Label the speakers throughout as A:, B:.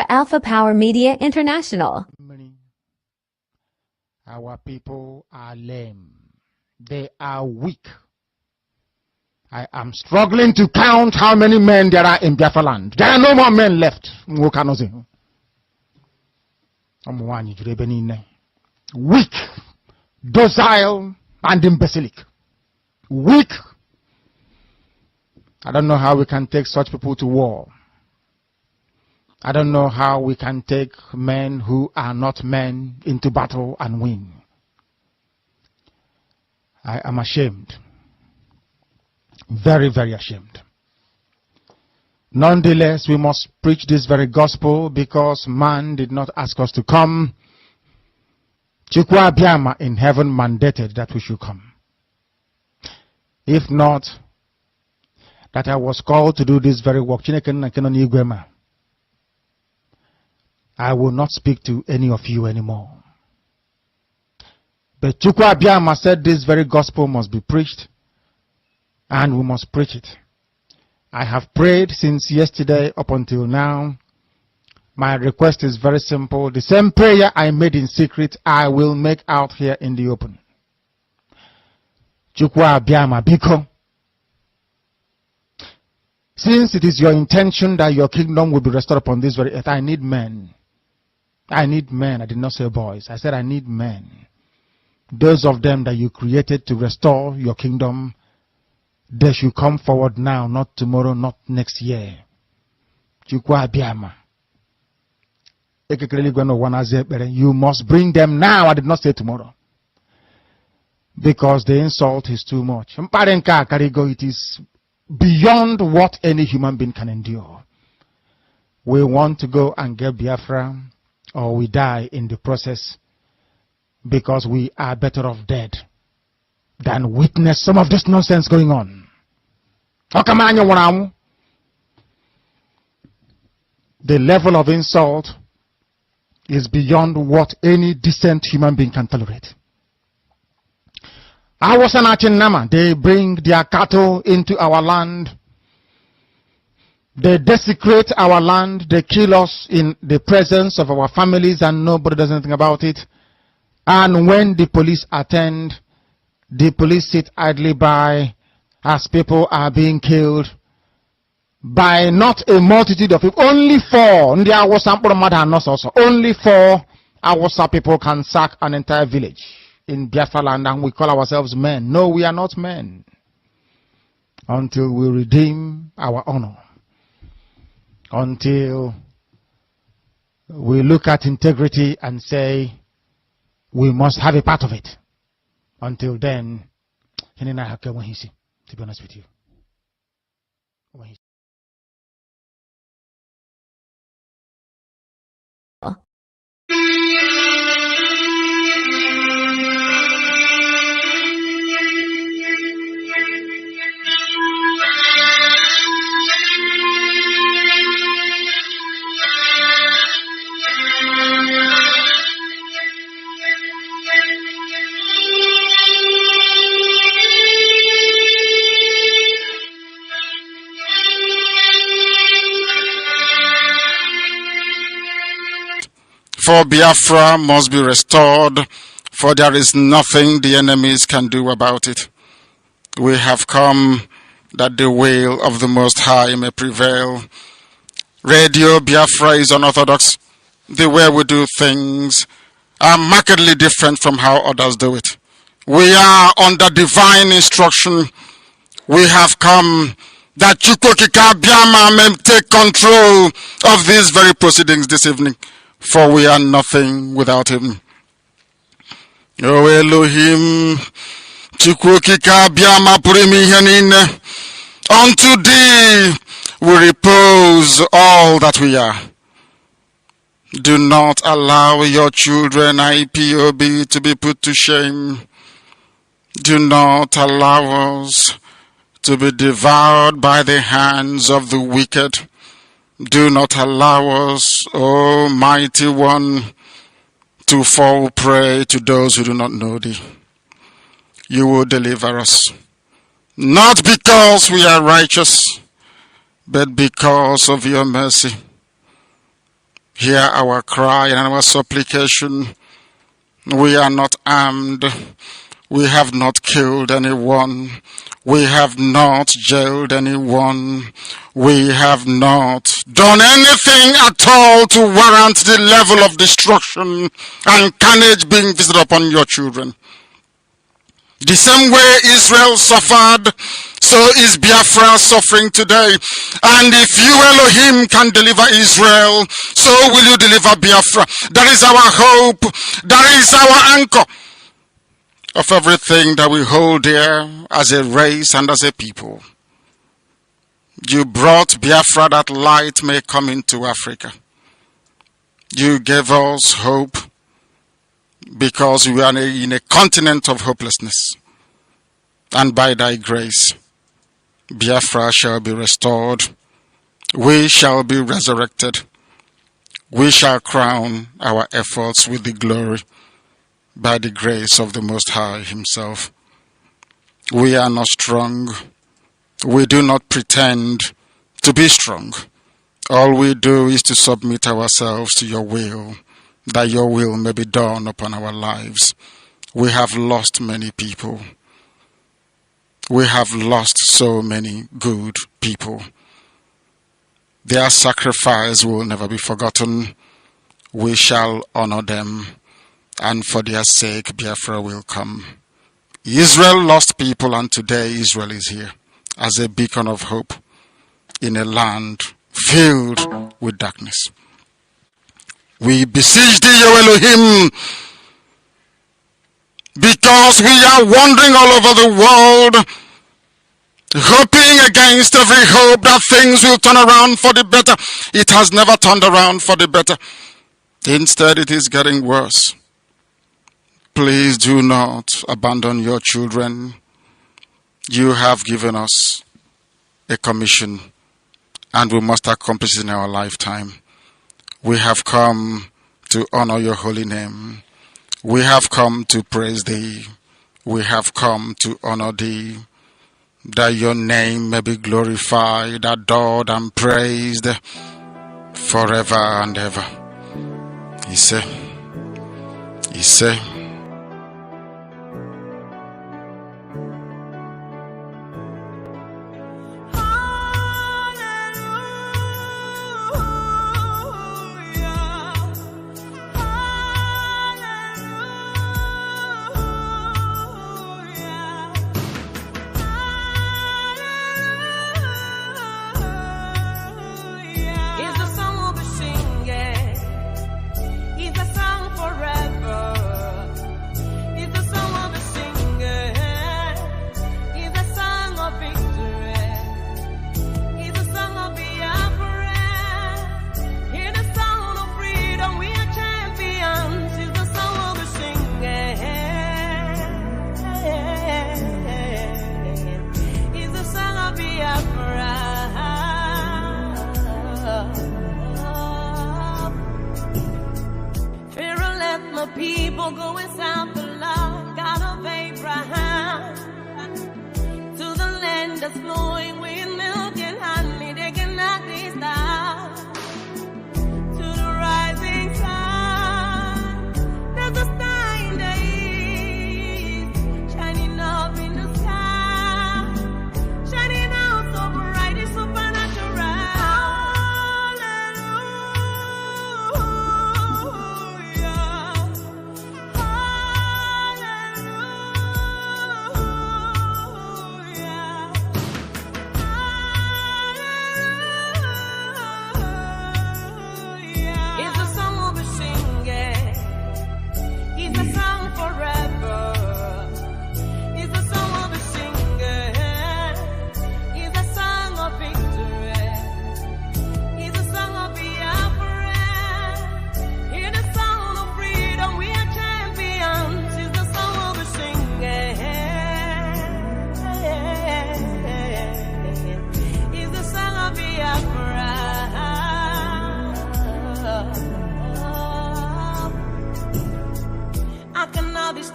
A: Biafra Alpha Power Media International.
B: Our people are lame. They are weak. I am struggling to count how many men there are in Biafra land. There are no more men left. Weak, docile, and imbecilic. Weak. I don't know how we can take such people to war. I don't know how we can take men who are not men into battle and win. I am ashamed. Very, very ashamed. Nonetheless, we must preach this very gospel because man did not ask us to come. Chukwuma in heaven mandated that we should come. If not, that I was called to do this very work, I will not speak to any of you anymore. But Chukwuma said this very gospel must be preached, and we must preach it. I have prayed since yesterday up until now. My request is very simple. The same prayer I made in secret, I will make out here in the open. Chukwuma biko. Since it is your intention that your kingdom will be restored upon this very earth, I need men. I need men. I did not say boys. I said I need men. Those of them that you created to restore your kingdom, they should come forward now, not tomorrow, not next year. Chukwuma. You must bring them now. I did not say tomorrow. Because the insult is too much. It is beyond what any human being can endure. We want to go and get Biafra, or we die in the process, because we are better off dead than witness some of this nonsense going on. The level of insult is beyond what any decent human being can tolerate. They bring their cattle into our land. They desecrate our land. They kill us in the presence of our families and nobody does anything about it. And when the police attend, the police sit idly by as people are being killed by not a multitude of people. Only 4. Only 4 Awasa people can sack an entire village in Biafra land, and we call ourselves men. No, we are not men. Until we redeem our honor. Until we look at integrity and say, we must have a part of it. Until then, to be honest with you.
C: For Biafra must be restored, for there is nothing the enemies can do about it. We have come that the will of the Most High may prevail. Radio Biafra is unorthodox. The way we do things are markedly different from how others do it. We are under divine instruction. We have come that Chukwuma may take control of these very proceedings this evening. For we are nothing without him. O Elohim, Chukwuma Purimi, unto thee we repose all that we are. Do not allow your children, Ipob, to be put to shame. Do not allow us to be devoured by the hands of the wicked. Do not allow us, O mighty one, to fall prey to those who do not know thee. You will deliver us, not because we are righteous, but because of your mercy. Hear our cry and our supplication. We are not armed. We have not killed anyone. We have not jailed anyone. We have not done anything at all to warrant the level of destruction and carnage being visited upon your children. The same way Israel suffered, so is Biafra suffering today. And if you, Elohim, can deliver Israel, so will you deliver Biafra. That is our hope. That is our anchor of everything that we hold dear as a race and as a people. You brought Biafra that light may come into Africa. You gave us hope because we are in a continent of hopelessness. And by thy grace, Biafra shall be restored. We shall be resurrected. We shall crown our efforts with the glory by the grace of the Most High himself. We are not strong. We do not pretend to be strong. All we do is to submit ourselves to your will, that your will may be done upon our lives. We have lost many people. We have lost so many good people. Their sacrifice will never be forgotten. We shall honor them, and for their sake Biafra will come. Israel lost people, and today Israel is here as a beacon of hope in a land filled with darkness. We beseech thee, O Elohim, because we are wandering all over the world, hoping against every hope that things will turn around for the better. It has never turned around for the better. Instead, it is getting worse. Please do not abandon your children. You have given us a commission, and we must accomplish it in our lifetime. We have come to honor your holy name. We have come to praise thee. We have come to honor thee, that your name may be glorified, adored, and praised forever and ever. He said.
D: People going south the Lord, God of Abraham, to the land that's flowing with milk and honey. They cannot be stopped. To the rising sun, there's a star in the east, shining up in the sky, shining out so bright, it's supernatural.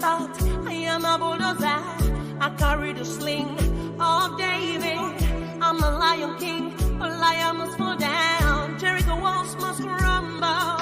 D: I am a bulldozer. I carry the sling of David. I'm a lion king. A lion must fall down. Jericho walls must crumble.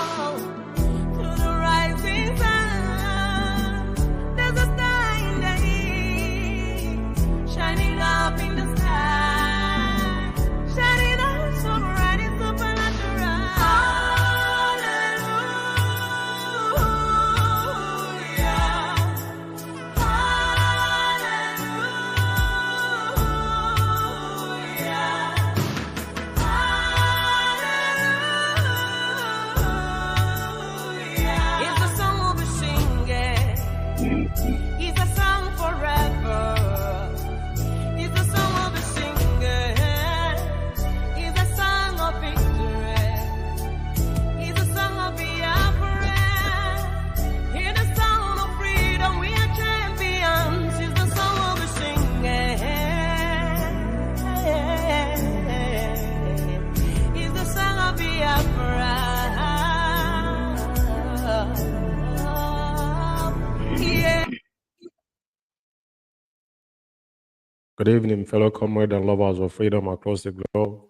E: Good evening, fellow comrades and lovers of freedom across the globe.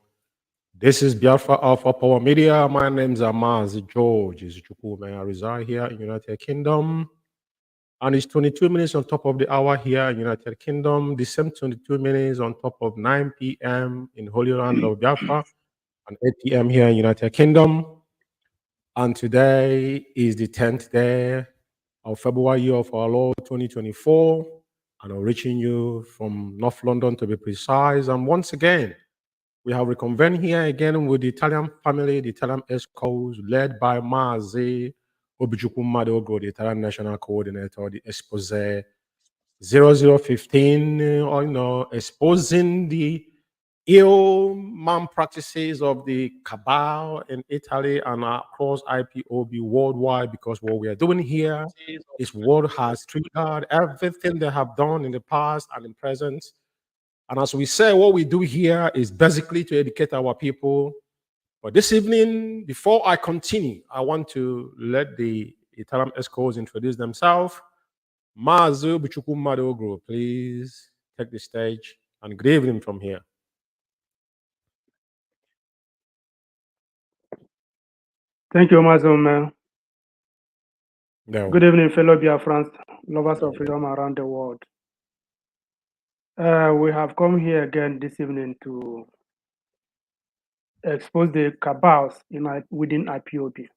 E: This is Biafra Alpha Power Media. My name is Mazi Chukwuma. I reside here in United Kingdom. And it's 22 minutes on top of the hour here in United Kingdom. The same 22 minutes on top of 9 p.m. in Holy Land of Biafra and 8 p.m. here in United Kingdom. And today is the 10th day of February year of our Lord 2024. And I'm reaching you from North London to be precise. And once again, we have reconvened here again with the Italian family, the Italian EXCOs, led by Mazi Ubichukwukamadu, the Italian National Coordinator, the Expose 0015, exposing the ill man practices of the Cabal in Italy and across IPOB worldwide, because what we are doing here is what has triggered everything they have done in the past and in present. And as we say, what we do here is basically to educate our people. But this evening, before I continue, I want to let the Italian EXCOs introduce themselves. Mazi Umeh, please take the stage, and good evening from here.
F: Thank you, Mazi Umeh.
E: No.
F: Good evening, fellow Biafrans, lovers of freedom around the world. We have come here again this evening to expose the cabals within IPOB.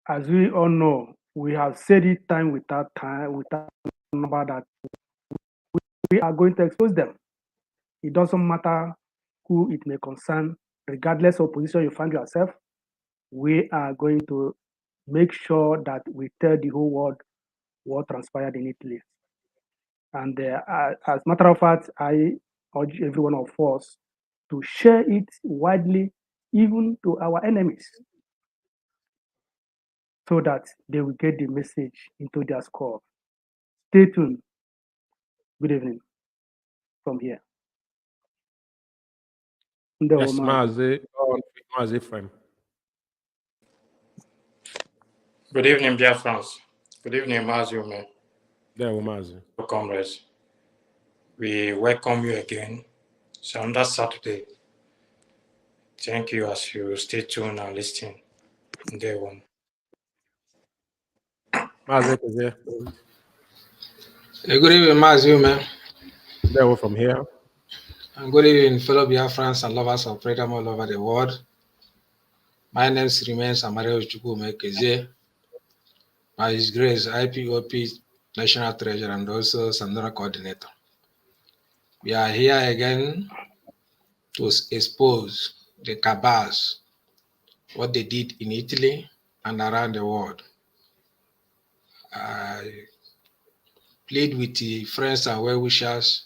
F: As we all know, we have said it time without number that we are going to expose them. It doesn't matter who it may concern, regardless of position you find yourself, we are going to make sure that we tell the whole world what transpired in Italy. And as a matter of fact, I urge every one of us to share it widely, even to our enemies, so that they will get the message into their skull. Stay tuned. Good evening from here.
E: Yes, Mazi Ephraim.
G: Good evening, dear friends. Good evening, Mazi Umeh.
E: There, Mazi.
G: Comrades, we welcome you again. So on that Saturday, thank you as you stay tuned and listen. Day one.
E: Mazi is here.
H: Good evening, Mazi Umeh.
E: There, from here.
H: And good evening, fellow Biafrans and lovers of freedom all over the world. My name remains Obichukwukamadu, Ekezie. By His grace, IPOP National Treasurer and also Zonal Coordinator. We are here again to expose the cabals, what they did in Italy and around the world. I plead with the friends and well-wishers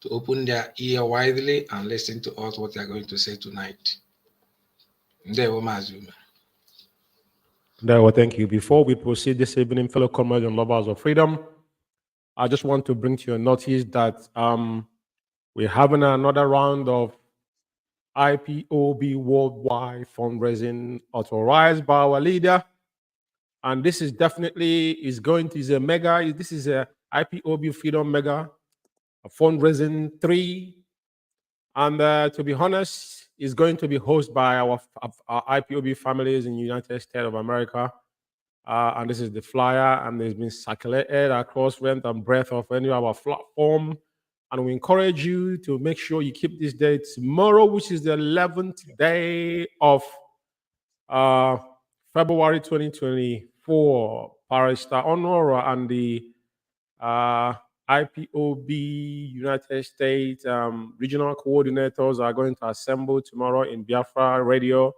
H: to open their ear widely and listen to us what they are going to say tonight.
E: Well, thank you. Before we proceed this evening, fellow comrades and lovers of freedom, I just want to bring to your notice that we're having another round of IPOB worldwide fundraising authorized by our leader. And this is definitely a mega, this is a IPOB Freedom Mega, a fundraising 3. And to be honest, it's going to be hosted by our IPOB families in the United States of America. And this is the flyer, and it's been circulated across length and breadth of any of our platform. And we encourage you to make sure you keep this date tomorrow, which is the 11th day of February 2024. Barrister Honora and the IPOB United States regional coordinators are going to assemble tomorrow in Biafra Radio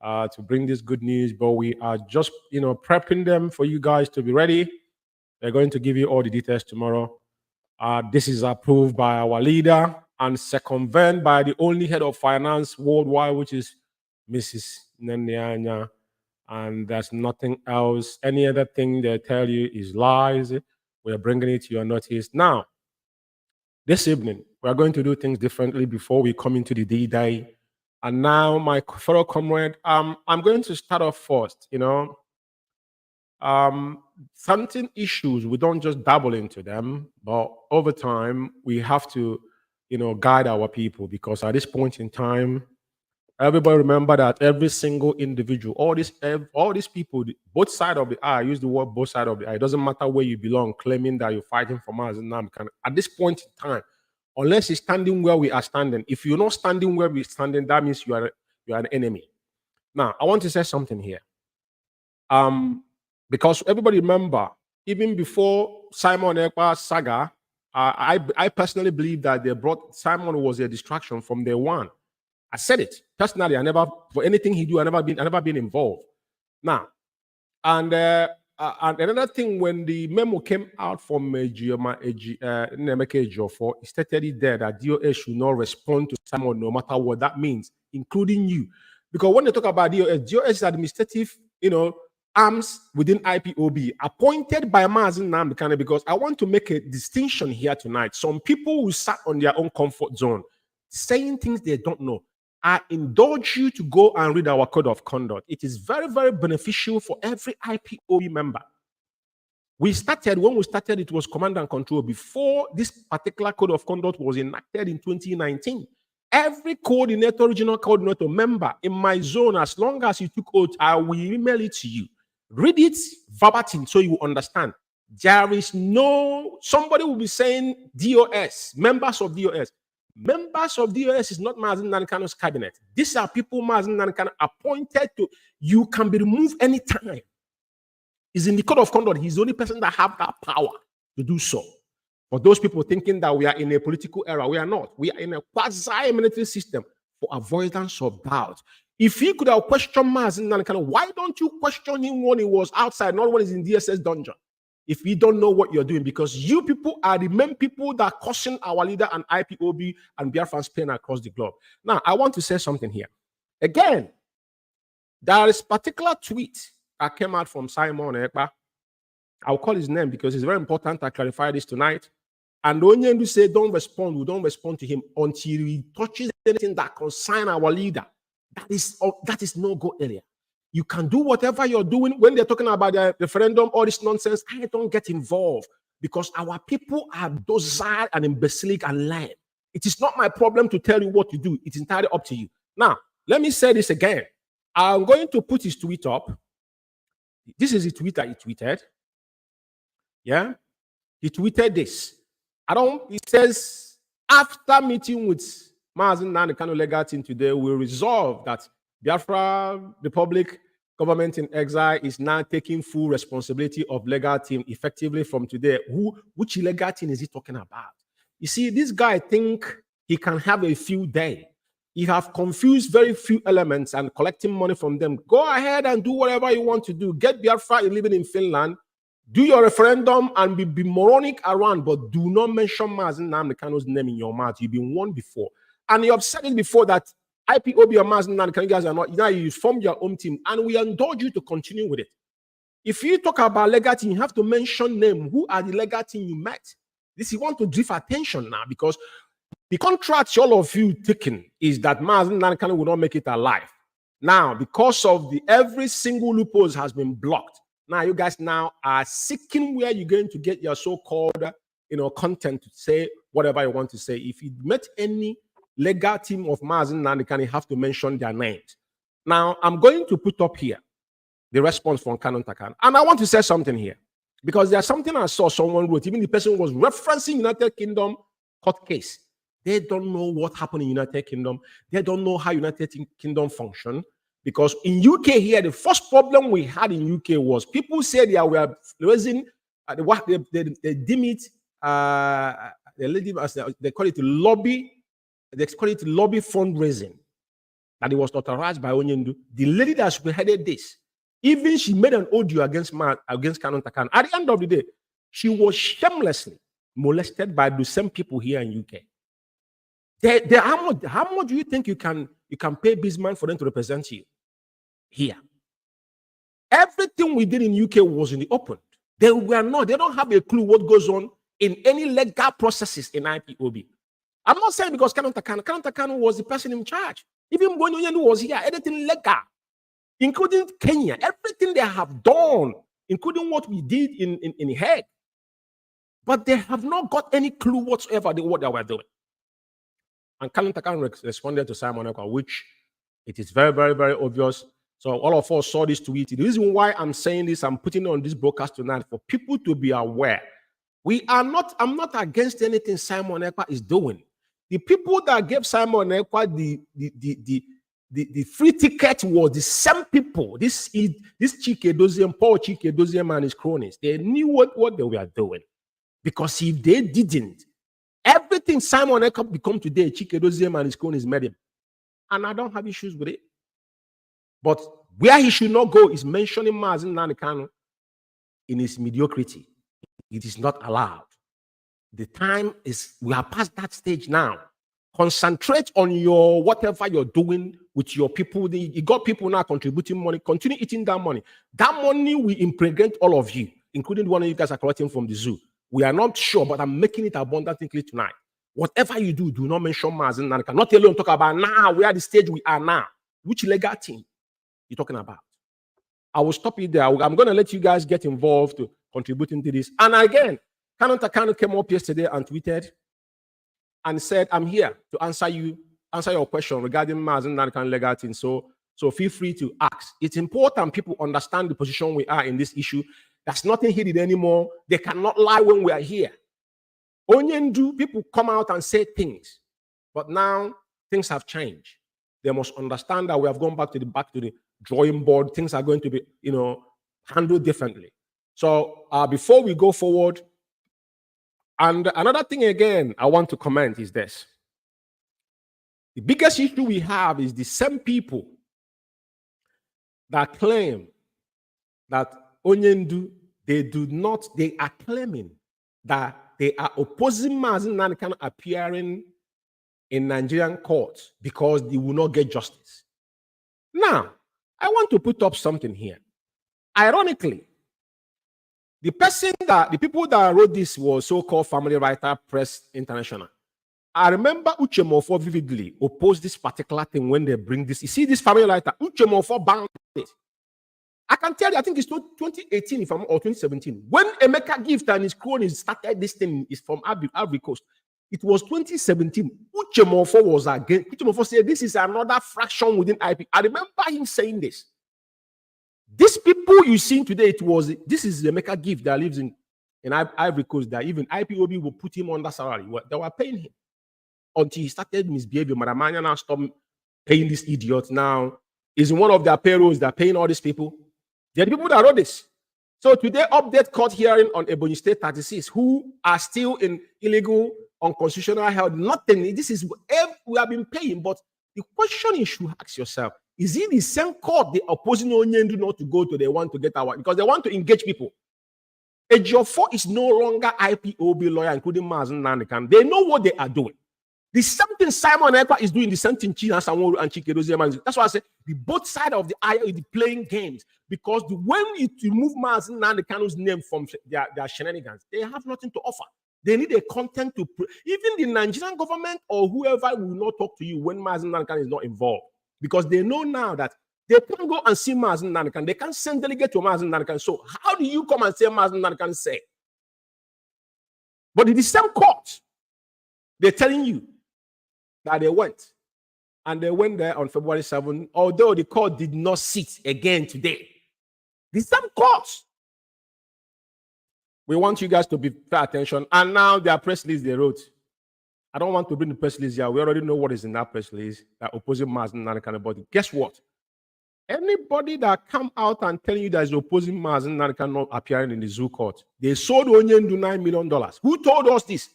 E: to bring this good news. But we are just, prepping them for you guys to be ready. They're going to give you all the details tomorrow. This is approved by our leader and circumvented by the only head of finance worldwide, which is Mrs. Nnamdi. And there's nothing else. Any other thing they tell you is lies. We are bringing it to your notice. Now, this evening, we are going to do things differently before we come into the D-Day. And now, my fellow comrade, I'm going to start off first. Certain issues, we don't just dabble into them, but over time, we have to, guide our people, because at this point in time, everybody remember that every single individual, all these people, both sides of the eye, I use the word both sides of the eye. It doesn't matter where you belong, claiming that you're fighting for Mazi Umeh. At this point in time, unless you're standing where we are standing, if you're not standing where we're standing, that means you are an enemy. Now, I want to say something here. Because everybody remember, even before Simon Ekpa's saga, I personally believe that Simon was a distraction from day one. I said it personally. For anything he do, I never been involved. Now, and another thing, when the memo came out from Nemeke Ejiofor, it stated it there that DOS should not respond to Simon, no matter what that means, including you, because when they talk about DOS is administrative, arms within IPOB, appointed by Mazi Umeh, because I want to make a distinction here tonight. Some people who sat on their own comfort zone, saying things they don't know. I indulge you to go and read our code of conduct. It is very, very beneficial for every IPOB member. When we started, it was command and control. Before this particular code of conduct was enacted in 2019, every coordinator, regional coordinator member in my zone, as long as you took oath, I will email it to you. Read it verbatim so you will understand. There is somebody will be saying DOS, members of DOS. Members of DOS is not Mazi Umeh's cabinet. These are people Mazi Umeh appointed to. You can be removed anytime. It's in the code of conduct. He's the only person that have that power to do so. For those people thinking that we are in a political era, we are not. We are in a quasi-military system for avoidance of doubt. If he could have questioned Mazi Umeh, why don't you question him when he was outside, not when he's in DSS dungeon? If you don't know what you're doing, because you people are the main people that are causing our leader and IPOB and Biafran's pain across the globe. Now, I want to say something here. Again, there is a particular tweet that came out from Simon Ekpa. I'll call his name because it's very important I clarify this tonight. And when you say don't respond, we don't respond to him until he touches anything that concerns our leader. That is no-go area. You can do whatever you're doing. When they're talking about the referendum, all this nonsense, I don't get involved because our people are docile and imbecilic and lame. It is not my problem to tell you what to do. It's entirely up to you. Now, let me say this again. I'm going to put his tweet up. This is the tweet that he tweeted. Yeah? He tweeted this. He says, after meeting with Mazi Umeh legal team today, we resolve that Biafra Republic government in exile is now taking full responsibility of legal team effectively from today. Which legal team is he talking about? You see, this guy think he can have a few days. He have confused very few elements and collecting money from them. Go ahead and do whatever you want to do. Get Biafra living in Finland. Do your referendum and be moronic around, but do not mention Mazi Umeh's name in your mouth. You've been warned before. And you have said it before that IPOB or Mazi Umeh, you guys are not, now you formed your own team, and we indulge you to continue with it. If you talk about legal team, you have to mention name. Who are the legal team you met? This you want to drift attention now, because the contract all of you taking is that Mazi Umeh will not make it alive. Now, because of every single loophole has been blocked. Now you guys now are seeking where you're going to get your so-called, content to say whatever you want to say. If you met any legal team of Mazi Umeh, you have to mention their names. Now, I'm going to put up here the response from Kanu. And I want to say something here, because there's something I saw someone wrote, even the person was referencing United Kingdom court case. They don't know what happened in United Kingdom. They don't know how United Kingdom function. Because in UK here, the first problem we had in UK was people said they were raising, they deem it, they call it lobby. They call it lobby fundraising, that it was authorized by Onyendu. The lady that spearheaded this, even she made an audio against Kanu. At the end of the day, she was shamelessly molested by the same people here in UK. How much do you think you can pay Bisman for them to represent you here? Everything we did in UK was in the open. They don't have a clue what goes on in any legal processes in IPOB. I'm not saying because Kanu was the person in charge. Even when Onyendu was here, anything legal, including Kenya, everything they have done including what we did in Hague. But they have not got any clue whatsoever what they were doing. And Kanu responded to Simon Ekpa, which it is very, very, very obvious. So all of us saw this tweet. The reason why I'm saying this, I'm putting it on this broadcast tonight for people to be aware. I'm not against anything Simon Ekpa is doing. The people that gave Simon Ekpa the free ticket was the same people. This Chike Paul Chike and his cronies. They knew what they were doing. Because if they didn't, everything Simon Ekpa become today, Chike and his cronies made him. And I don't have issues with it. But where he should not go is mentioning Mazi Umeh in his mediocrity. It is not allowed. The time is, we are past that stage now. Concentrate on your whatever you're doing with your people. You got people now contributing money. Continue eating that money. That money will impregnate all of you, including the one you guys are collecting from the zoo. We are not sure, but I'm making it abundantly clear tonight. Whatever you do, do not mention Mazi Umeh. Not alone talk about now. We are at the stage we are now. Which legal team you're talking about? I will stop you there. I'm going to let you guys get involved to contributing to this. And again, Kanu came up yesterday and tweeted and said, I'm here to answer your question regarding Mazi Umeh legal team. So feel free to ask. It's important people understand the position we are in this issue. There's nothing hidden anymore. They cannot lie when we are here. Onyendu, people come out and say things, but now things have changed. They must understand that we have gone back to the drawing board. Things are going to be, handled differently. So before we go forward, and another thing again I want to comment is this. The biggest issue we have is the same people that claim that Onyendu, they are claiming that they are opposing Mazi Umeh appearing in Nigerian courts because they will not get justice. Now, I want to put up something here. Ironically, the people that wrote this was so-called Family Writer Press International. I remember Uchemofo vividly opposed this particular thing when they bring this. You see this Family Writer, Uchemofo banned it. I can tell you, I think it's 2018 or 2017. When Emeka Gift and his cronies started this thing, is from Ivory Coast. It was 2017. Uchemofo was again. Uchemofo said this is another fraction within IP. I remember him saying this. These people you see today, this is Emeka Gift that lives in Ivory Coast, that even IPOB will put him under salary. They were paying him until he started misbehaving. Maramanya now stopped paying this idiot. Now is in one of their payrolls. They're paying all these people. They're the people that wrote this. So today, update court hearing on Ebonyi State 36, who are still in illegal, unconstitutional held. Nothing. This is we have been paying. But the question you should ask yourself: is it the same court the opposing Onyendu not to go to? They want to get our, because they want to engage people. Ejiofor is no longer IPOB lawyer, including Mazi Umeh. They know what they are doing. The same thing Simon Ekpa is doing, the same thing China Sanwo and Chike. That's why I say the both sides of the aisle is playing games, because when you remove Mazi Umeh's name from their shenanigans, they have nothing to offer. They need a content to even the Nigerian government or whoever will not talk to you when Mazi Umeh is not involved, because they know now that they can't go and see Mazi Umeh. They can't send delegate to Mazi Umeh. So how do you come and say Mazi Umeh say? But in the same court, they're telling you that they went. And they went there on February 7, although the court did not sit again today. The same court. We want you guys to pay attention. And now their press release they wrote. I don't want to bring the press release here. We already know what is in that press release. That opposing Mazi Umeh body. Guess what? Anybody that come out and tell you that is opposing Mazi Umeh not appearing in the zoo court, they sold Onyendu $9 million. Who told us this?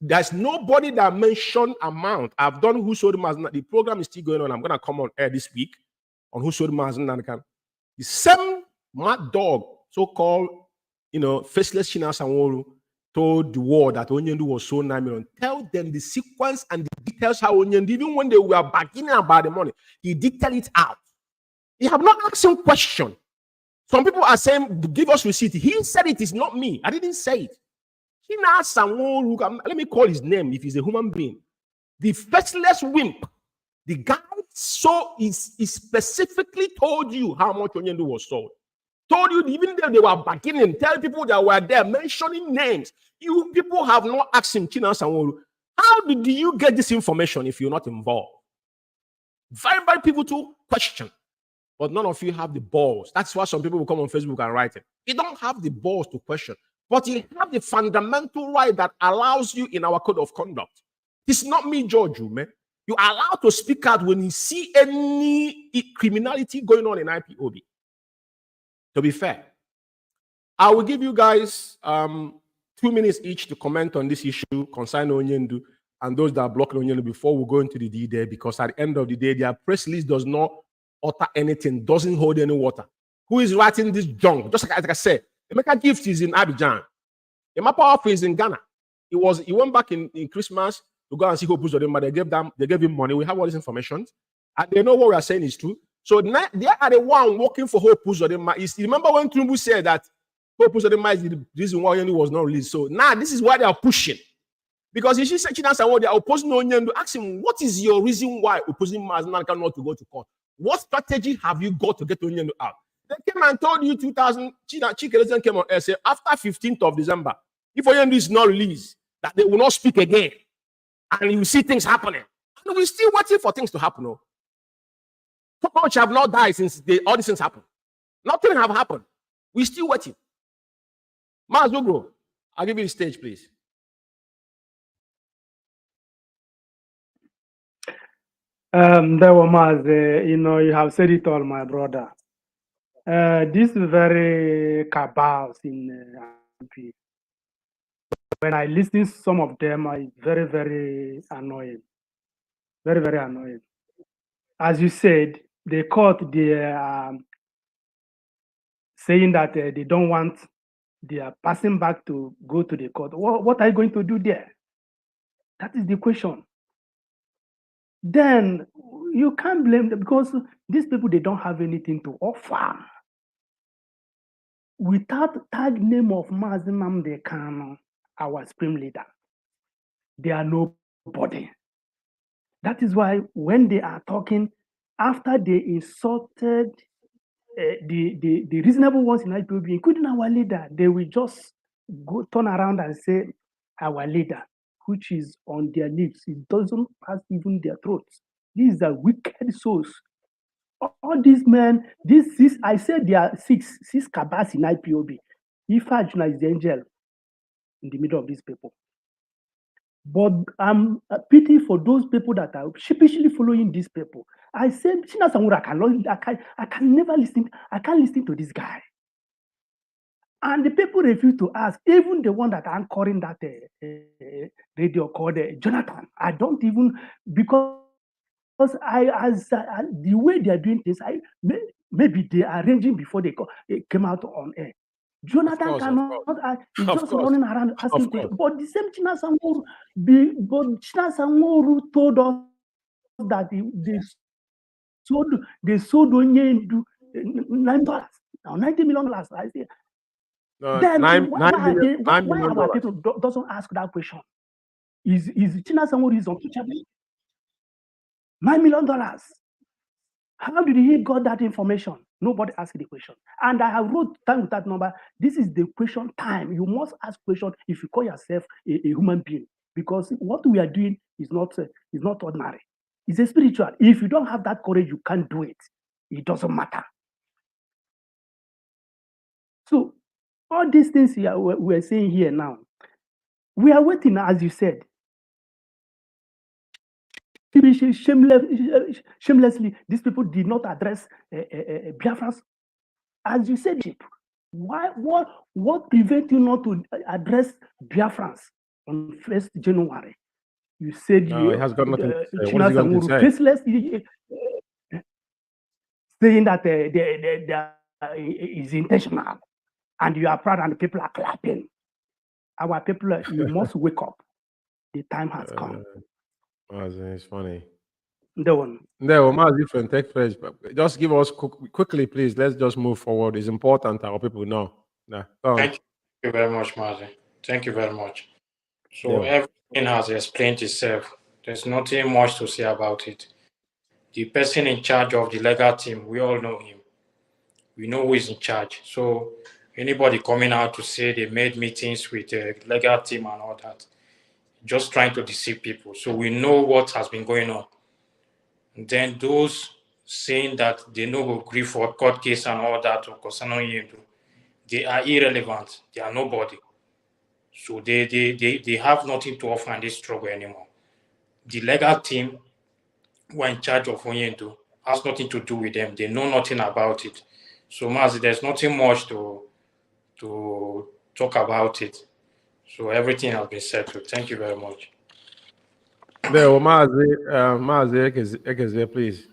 E: There's nobody that mentioned amount. I've done Who Sold Mazi Umeh. The program is still going on. I'm going to come on air this week on Who Sold Mazi Umeh. The same mad dog, so-called, faceless China Sanwo, told the world that Onyendu was sold $9 million. Tell them the sequence and the details how Onyendu, even when they were bargaining about the money, he did tell it out. He have not asked him question. Some people are saying, give us receipt. He said it is not me. I didn't say it. China Sanwo, let me call his name if he's a human being. The faceless wimp. The guy he specifically told you how much Onyendu was sold. told you even though they were bargaining, tell people that were there, mentioning names. You people have not asked him, how did you get this information if you're not involved? Very, very people to question. But none of you have the balls. That's why some people will come on Facebook and write it. You don't have the balls to question, but you have the fundamental right that allows you in our code of conduct. It's not me, George, man. You are allowed to speak out when you see any criminality going on in IPOB. To be fair, I will give you guys 2 minutes each to comment on this issue concerning Onyendu and those that are blocking Onyendu before we go into the D-Day, because at the end of the day, their press release does not utter anything, doesn't hold any water. Who is writing this junk? Just like I said, Emeka Gift is in Abidjan. Emma is in Ghana. He went back in Christmas to go and see Hope Uzodinma. They gave him money. We have all this information, and they know what we are saying is true. So now they are the one working for Hope Uzodinma. Remember when Trumbu said that Hope Uzodinma is the reason why Onyendu was not released? So now this is why they are pushing. Because if you say Chinasa, they are opposing Onyendu, ask him, what is your reason why opposing Mazi not to go to court? What strategy have you got to get Onyendu out? They came and told you 2000, Chikerezen came on air, say after 15th of December, if Onyendu is not released, that they will not speak again. And you see things happening. And we're still waiting for things to happen. No? Cockroach have not died since all these things happened. Nothing have happened. We're still waiting. Mazi Uguru, I'll give you the stage, please.
F: There were Mazi, you have said it all, my brother. This is very cabals in MP. When I listen to some of them, it's very, very annoying. Very, very annoying. As you said, the court, they are saying that they don't want, they are passing back to go to the court. What are you going to do there? That is the question. Then you can't blame them because these people, they don't have anything to offer. Without tag name of Mazi Nnamdi Kanu, our supreme leader, they are nobody. That is why when they are talking, after they insulted the reasonable ones in IPOB, including our leader, they will just go turn around and say our leader, which is on their lips. It doesn't pass even their throats. These are wicked souls. All these men, I said there are six cabals in IPOB. Ifajuna is the angel in the middle of these people. But I'm pity for those people that are sheepishly following these people. I said, I can never listen. I can't listen to this guy. And the people refuse to ask. Even the one that anchoring that radio called Jonathan. I don't even, because the way they are doing things, maybe they are arranging before they came out on air. Jonathan cannot, he's just running around asking questions. But the same Chinasa Nworu told us that they sold Onyendu $9, now $90 million. I say, then why our people doesn't ask that question? Is Chinasa Nworu is untouchable? $9 million. How did he got that information? Nobody asked the question. And I have wrote down with that number. This is the question time. You must ask question if you call yourself a human being, because what we are doing is not ordinary. It's a spiritual. If you don't have that courage, you can't do it. It doesn't matter. So all these things here we're saying here now, we are waiting, as you said. Shamelessly, these people did not address Biafrans. As you said, what prevents you not to address Biafrans on 1st January? You said
E: it has got nothing to say. What is he going to say?
F: Faceless, saying that is intentional, and you are proud, and people are clapping. Our people, you must wake up. The time has come.
E: It's funny.
F: The one.
E: No, different tech phrase. Just give us quickly, please. Let's just move forward. It's important our people know.
G: Thank you very much, Mazi. Thank you very much. So everything has explained itself. There's nothing much to say about it. The person in charge of the legal team, we all know him. we know who is in charge. So anybody coming out to say they made meetings with the legal team and all that, just trying to deceive people. So we know what has been going on. And then those saying that they know agree for court case and all that or concerning they are irrelevant. They are nobody. So they have nothing to offer in this struggle anymore. The legal team who are in charge of Onyendo has nothing to do with them. They know nothing about it. So Mazi, there's nothing much to talk about it. So everything has been settled. Thank you very much.
E: There, Mazi, Ekezie, please.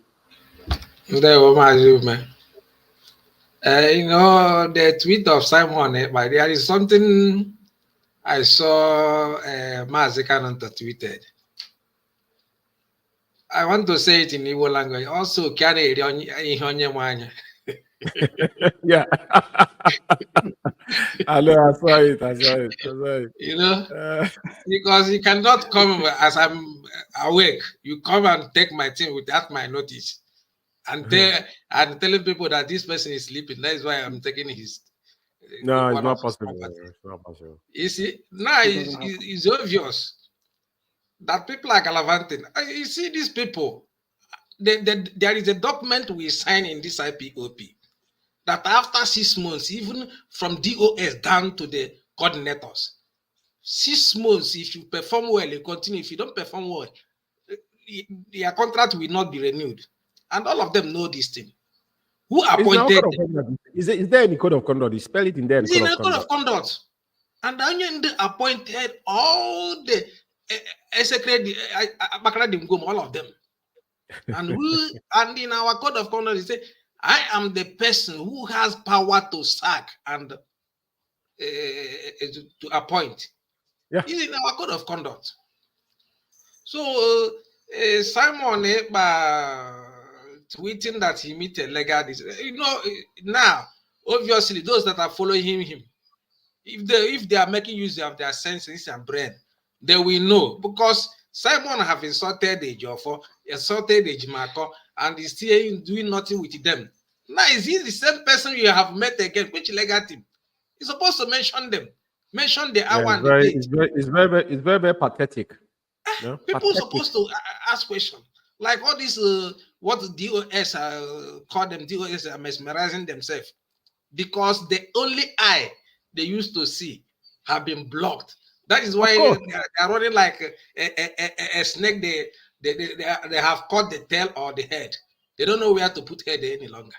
H: There, Mazi Umeh. You know, the tweet of Simon, but there is something I saw Mazi Kanu tweeted. I want to say it in Igbo language. Also,
E: yeah. I know, I saw it.
H: You know, because you cannot come as I'm awake. You come and take my thing without my notice. And and telling people that this person is sleeping. That is why I'm taking his.
E: No, it's not possible. It's not possible.
H: You see, now it's obvious that people are gallivanting. You see, these people, there is a document we sign in this IPOP that after 6 months, even from DOS down to the coordinators, 6 months, if you perform well, you continue. If you don't perform well, your contract will not be renewed. And all of them know this thing. Who appointed them?
E: Is there any code of conduct? Spell it in there.
H: It's in a code of conduct. And Anointed appointed all the all of them. And in our code of conduct, it says, I am the person who has power to sack and to appoint.
E: Yeah.
H: It's in our code of conduct. So Simon tweeting that he meet a legal, you know, now obviously those that are following him, if they are making use of their senses and brain, they will know, because Simon have insulted the Jofo, insulted the Jimako, and is still doing nothing with them. Now is he the same person you have met again? Which legal team? You're supposed to mention them, mention the hour and the date.
E: It's very pathetic. No?
H: People are supposed to ask questions. Like all this, what DOS call them, DOS are mesmerizing themselves because the only eye they used to see have been blocked. That is why they are running like a snake. They have caught the tail or the head. They don't know where to put head any longer.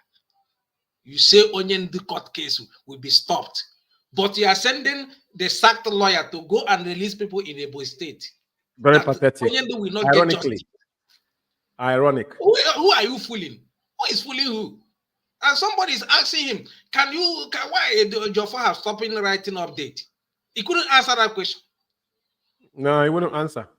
H: You say Onyendo court case will be stopped, but you are sending the sacked lawyer to go and release people in Ebo State.
E: Very pathetic.
H: Onyendo will not
E: Ironically.
H: get justice.
E: Ironic.
H: Who are you fooling? Who is fooling who? And somebody is asking him, why Jofo have stopped writing update? He couldn't answer that question.
E: No, he wouldn't answer.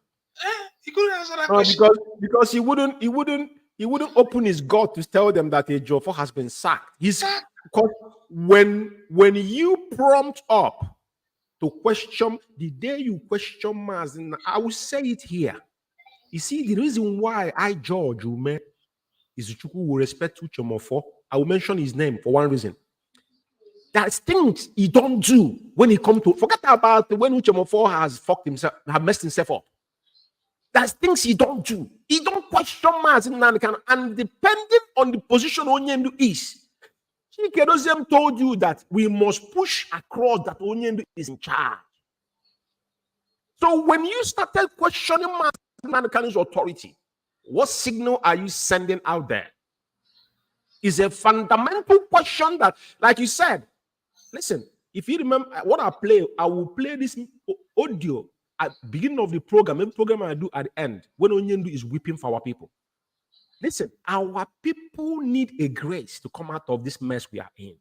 H: He couldn't answer that question.
E: Because he wouldn't open his God to tell them that a Jofo has been sacked. Because when you prompt up to question, the day you question Mazi, I will say it here. You see, the reason why I, George Umeh, is Chukwu will respect Uchomofo, I will mention his name for one reason. There's things he don't do when he come to, forget about when Uchomofo has fucked himself, have messed himself up. There's things he don't do. He don't question Mazi Nnamdi, and depending on the position Onyendo is, Chikedoziem told you that we must push across that Onyendo is in charge. So when you started questioning Mazi Nnamdi's authority, what signal are you sending out there? Is a fundamental question that, like you said, listen, if you remember what I will play this audio at the beginning of the program, every program I do at the end, when Onyendo is weeping for our people. Listen, our people need a grace to come out of this mess we are in.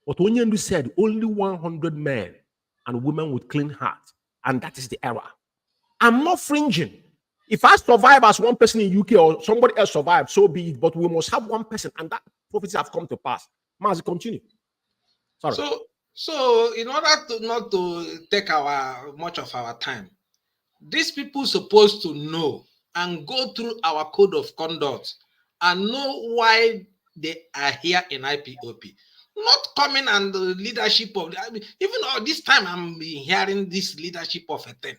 E: But Onyendo said, only 100 men and women with clean hearts, and that is the error. I'm not fringing. If I survive as one person in UK or somebody else survive, so be it. But we must have one person, and that prophecy have come to pass. Mazi, continue. Sorry.
H: So in order to not to take much of our time, these people supposed to know and go through our code of conduct and know why they are here in IPOP. Not coming and the leadership of, I mean, even all this time I'm hearing this leadership of a thing.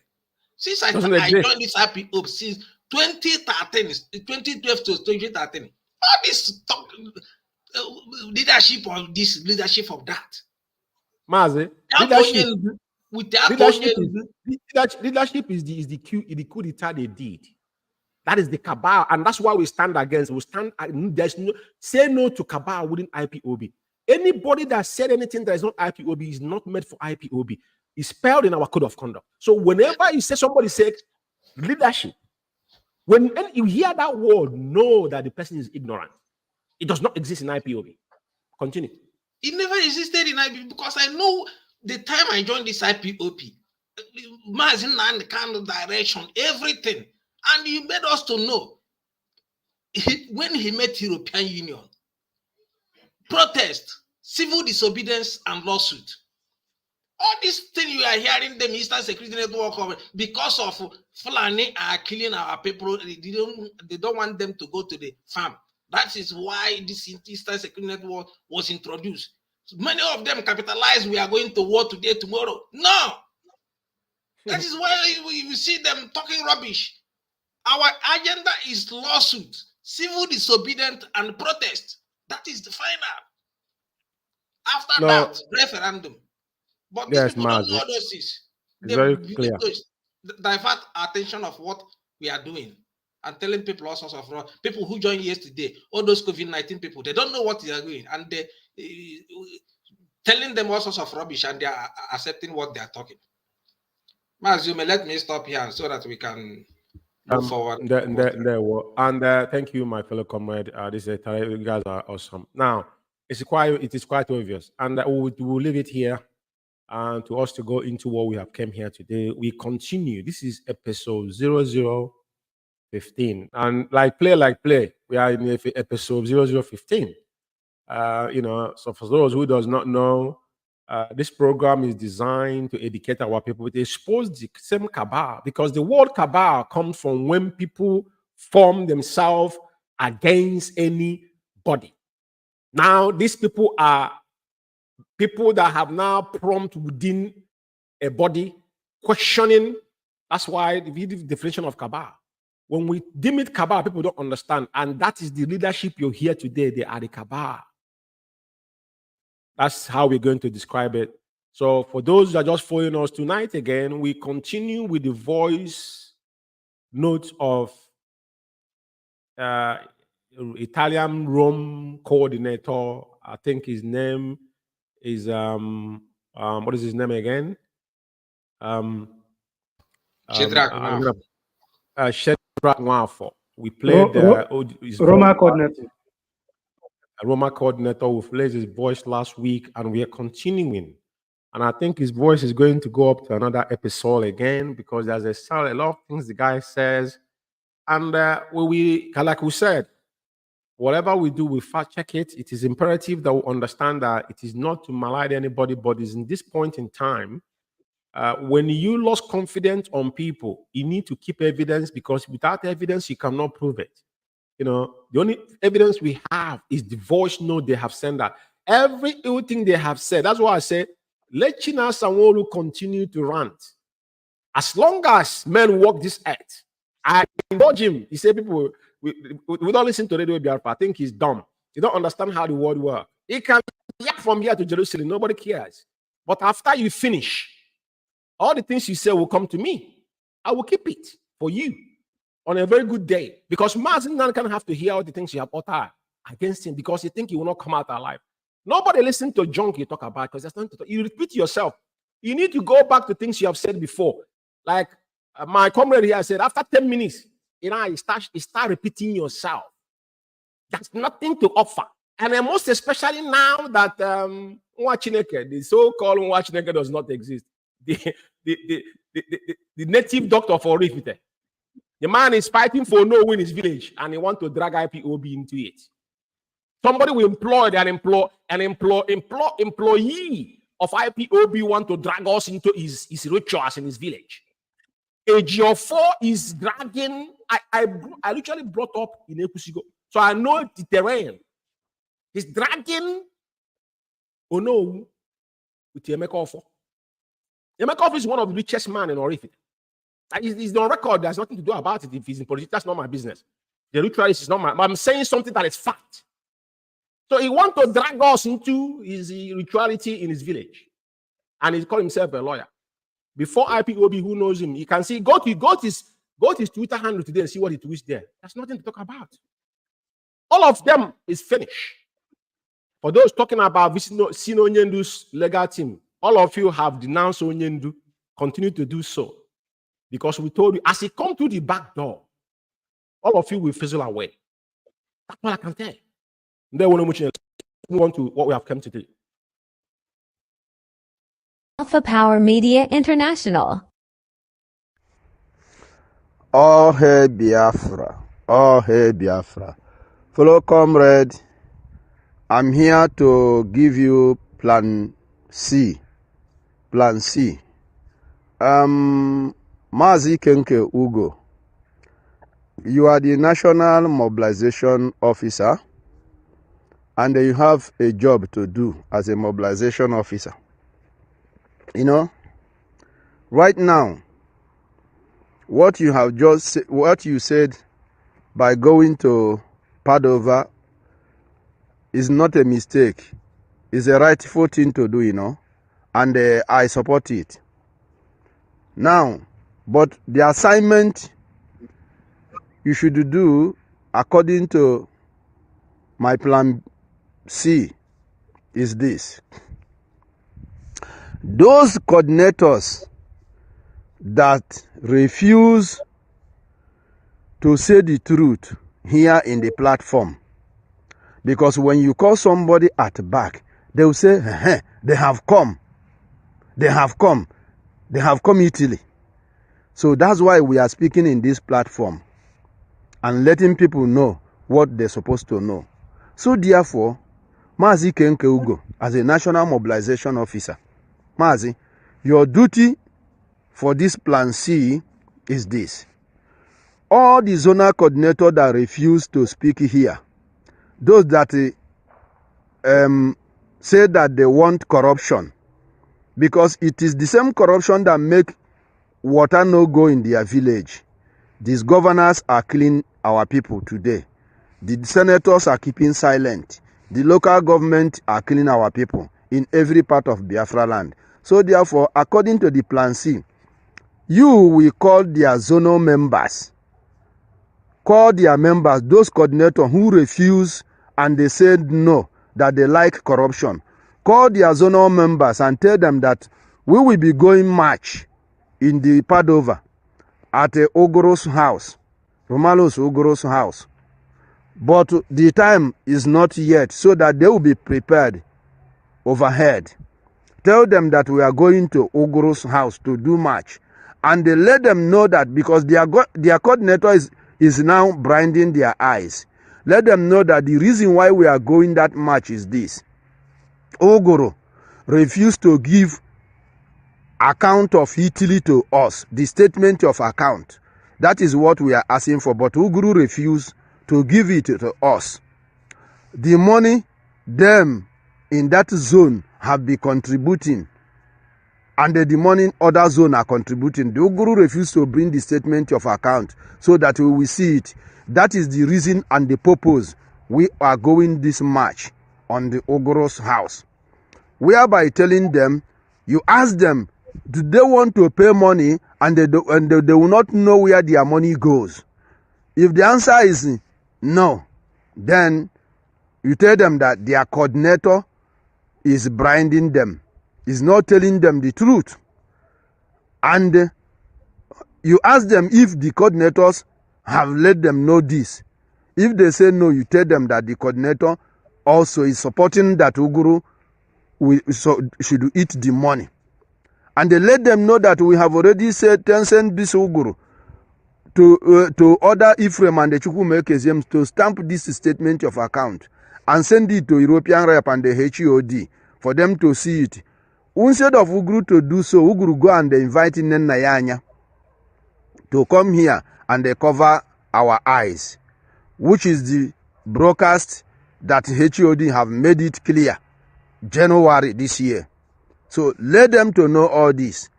H: Since I joined this IPOP since 2013, 2012 to 2013, all this talk, leadership of this, leadership of that.
E: Mazi, leadership is the coup d'etat they did. That is the cabal, and that's why we stand against. We stand. There's no say no to cabal within IPOB. Anybody that said anything that is not IPOB is not meant for IPOB. It's spelled in our code of conduct. So whenever you say somebody said leadership, when you hear that word, know that the person is ignorant. It does not exist in IPOB. Continue.
H: It never existed in IPOB because I know the time I joined this IPOP, Mazi and the kind of direction, everything. And he made us to know when he met European Union, protest, civil disobedience, and lawsuit. All these things you are hearing the Eastern Security Network because of Fulani are killing our people. They don't want them to go to the farm. That is why this Eastern Security Network was introduced. Many of them capitalized. We are going to war today, tomorrow. No. That is why we see them talking rubbish. Our agenda is lawsuit, civil disobedience, and protest. That is the final. After that, referendum. But
E: yes,
H: people don't know those things. They
E: very clear.
H: Divert attention of what we are doing and telling people all sorts of wrong. People who joined yesterday, all those COVID-19 people, they don't know what they are doing, and they telling them all sorts of rubbish, and they are accepting what they are talking. Mazi Umeh, let me stop here so that we can move forward.
E: And thank you, my fellow comrade. You guys are awesome. Now, it is quite obvious, and we'll leave it here. And to us to go into what we have came here today, we continue. This is episode 0015, and like play, we are in episode 0015. So for those who does not know, this program is designed to educate our people, to expose the same cabal, because the word cabal comes from when people form themselves against anybody. Now, these people are people that have now prompt within a body questioning. That's why the definition of cabal. When we deem it cabal, people don't understand. And that is the leadership you hear today. They are the cabal. That's how we're going to describe it. So for those that are just following us tonight again, we continue with the voice note of Italian Rome coordinator. I think his name is what is his name again?
H: Shedrack
E: Nwafo. We played
F: Roma coordinator.
E: Roma coordinator who played his voice last week, and we are continuing. And I think his voice is going to go up to another episode again, because there's a lot of things the guy says. And like we said, whatever we do, we fact check it. It is imperative that we understand that it is not to malign anybody, but it's in this point in time, when you lost confidence on people, you need to keep evidence, because without evidence, you cannot prove it. The only evidence we have is the voice note they have sent out. Every ill thing they have said. That's why I say, let China Sanwo-Olu continue to rant. As long as men walk this earth, I indulge him. He said, people, we don't listen to Radio Biafra. I think he's dumb. You don't understand how the world works. He can yak from here to Jerusalem. Nobody cares. But after you finish, all the things you say will come to me. I will keep it for you on a very good day. Because Mazi can have to hear all the things you have uttered against him, because you think he will not come out alive. Nobody listen to junk you talk about, because there's nothing to talk. You repeat yourself. You need to go back to things you have said before. Like my comrade here said, after 10 minutes, you start repeating yourself. That's nothing to offer. And most especially now that the so-called Nwachineke does not exist. The native doctor for Rifite. The man is fighting for no win in his village, and he wants to drag IPOB into it. Somebody will employ an employee of IPOB want to drag us into his rituals in his village. AGO4 is dragging. I literally brought up in Ekusigo, so I know the terrain. He's dragging Ono with Emeka. Emeka is one of the richest men in Orifi. He's on record. There's nothing to do about it. If he's in politics, that's not my business. The ritualist is not my. I'm saying something that is fact. So he wants to drag us into his rituality in his village, and he called himself a lawyer. Before IPOB, who knows him, you can see go to his Twitter handle today and see what he tweets there. There's nothing to talk about. All of them is finished. For those talking about Sino Onyendu's legal team, all of you have denounced Onyendu. Continue to do so. Because we told you, as he come through the back door, all of you will fizzle away. That's what I can tell. Then we move on to what we have come to do.
A: Alpha Power Media International.
I: All hail Biafra. All hail Biafra. Fellow comrade, I'm here to give you Plan C. Plan C. Mazi Uguru, you are the National Mobilization Officer, and you have a job to do as a mobilization officer. You know, right now, what you said by going to Padova is not a mistake. It's a rightful thing to do, you know, and I support it. Now, but the assignment you should do, according to my Plan C, is this. Those coordinators that refuse to say the truth here in the platform, because when you call somebody at the back, they will say, they have come. They have come. They have come Italy. So that's why we are speaking in this platform and letting people know what they're supposed to know. So therefore, Mazi Uguru, as a National Mobilization Officer, Mazi, your duty for this Plan C is this. All the zonal coordinators that refuse to speak here, those that say that they want corruption, because it is the same corruption that make water no go in their village. These governors are killing our people today. The senators are keeping silent. The local government are killing our people in every part of Biafra land. So therefore, according to the Plan C, you will call their zonal members. Call their members, those coordinators who refuse and they said no, that they like corruption. Call their zonal members and tell them that we will be going march in the Padova at Uguru's house, Romalo's Uguru's house. But the time is not yet, so that they will be prepared overhead. Tell them that we are going to Uguru's house to do march. And they let them know that because their coordinator is now blinding their eyes. Let them know that the reason why we are going that march is this. Uguru refused to give account of Italy to us, the statement of account. That is what we are asking for, but Uguru refused to give it to us. The money them in that zone have been contributing, and the money other zone are contributing. The Uguru refused to bring the statement of account so that we will see it. That is the reason and the purpose we are going this march on the Uguru's house. Whereby telling them, you ask them, do they want to pay money, and they will not know where their money goes. If the answer is no, then you tell them that their coordinator is blinding them, is not telling them the truth. And you ask them if the coordinators have let them know this. If they say no, you tell them that the coordinator also is supporting that Uguru should eat the money. And they let them know that we have already said send this Uguru to order Ephraim and the Chukwuma Ekezie to stamp this statement of account and send it to European rep and the HEOD for them to see it. Instead of Uguru to do so, Uguru go and invite Nnamdi to come here and they cover our eyes, which is the broadcast that HOD have made it clear January this year. So let them to know all this,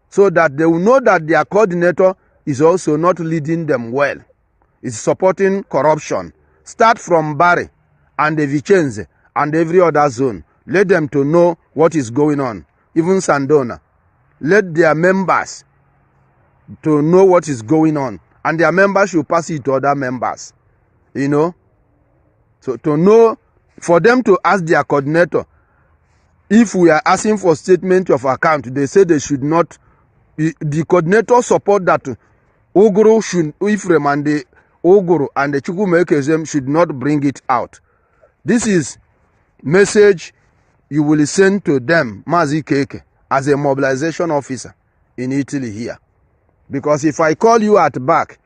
I: so that they will know that their coordinator is also not leading them well. It's supporting corruption. Start from Bari and the Vicenze and every other zone. Let them to know what is going on. Even Sandona. Let their members to know what is going on. And their members should pass it to other members. You know? So to know, for them to ask their coordinator, if we are asking for statement of account, they say they should not. The coordinator support that Uguru should, Ephraim and the Uguru and the Chukwuma Ekezie should not bring it out. This is message you will send to them, Mazi Keke, as a mobilization officer in Italy here. Because if I call you at back,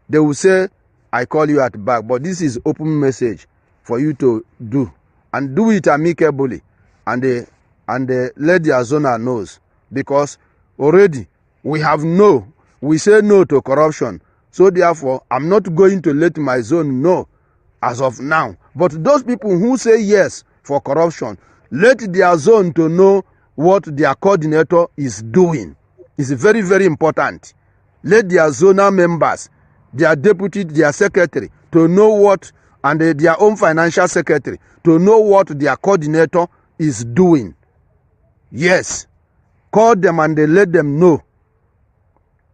I: they will say, I call you at back. But this is open message for you to do. And do it amicably. And let their Zonal knows. Because already we say no to corruption. So therefore, I'm not going to let my zone know as of now. But those people who say yes for corruption, let their zone to know what their coordinator is doing. It's very, very important. Let their zonal members, their deputy, their secretary, to know what, and their own financial secretary, to know what their coordinator is doing. Yes. Call them and they let them know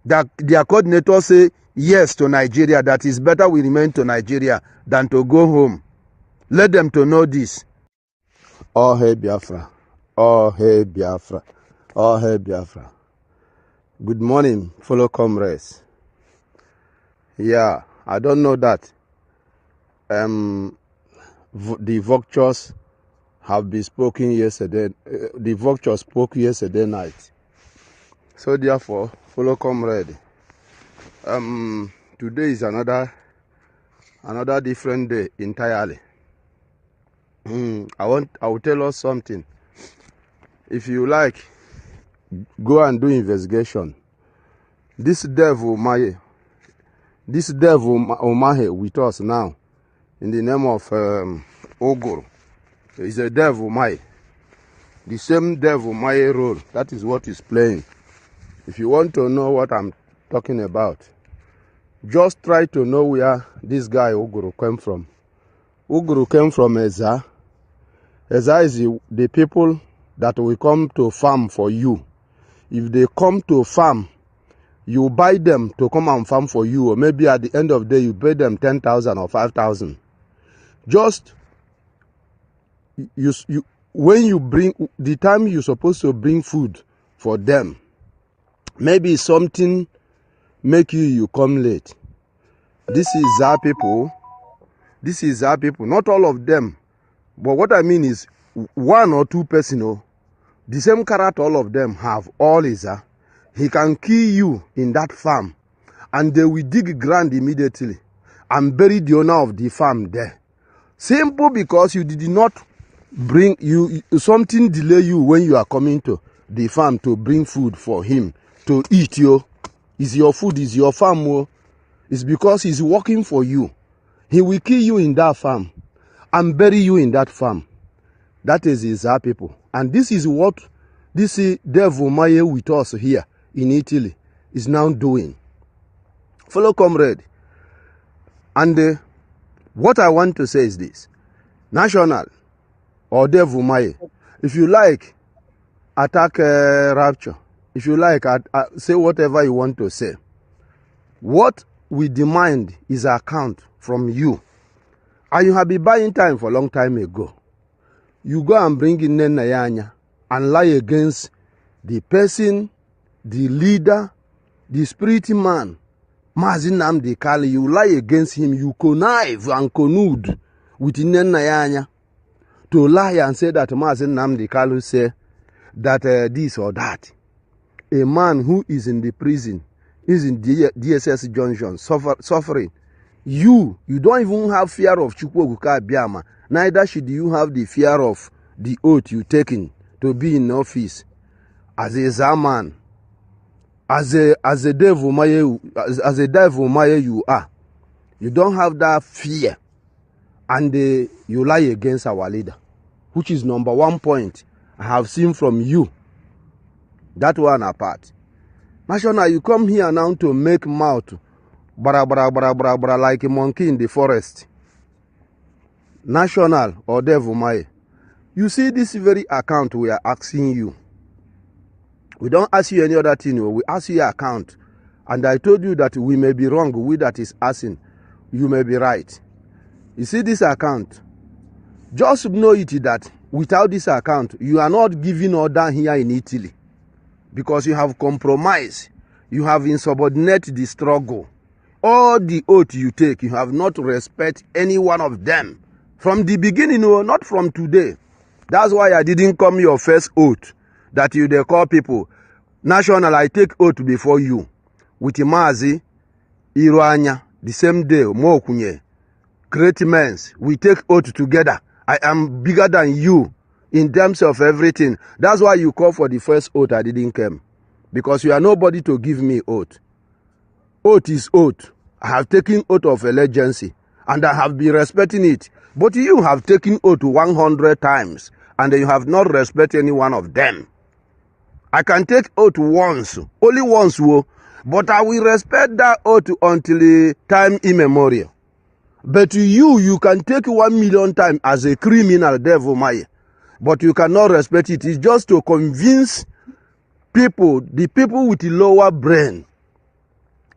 I: that their coordinator say yes to Nigeria, that is better we remain to Nigeria than to go home. Let them to know this. Oh, hey, Biafra. Oh, hey, Biafra. Oh, hey, Biafra. Good morning, fellow comrades. Yeah, I don't know that the vultures have been spoken yesterday. The vultures spoke yesterday night. So therefore, fellow comrade, today is another different day entirely. I will tell us something. If you like, go and do investigation. This devil Umahe with us now, in the name of Uguru, is a devil Umahe. The same devil Umahe role. That is what he's playing. If you want to know what I'm talking about, just try to know where this guy Uguru came from. Uguru came from Eza. Eza is the people that will come to farm for you. If they come to farm, you buy them to come and farm for you, or maybe at the end of the day you pay them 10,000 or 5,000. Just when you bring the time you're supposed to bring food for them, maybe something make you come late. This is our people. This is our people. Not all of them, but what I mean is one or two persons. The same character all of them have. All is he can kill you in that farm, and they will dig ground immediately and bury the owner of the farm there. Simple, because you did not bring something delay you when you are coming to the farm to bring food for him to eat. Is your food, is your farm. It's because he's working for you. He will kill you in that farm and bury you in that farm. That is his people. And this is what this devil Umahe with us here in Italy is now doing. Fellow comrade, and what I want to say is this. National or devil Umahe, if you like, attack rapture. If you like, say whatever you want to say. What we demand is account from you. And you have been buying time for a long time ago. You go and bring in Nenayanya and lie against the person, the leader, the spirit man, Mazi Nnamdi. You lie against him. You connive and collude with Nenayanya to lie and say that Mazi Nnamdi say that this or that. A man who is in the prison, is in DSS junction, suffering. You don't even have fear of Chukwuma. Neither should you have the fear of the oath you taken to be in office as a Zaman, as a devil Umahe you are. You don't have that fear. and you lie against our leader, which is number one point I have seen from you. That one apart. National, you come here now to make mouth bara like a monkey in the forest. National or Devil Mai. You see this very account we are asking you. We don't ask you any other thing. We ask you your account. And I told you that we may be wrong. We that is asking, you may be right. You see this account. Just know it that without this account, you are not giving order here in Italy. Because you have compromised. You have insubordinated the struggle. All the oath you take, you have not respect any one of them. From the beginning, not from today. That's why I didn't come your first oath. That you they call people. National, I take oath before you. With Mazi, Iruanya, the same day, Mokunye. Great men, we take oath together. I am bigger than you in terms of everything. That's why you call for the first oath. I didn't come. Because you are nobody to give me oath. Oath is oath. I have taken oath of allegiance. And I have been respecting it. But you have taken oath 100 times. And you have not respected any one of them. I can take oath once. Only once. But I will respect that oath until time immemorial. But you can take 1 million times as a criminal, Devil Mai. But you cannot respect it. It's just to convince people, the people with the lower brain.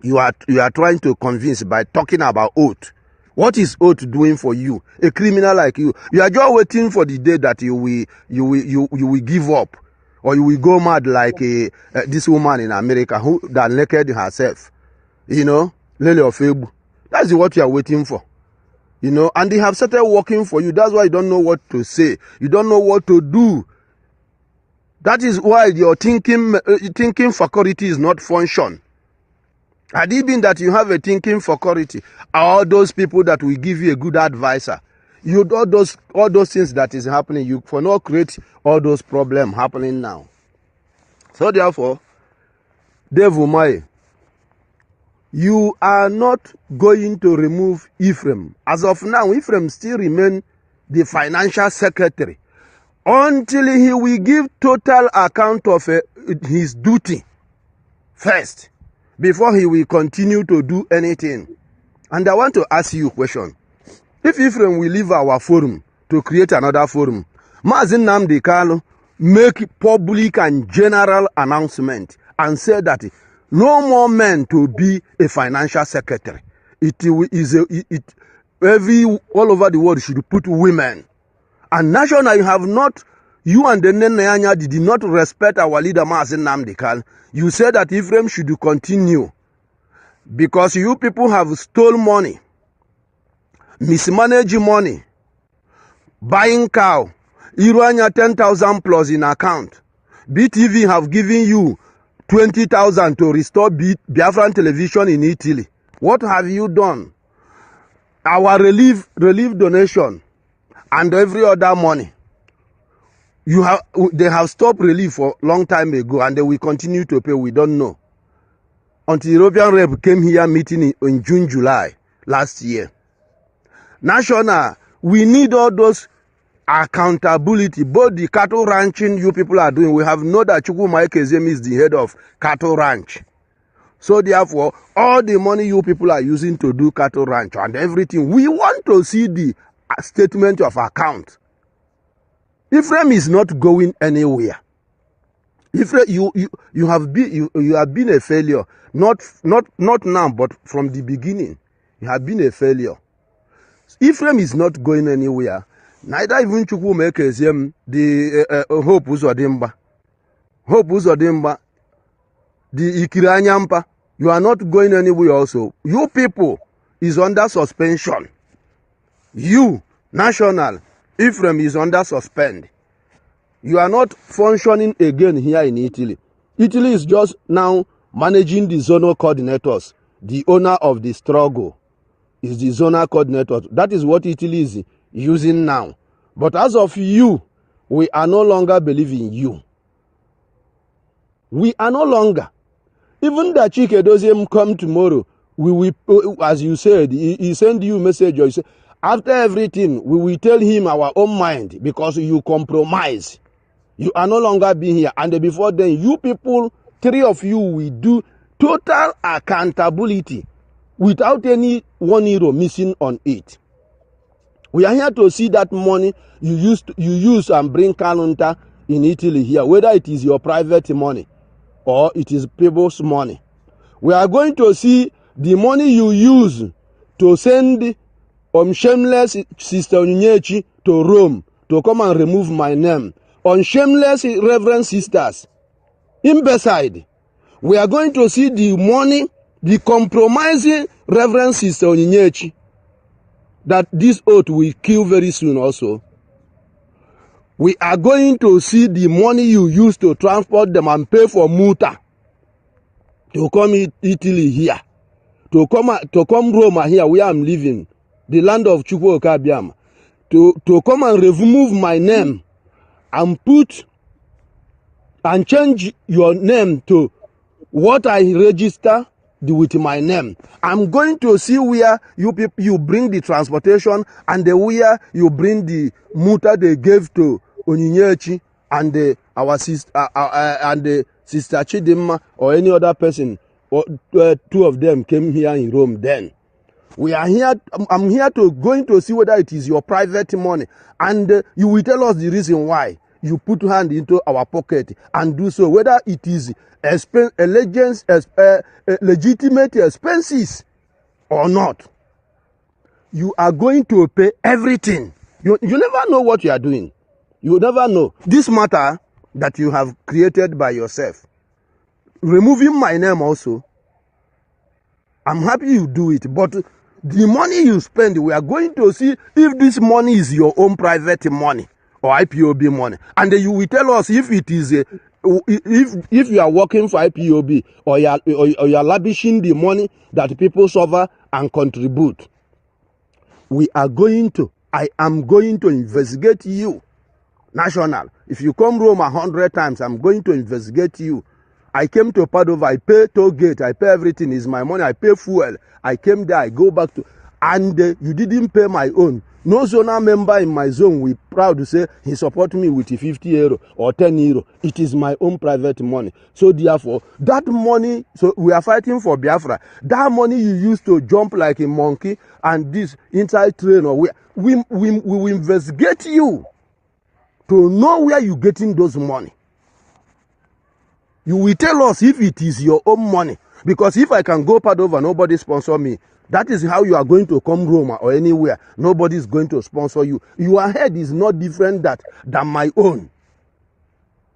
I: You are trying to convince by talking about oath. What is oath doing for you? A criminal like you. You are just waiting for the day that you will give up. Or you will go mad like this woman in America who that naked herself. You know, Lily of Ebu. That's what you are waiting for. You know, and they have started working for you. That's why you don't know what to say. You don't know what to do. That is why your thinking faculty is not function. Had it been that you have a thinking faculty, all those people that will give you a good advisor, you all those things that is happening, you for not create all those problems happening now. So therefore, Devil Mai, you are not going to remove Ephraim. As of now, Ephraim still remain the financial secretary until he will give total account of his duty first, before he will continue to do anything. And I want to ask you a question. If Ephraim will leave our forum to create another forum, Mazi Nnamdi make public and general announcement and say that no more men to be a financial secretary. All over the world should put women. And national, you and the Nenayanya did not respect our leader Mazi Nnamdi. You said that Ephraim should continue because you people have stole money, mismanaging money, buying cow, Iruanya 10,000 plus in account. BTV have given you 20,000 to restore Biafran television in Italy. What have you done? Our relief donation and every other money. They have stopped relief for a long time ago and they will continue to pay. We don't know. Until European Rep came here meeting in June, July last year. National, we need all those accountability. Both the cattle ranching you people are doing. We have known that Chukwuma Ekezie is the head of cattle ranch. So therefore, all the money you people are using to do cattle ranch and everything, we want to see the statement of account. Ephraim is not going anywhere. Ephraim, you have been a failure. Not now, but from the beginning, you have been a failure. Ephraim is not going anywhere. Neither even Chukwuma Ekezie, the Hope Uzodimba. Hope Uzodimba, the Ikiranyampa. You are not going anywhere also. You people is under suspension. You, national, Ephraim is under suspend. You are not functioning again here in Italy. Italy is just now managing the zonal coordinators. The owner of the struggle is the zonal coordinator. That is what Italy is using now. But as of you, we are no longer believing you. We are no longer. Even the Chike doesn't come tomorrow. We will, as you said, he send you a message. Or he say, After everything, we will tell him our own mind because you compromise. You are no longer being here. And before then, you people, 3 of you will do total accountability without any €1 missing on it. We are here to see that money you use and bring Kanu in Italy here, whether it is your private money or it is people's money. We are going to see the money you use to send shameless Sister Onyechi to Rome to come and remove my name. On shameless Reverend Sisters, imbecile. We are going to see the money, the compromising Reverend Sister Onyechi, that this oath will kill very soon also. We are going to see the money you use to transport them and pay for Muta to come Italy here, to come Rome here where I'm living, the land of Chukwuma, to come and remove my name and put and change your name to what I register with my name. I'm going to see where you bring the transportation and where you bring the muta they gave to Onyechi and our sister and the Sister Chidimma or any other person. Or 2 of them came here in Rome then. We are here. I'm here going to see whether it is your private money, and you will tell us the reason why you put hand into our pocket and do so, whether it is legitimate expenses or not. You are going to pay everything. You never know what you are doing. You never know. This matter that you have created by yourself, removing my name also, I'm happy you do it, but the money you spend, we are going to see if this money is your own private money or IPOB money. And then you will tell us if it is if you are working for IPOB or you are lavishing the money that people suffer and contribute. I am going to investigate you. National. If you come Rome 100 times, I'm going to investigate you. I came to Padova, I pay toll gate, I pay everything, is my money, I pay fuel. I came there, I go back to, and you didn't pay my own. No Zonal member in my zone will proud to say he support me with €50 or €10. It is my own private money. So therefore, that money, so we are fighting for Biafra. That money you used to jump like a monkey and this inside train, or we will investigate you to know where you're getting those money. You will tell us if it is your own money. Because if I can go Padova, nobody sponsor me. That is how you are going to come Roma or anywhere. Nobody is going to sponsor you. Your head is not different than my own.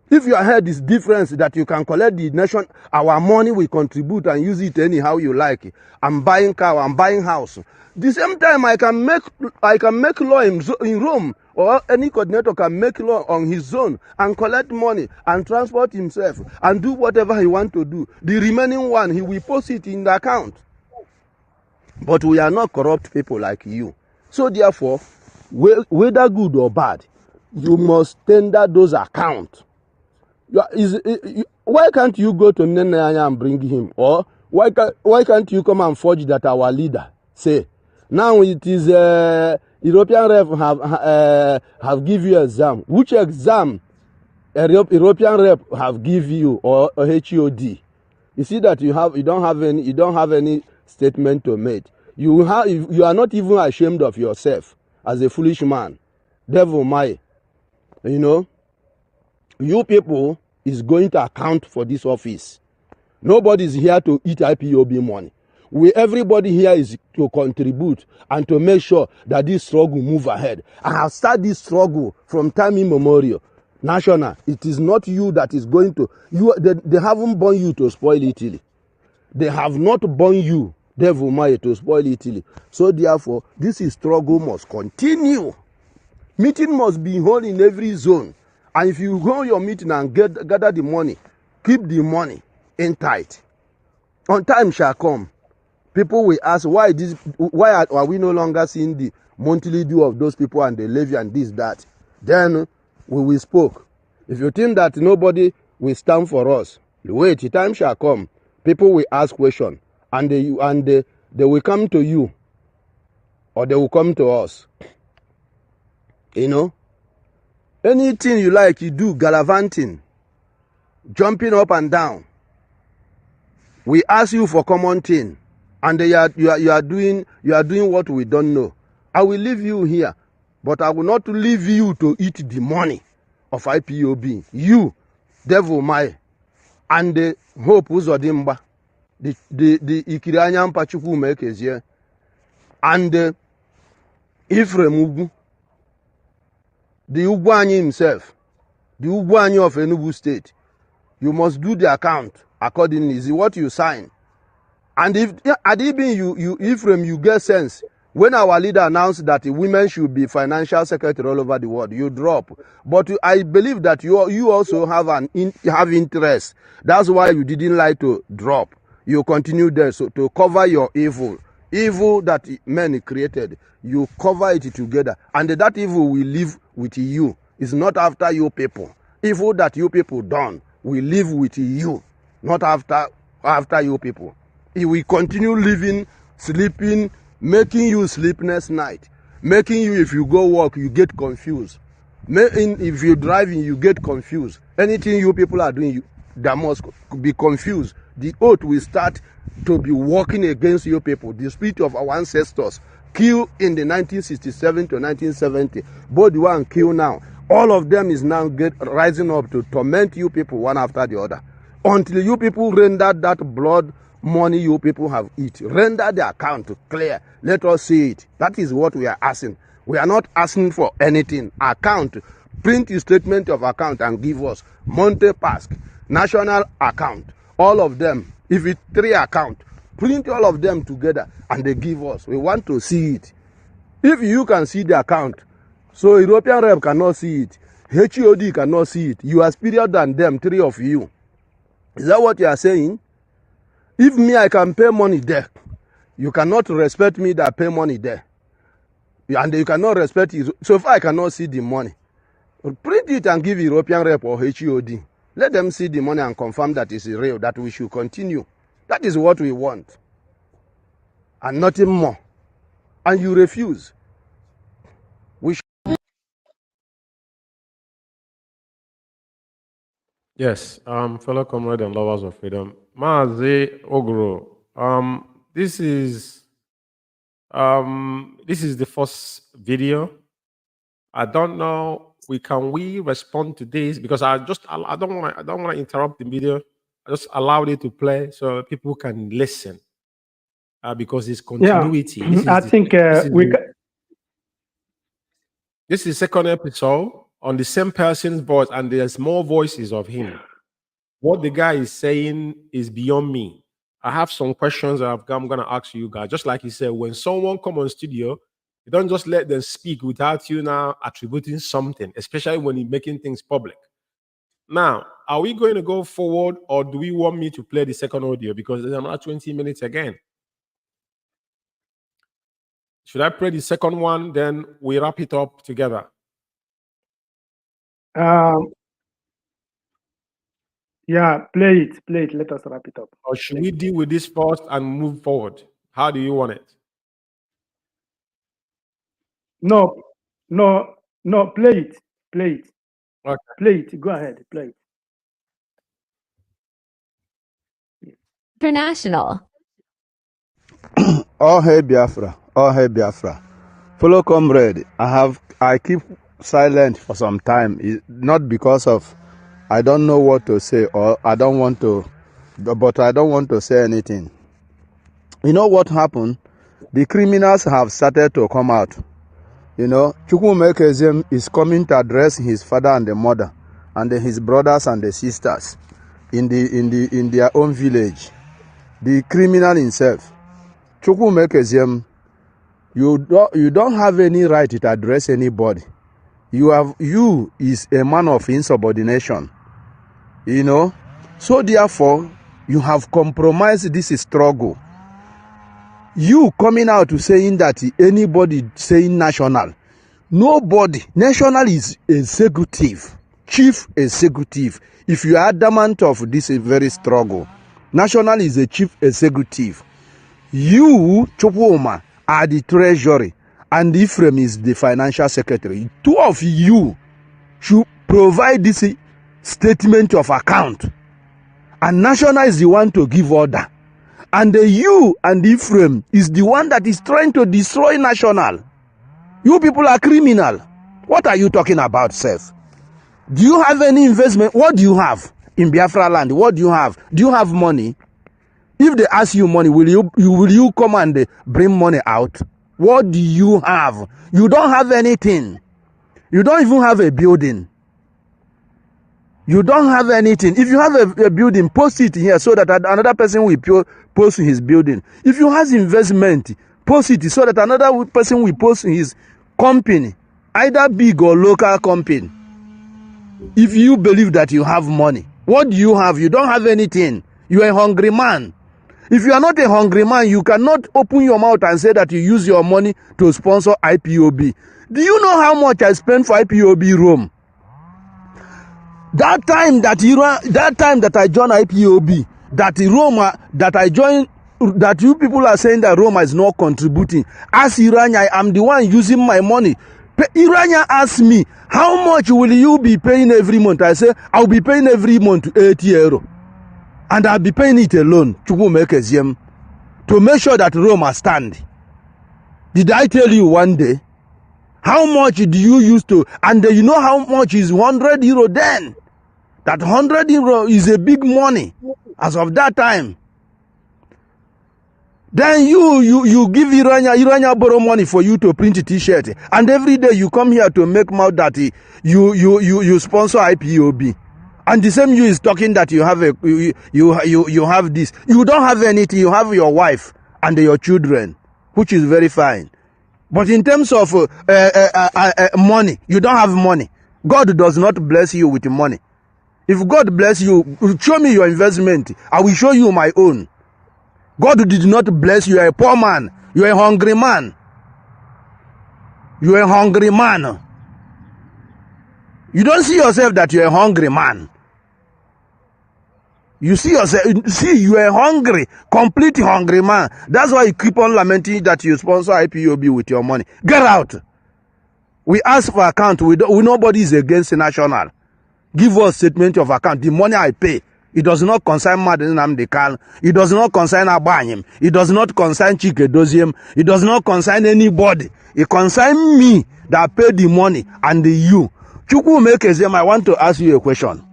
I: If your head is different, that you can collect the nation, our money, we contribute and use it anyhow you like. I'm buying car, I'm buying house. The same time, I can make law in Rome, or any coordinator can make law on his zone and collect money and transport himself and do whatever he wants to do. The remaining one, he will post it in the account. But we are not corrupt people like you. So therefore, whether good or bad, you must tender those accounts. Why can't you go to Nnamdi and bring him? Or why can't you come and forge that our leader say? Now it is European rep have give you exam. Which exam European rep have give you or HOD? You see that you don't have any statement to make. You are not even ashamed of yourself as a foolish man. Devil my, you know, you people is going to account for this office. Nobody is here to eat IPOB money. Everybody here is to contribute and to make sure that this struggle move ahead. I have started this struggle from time immemorial. National, it is not you that is going to, they haven't born you to spoil Italy. They have not born you, devil may, to spoil Italy. So therefore, this struggle must continue. Meeting must be held in every zone. And if you hold your meeting and gather the money, keep the money in tight. On time shall come. People will ask, why are we no longer seeing the monthly due of those people and the levy and this, that? Then we will spoke. If you think that nobody will stand for us, wait, the time shall come. People will ask questions and they will come to you or they will come to us. You know, anything you like, you do, gallivanting, jumping up and down. We ask you for common thing, and you are doing what we don't know. I will leave you here, but I will not leave you to eat the money of IPOB. You, Devil Mai, and the Hope Uzodimba, the Ikirianyampa Chukwuma Ekezie, and the Ephraim Ugwu, the Ugwuanyi himself, the Ugwuanyi of Enugu State. You must do the account accordingly. Is what you sign. And if you Ephraim, you get sense. When our leader announced that women should be financial secretary all over the world, you drop. But I believe that you also have have interest. That's why you didn't like to drop. You continue there, so to cover your evil that men created. You cover it together, and that evil will live with you. It's not after you people. Evil that you people done will live with you, not after you people. If we continue living, sleeping, making you sleepless night, making you, if you go work, you get confused. If you're driving, you get confused. Anything you people are doing, they must be confused. The oath will start to be working against you people. The spirit of our ancestors killed in the 1967 to 1970, both one and kill now. All of them is now rising up to torment you people one after the other. Until you people render that blood money you people have eaten. Render the account clear. Let us see it. That is what we are asking. We are not asking for anything. Account. Print your statement of account and give us. Monte Pasc. National account. All of them. If it's 3 accounts, print all of them together and they give us. We want to see it. If you can see the account, so European rep cannot see it, HOD cannot see it, you are superior than them, 3 of you. Is that what you are saying? If me, I can pay money there, you cannot respect me that pay money there. And you cannot respect it. So if I cannot see the money, print it and give European rep or HOD. Let them see the money and confirm that it's real, that we should continue. That is what we want. And nothing more. And you refuse. We should.
E: Yes, fellow comrades and lovers of freedom. Mazi Uguru, this is the first video. I don't know. Can we respond to this? Because I don't want to interrupt the video. I just allowed it to play so people can listen. Because it's continuity.
F: Yeah,
E: This is the second episode on the same person's voice, and there's more voices of him. What the guy is saying is beyond me. I have some questions that I'm going to ask you guys. Just like he said, when someone come on studio, you don't just let them speak without you now attributing something, especially when you're making things public. Now, are we going to go forward, or do we want me to play the second audio? Because there's another 20 minutes again. Should I play the second one? Then we wrap it up together.
F: Yeah, play it. Let us wrap it up.
E: Or should we deal with this first and move forward? How do you want it?
F: No, play it.
E: Okay.
F: Play it. Go ahead, play it.
A: International.
I: Oh hey Biafra. Oh hey Biafra. Fellow comrade, I keep silent for some time. Not because of I don't know what to say, or I don't want to, but I don't want to say anything. You know what happened? The criminals have started to come out. You know, Chukwuma Ekezie is coming to address his father and the mother, and his brothers and the sisters in their own village. The criminal himself, Chukwuma Ekezie, you don't have any right to address anybody. You is a man of insubordination. You know, so therefore you have compromised this struggle. You coming out to saying that anybody saying national, nobody. National is executive, chief executive. If you are adamant of this very struggle, national is a chief executive. You, Chukwuma, are the treasury, and Ephraim is the financial secretary. Two of you should provide this statement of account. And National is the one to give order. And you and Ephraim is the one that is trying to destroy National. You people are criminal. What are you talking about, Seth? Do you have any investment? What do you have in Biafra land? What do you have? Do you have money? If they ask you money, will you come and bring money out? What do you have? You don't have anything. You don't even have a building. You don't have anything. If you have a building, post it here so that another person will post his building. If you have investment, post it so that another person will post his company, either big or local company. If you believe that you have money, what do you have? You don't have anything. You are a hungry man. If you are not a hungry man, you cannot open your mouth and say that you use your money to sponsor IPOB. Do you know how much I spent for IPOB Rome? That time that I joined IPOB, that you people are saying that Roma is not contributing. As Irania, I am the one using my money. Irania asked me, how much will you be paying every month? I say, I'll be paying every month 80 euro. And I'll be paying it alone, Chukwuma, Ekezie, to make sure that Roma stand. Did I tell you one day? How much do you use to? And you know how much is 100 euro then? That 100 euro is a big money as of that time. Then you give Irania borrow money for you to print a t-shirt. And every day you come here to make mouth that you sponsor IPOB. And the same you is talking that you have you have this. You don't have anything. You have your wife and your children, which is very fine. But in terms of money, you don't have money. God does not bless you with money. If God bless you, show me your investment. I will show you my own. God did not bless you. You are a poor man. You are a hungry man. You are a hungry man. You don't see yourself that you are a hungry man. You see yourself, you are hungry, complete hungry man. That's why you keep on lamenting that you sponsor IPOB with your money. Get out. We ask for account. Nobody is against National. Give us statement of account. The money I pay, it does not concern Nnamdi. It does not concern Abanyim. It does not concern Chike. It does not concern anybody. It concerns me that pay the money and you. Chukwuma, Ekezie, I want to ask you a question.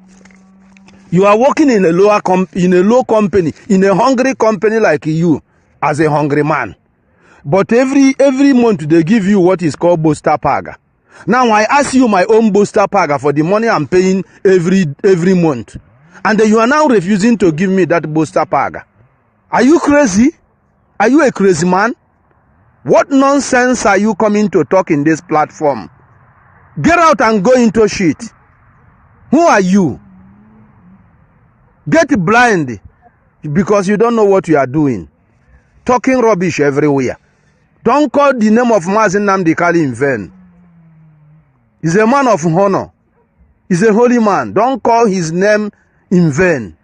I: You are working in a low company, in a hungry company like you, as a hungry man. But every month they give you what is called Booster Paga. Now I ask you my own Booster Paga for the money I'm paying every month. And you are now refusing to give me that Booster Paga. Are you crazy? Are you a crazy man? What nonsense are you coming to talk in this platform? Get out and go into shit. Who are you? Get blind because you don't know what you are doing. Talking rubbish everywhere. Don't call the name of Mazi Nnamdi in vain. He's a man of honor. He's a holy man. Don't call his name in vain.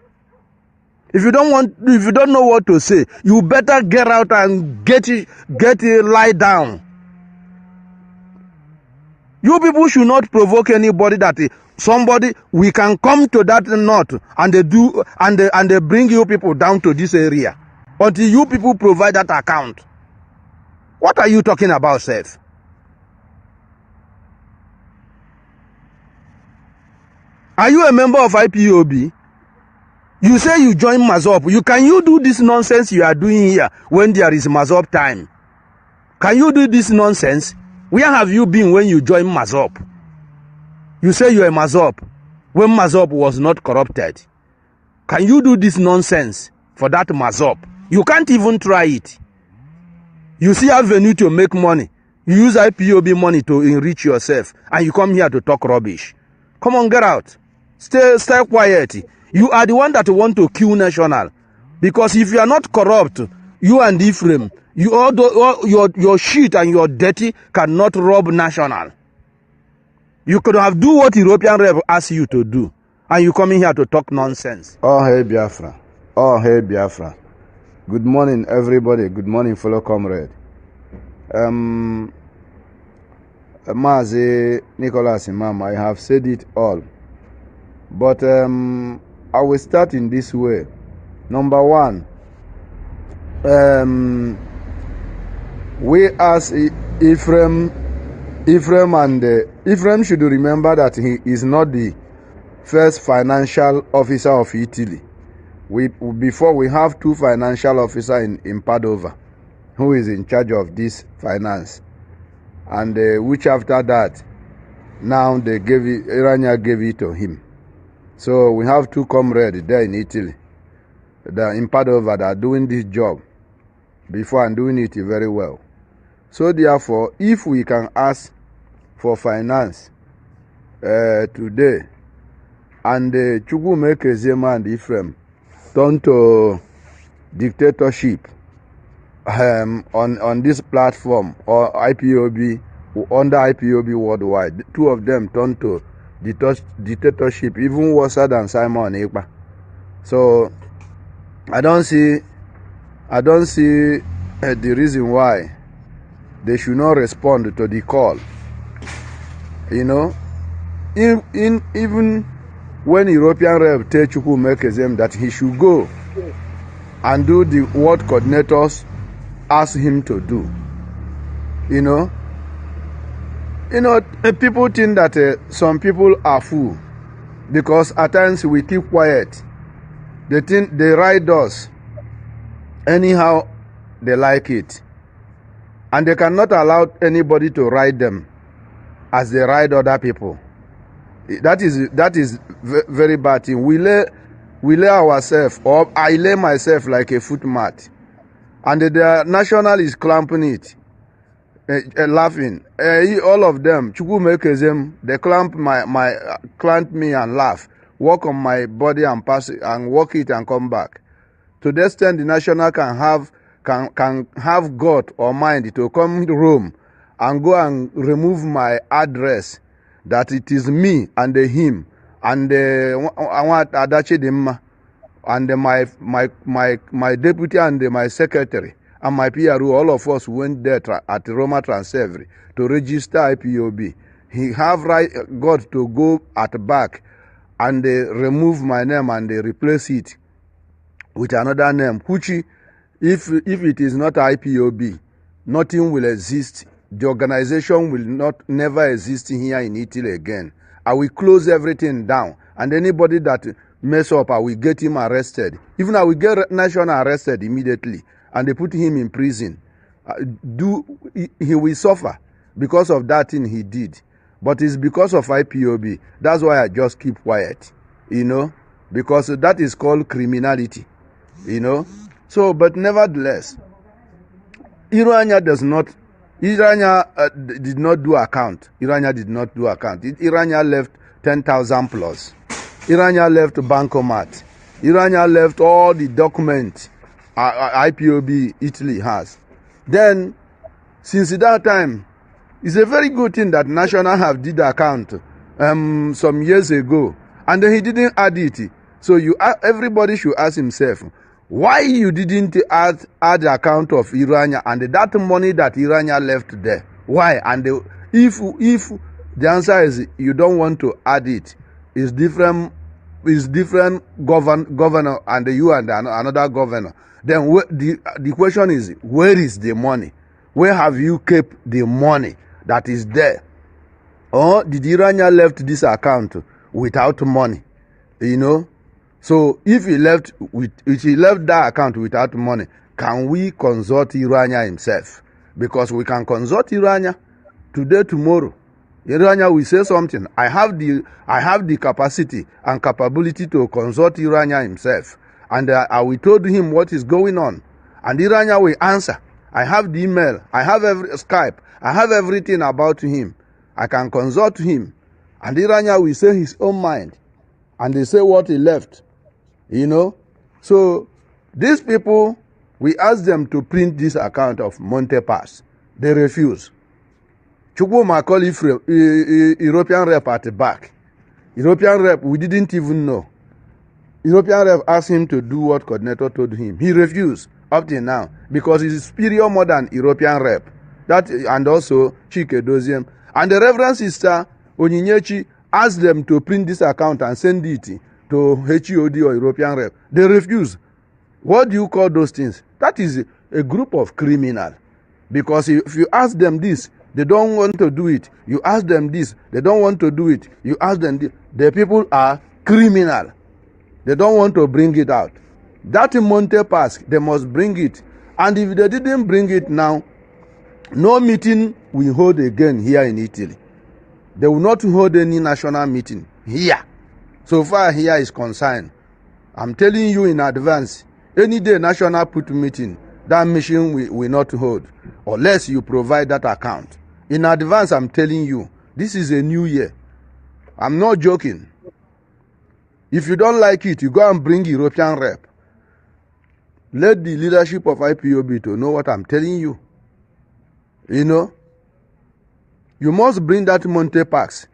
I: If you don't know what to say, you better get out and get lie down. You people should not provoke anybody that somebody we can come to that knot and they bring you people down to this area until you people provide that account. What are you talking about, Seth? Are you a member of IPOB? You say you join Mazop. Can you do this nonsense you are doing here when there is Mazop time? Can you do this nonsense? Where have you been when you join Mazop? You say you are Mazop when Mazop was not corrupted. Can you do this nonsense for that Mazop? You can't even try it. You see avenue to make money. You use IPOB money to enrich yourself and you come here to talk rubbish. Come on, get out. Stay quiet. You are the one that want to kill National. Because if you are not corrupt, you and Ephraim, your shit and your dirty cannot rob National. You could have do what European Rep asked you to do. And you coming here to talk nonsense. Oh, hey, Biafra. Oh, hey, Biafra. Good morning, everybody. Good morning, fellow comrade. Mazi Nicholas Imam, I have said it all. But I will start in this way. Number one, we as Ephraim should remember that he is not the first financial officer of Italy. Before we have two financial officers in Padova who is in charge of this finance, and which after that now they gave it, Irania gave it to him. So we have two comrades there in Italy, in Padova, that are doing this job before and doing it very well. So therefore, if we can ask for finance today, and Chukwuma, Ekezie and Ephraim turn to dictatorship on this platform or IPOB, under IPOB worldwide, two of them turn to dictatorship, even worse than Simon Ekpa. So I don't see the reason why they should not respond to the call. You know, even when European rep tell Chukwuma Ekezie that he should go and do what coordinators ask him to do, you know, people think that some people are fool because at times we keep quiet. They think they ride us anyhow they like it, and they cannot allow anybody to ride them as they ride other people. That is very bad thing. We lay ourselves, or I lay myself like a footmat, and the national is clamping it, laughing. All of them, Chukwuma Ekezie, they clamp me and laugh, walk on my body and pass it and walk it and come back. To the extent the national can have God or mind to come to Rome and go and remove my address, that it is me and him and Adachi Dimma and my deputy and my secretary and my PRO, all of us went there at Roma Transevery to register IPOB. He have right God to go at back and remove my name and replace it with another name, which if it is not IPOB, nothing will exist. The organization will never exist here in Italy again. I will close everything down, and anybody that mess up, I will get him arrested. Even I will get national arrested immediately, and they put him in prison. He will suffer because of that thing he did. But it's because of IPOB. That's why I just keep quiet, you know, because that is called criminality, you know. So, but nevertheless, Irania did not do account. Irania did not do account. Irania left 10,000 plus. Irania left bancomat. Irania left all the documents IPOB Italy has. Then, since that time, it's a very good thing that National have did account some years ago, and then he didn't add it. So everybody should ask himself, why you didn't add the account of Irania and that money that Irania left there? Why? And if the answer is you don't want to add it, it's different governor and you and another governor. Then the question is, where is the money? Where have you kept the money that is there? Or did Irania left this account without money? You know? So if he left that account without money, can we consult Irania himself? Because we can consult Irania today, tomorrow. Irania will say something. I have the capacity and capability to consult Irania himself, and I will told him what is going on, and Irania will answer. I have the email. I have Skype. I have everything about him. I can consult him, and Irania will say his own mind, and they say what he left. You know, so these people, we ask them to print this account of Monte Pass. They refuse. Chukwuma call European rep at the back. European rep, we didn't even know. European rep asked him to do what coordinator told him. He refused up till now because he's superior more than European rep. That and also Chike Doziem. And the Reverend Sister Onyinyechi asked them to print this account and send it to HEOD or European Rep. They refuse. What do you call those things? That is a group of criminals. Because if you ask them this, they don't want to do it. You ask them this, they don't want to do it. You ask them this. The people are criminal. They don't want to bring it out. That Monte Pass, they must bring it. And if they didn't bring it now, no meeting will hold again here in Italy. They will not hold any national meeting here. So far here is concerned. I'm telling you in advance, any day national put meeting, that mission will not hold unless you provide that account. In advance, I'm telling you, this is a new year. I'm not joking. If you don't like it, you go and bring European rep. Let the leadership of IPOB to know what I'm telling you. You know, you must bring that Monte Pax.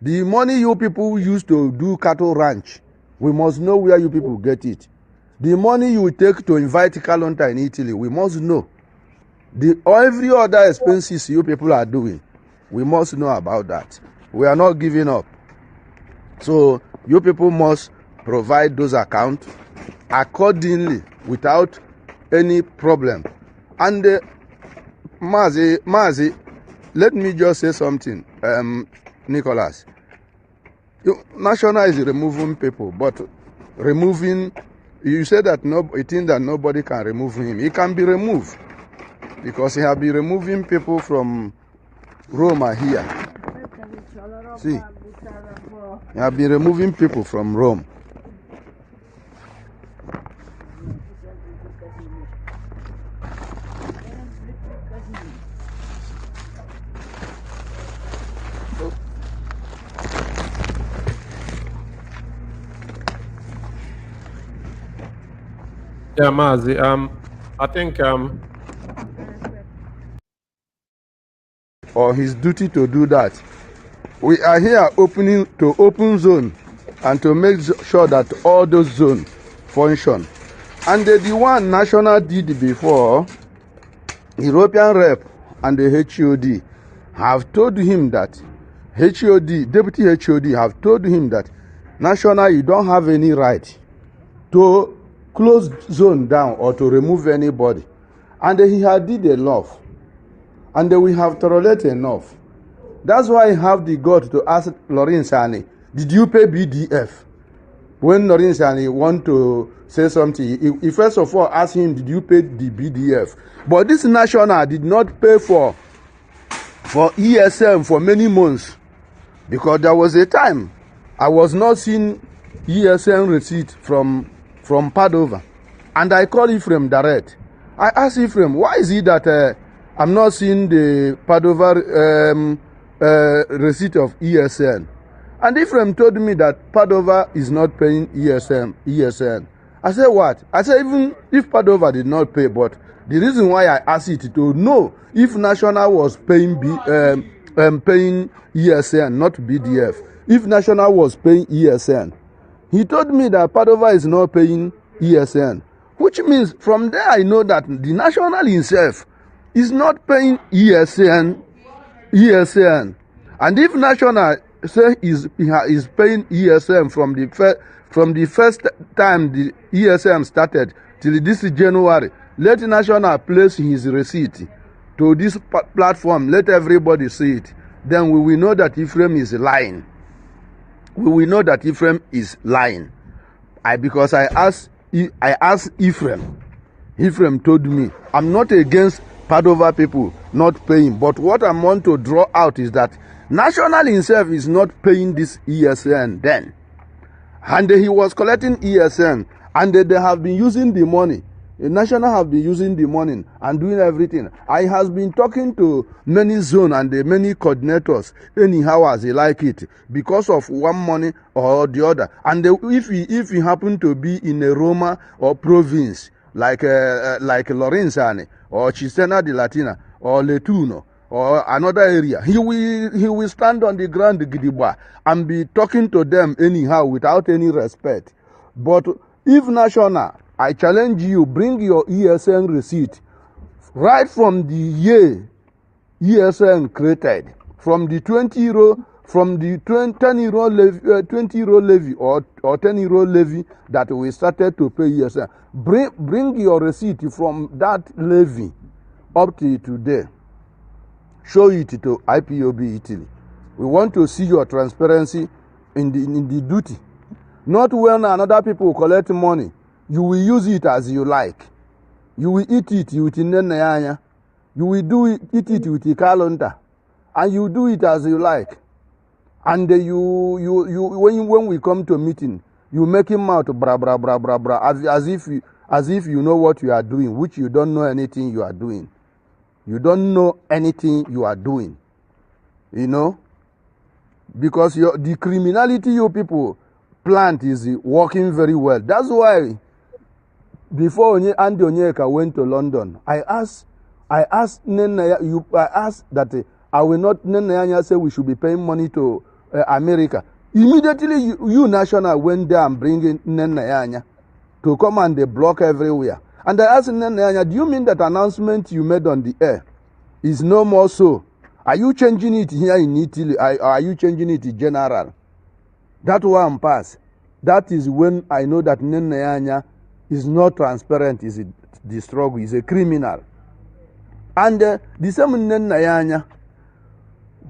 I: The money you people use to do cattle ranch, we must know where you people get it. The money you take to invite Kalonta in Italy, we must know. Every other expenses you people are doing, we must know about that. We are not giving up. So you people must provide those accounts accordingly without any problem. And Mazi, let me just say something, Nicholas. National is removing people, but removing, you said that you think that nobody can remove him. He can be removed because he has been removing people from Rome here. See, he has been removing people from Rome.
E: Yeah, Mazi. I think
I: or his duty to do that. We are here open zone and to make sure that all those zones function. And the one national did before, European rep and the HOD have told him that deputy HOD have told him that national, you don't have any right to close zone down or to remove anybody. And he had did enough. And we have tolerated enough. That's why I have the God to ask Lorin Sani, did you pay BDF? When Lorin Sani want to say something, he first of all asked him, did you pay the BDF? But this national did not pay for ESM for many months. Because there was a time I was not seeing ESM receipt from Padova. And I called Ephraim direct. I asked Ephraim, why is it that I'm not seeing the Padova receipt of ESN? And Ephraim told me that Padova is not paying ESN. I said, what? I said, even if Padova did not pay, but the reason why I asked it to know if National was paying paying ESN, not BDF. If National was paying ESN, he told me that Padova is not paying ESN, which means from there I know that the National himself is not paying ESN. And if National say is paying ESN from the first time the ESM started till this January, let National place his receipt to this platform, let everybody see it. Then we will know that Ephraim is lying. We will know that Ephraim is lying. Because I asked Ephraim. Ephraim told me, I'm not against Padova people not paying, but what I want to draw out is that National himself is not paying this ESN then. And he was collecting ESN, and they have been using the money. The National have been using the money and doing everything. I has been talking to many zone and the many coordinators anyhow as they like it because of one money or the other. And if he happen to be in a Roma or province like Lorenzani or Chisena de Latina or Letuno or another area, he will stand on the ground Gidigba and be talking to them anyhow without any respect. But if National, I challenge you, bring your ESN receipt right from the year ESN created from the 10-euro levy, 20-euro levy or 10-euro levy that we started to pay yesterday. Bring your receipt from that levy up to today. Show it to IPOB Italy. We want to see your transparency in the duty. Not when another people collect money, you will use it as you like. You will eat it with Nenayanya. You will eat it with Kalonda. And you do it as you like. And when we come to meeting, you make him out bra bra bra bra bra as if you know what you are doing, which you don't know anything you are doing. You don't know anything you are doing. You know? Because the criminality you people plant is working very well. That's why before Andy Onyeka went to London, I asked that I will not Nenayanya say we should be paying money to America. Immediately you national went there and bringing Nenayanya to come and they block everywhere. And I asked Nenayanya, do you mean that announcement you made on the air is no more so? Are you changing it here in Italy? Are you changing it in general? That one pass. That is when I know that Nenayanya is not transparent, is the struggle, is a criminal. And the same Nenayanya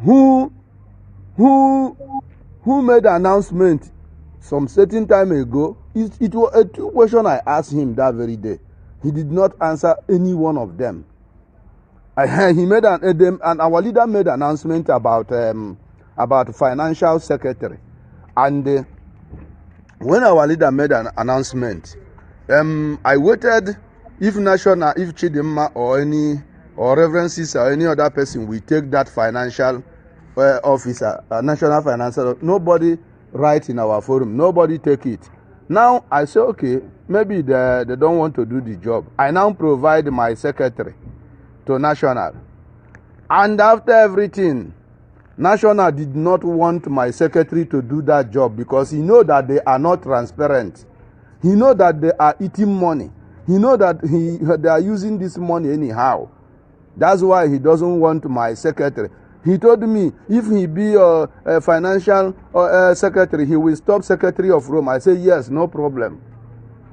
I: who made an announcement some certain time ago, it was a two question I asked him that very day. He did not answer any one of them. He made and our leader made an announcement about financial secretary. And when our leader made an announcement, I waited if Chidimma or Reverend Sister or any other person will take that financial officer, national financial. Nobody write in our forum. Nobody take it. Now I say, okay, maybe they don't want to do the job. I now provide my secretary to National. And after everything, National did not want my secretary to do that job because he know that they are not transparent. He know that they are eating money. He know that they are using this money anyhow. That's why he doesn't want my secretary. He told me if he be a financial secretary, he will stop Secretary of Rome. I say, yes, no problem.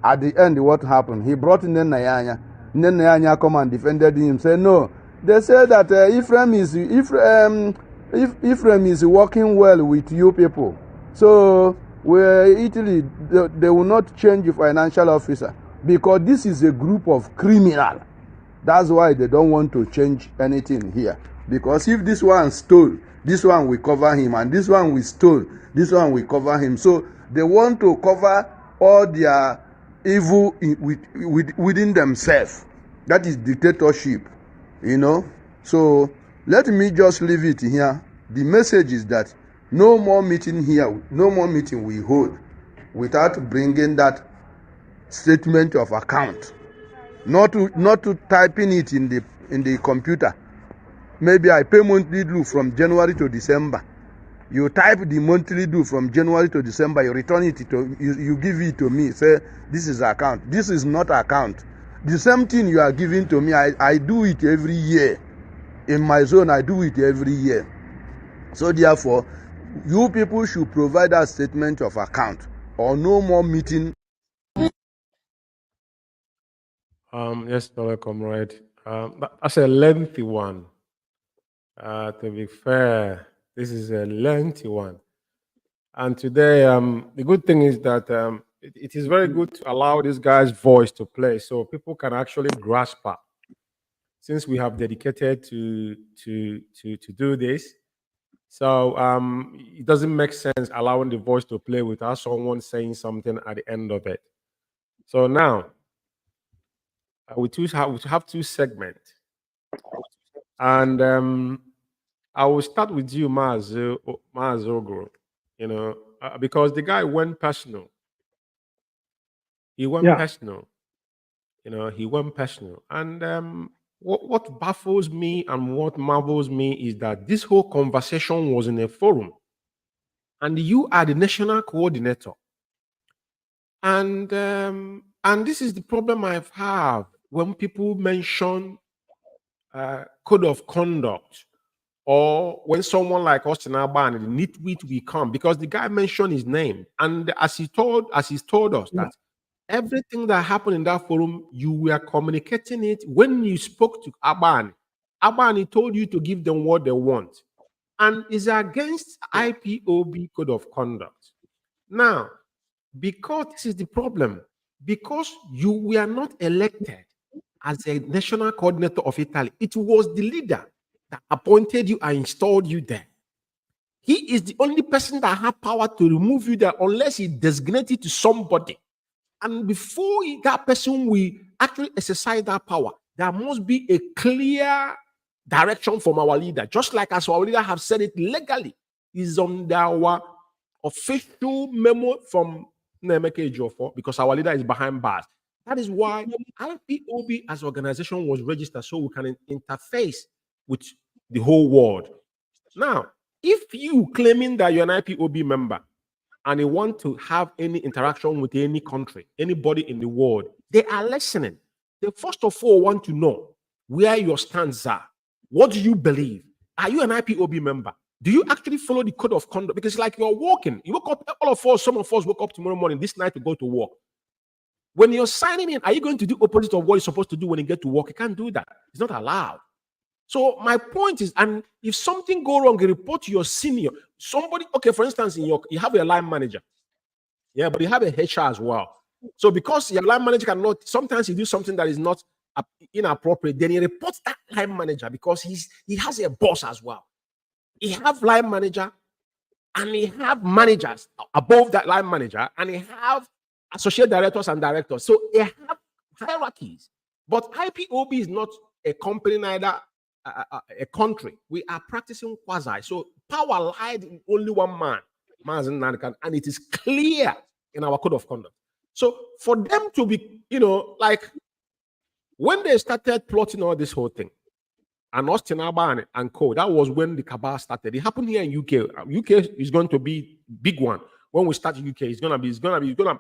I: At the end, what happened? He brought Nenayanya. Nenayanya come and defended him. Say, no. They say that Ephraim is working well with you people. So, Italy, they will not change the financial officer because this is a group of criminals. That's why they don't want to change anything here. Because if this one stole, this one will cover him, and this one will stole, this one will cover him. So they want to cover all their evil within themselves. That is dictatorship, you know. So let me just leave it here. The message is that no more meeting here, no more meeting we hold without bringing that statement of account. Not to typing it in the computer. Maybe I pay monthly due from January to December. You type the monthly due from January to December. You return it to you give it to me. Say this is account. This is not account. The same thing you are giving to me. I do it every year. In my zone, I do it every year. So therefore, you people should provide a statement of account or no more meeting.
E: Yes, comrade. That's a lengthy one. To be fair, this is a lengthy one. And today, the good thing is that it is very good to allow this guy's voice to play so people can actually grasp it. Since we have dedicated to do this, so it doesn't make sense allowing the voice to play without someone saying something at the end of it. So now, we have two segments. And I will start with you, Mazi Uguru, you know, because the guy went personal. He went personal. You know, he went personal. And what baffles me and what marvels me is that this whole conversation was in a forum. And you are the national coordinator. And this is the problem I've had when people mention code of conduct or when someone like Austin Abani, the nitwit, will come, because the guy mentioned his name, and as he's told us that everything that happened in that forum, you were communicating it when you spoke to Abani. Abani told you to give them what they want, and is against IPOB code of conduct. Now, because this is the problem, because you were not elected as a national coordinator of Italy, it was the leader that appointed you and installed you there. He is the only person that had power to remove you there unless he designated to somebody. And before that person will actually exercise that power, there must be a clear direction from our leader. Just like as our leader have said it legally, is on our official memo from Nemeke Ejiofor, because our leader is behind bars. That is why IPOB as organization was registered, so we can interface with the whole world. Now, if you claiming that you're an IPOB member and you want to have any interaction with any country, anybody in the world, they are listening. They first of all want to know where your stands are. What do you believe? Are you an IPOB member? Do you actually follow the code of conduct? Because it's like you're walking. You woke up, all of us, some of us woke up tomorrow morning, this night to go to work. When you're signing in, are you going to do opposite of what you're supposed to do when you get to work? You can't do that. It's not allowed. So my point is, and if something go wrong, you report to your senior. Somebody, okay, for instance, you have a line manager. Yeah, but you have a HR as well. So because your line manager cannot, sometimes you do something that is not inappropriate, then he reports that line manager because he has a boss as well. He have line manager and he have managers above that line manager, and he have associate directors and directors. So they have hierarchies. But IPOB is not a company, neither a country. We are practicing quasi. So power lied in only one man, Mazi Umeh, and it is clear in our code of conduct. So for them to be, like when they started plotting all this whole thing, and Austin Abani and co, that was when the cabal started. It happened here in UK. UK is going to be big one. When we start UK,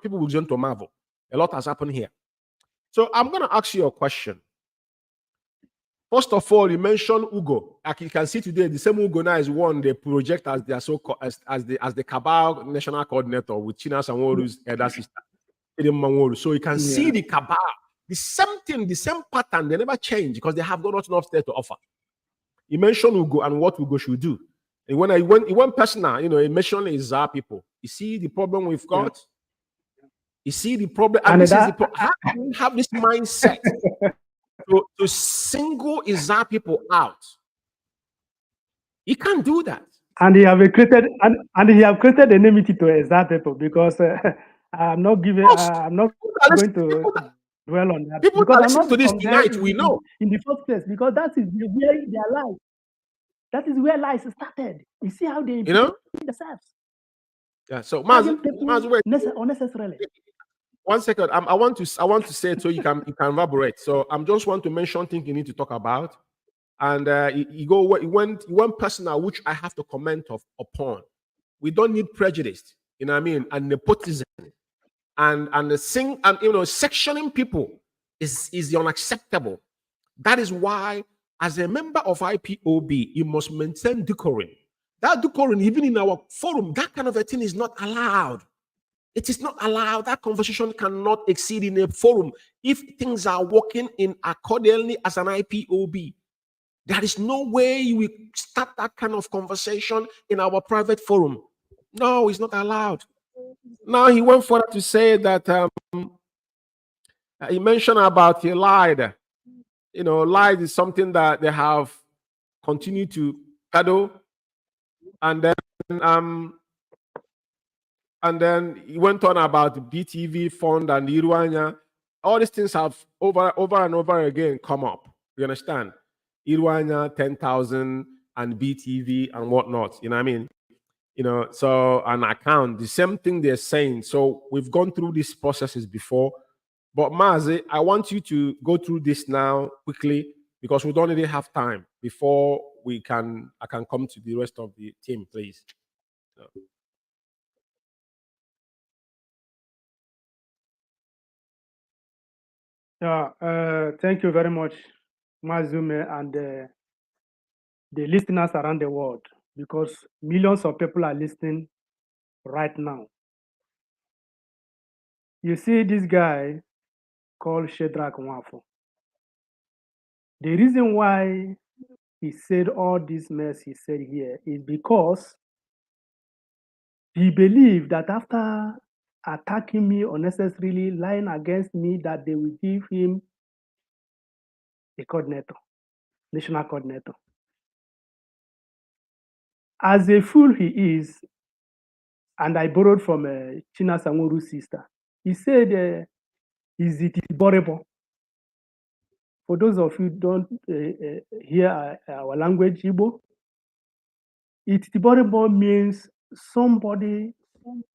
E: people will going to marvel. A lot has happened here. So I'm going to ask you a question. First of all, you mentioned Uguru. Like you can see today, the same Uguru now is one they project as their as the Cabal national coordinator with China Sanworu's elder sister. So you can see the Cabal, the same thing, the same pattern. They never change because they have not enough there to offer. You mentioned Uguru and what Uguru should do. And when he went personal, he mentioned his people. You see the problem we've got. You see the problem, and this is the problem. How do you have this mindset to single Izar people out? You can't do that.
F: And he have created enmity to Izar people because I'm not giving. I'm not going to dwell on that.
E: People
F: because
E: are
F: I'm not
E: listening to this
F: from
E: tonight.
F: there
E: We know
F: in the first place because that is where their life. That is where lies started. You see how they themselves.
E: Yeah. So Mazi, wait.
F: Unnecessarily.
E: 1 second. I want to say it so you can elaborate. So I'm just want to mention things you need to talk about, and he went personal, which I have to comment upon. We don't need prejudice, and nepotism, and sectioning people is unacceptable. That is why, as a member of IPOB, you must maintain decorum. That decorum, even in our forum, that kind of a thing is not allowed. It is not allowed. That conversation cannot exceed in a forum. If things are working in accordingly as an IPOB, there is no way you will start that kind of conversation in our private forum. No, it's not allowed. Now he went further to say that he mentioned about he lied. Lies is something that they have continued to peddle, and then he went on about the BTV fund and the Iruanya. All these things have over and over again come up. You understand? Iruanya, 10,000, and BTV and whatnot. You know what I mean? So an account, the same thing they're saying. So we've gone through these processes before. But Mazi, I want you to go through this now quickly because we don't really have time before I can come to the rest of the team, please.
F: Thank you very much, Mazi Umeh, and the listeners around the world, because millions of people are listening right now. You see this guy called Shedrack Nwafo. The reason why he said all this mess he said here is because he believed that after attacking me unnecessarily, lying against me, that they will give him a coordinator, national coordinator. As a fool he is, and I borrowed from China Sanworu's sister, he said, is it borrable? For those of you who don't hear our language, Igbo, Itiboribo means somebody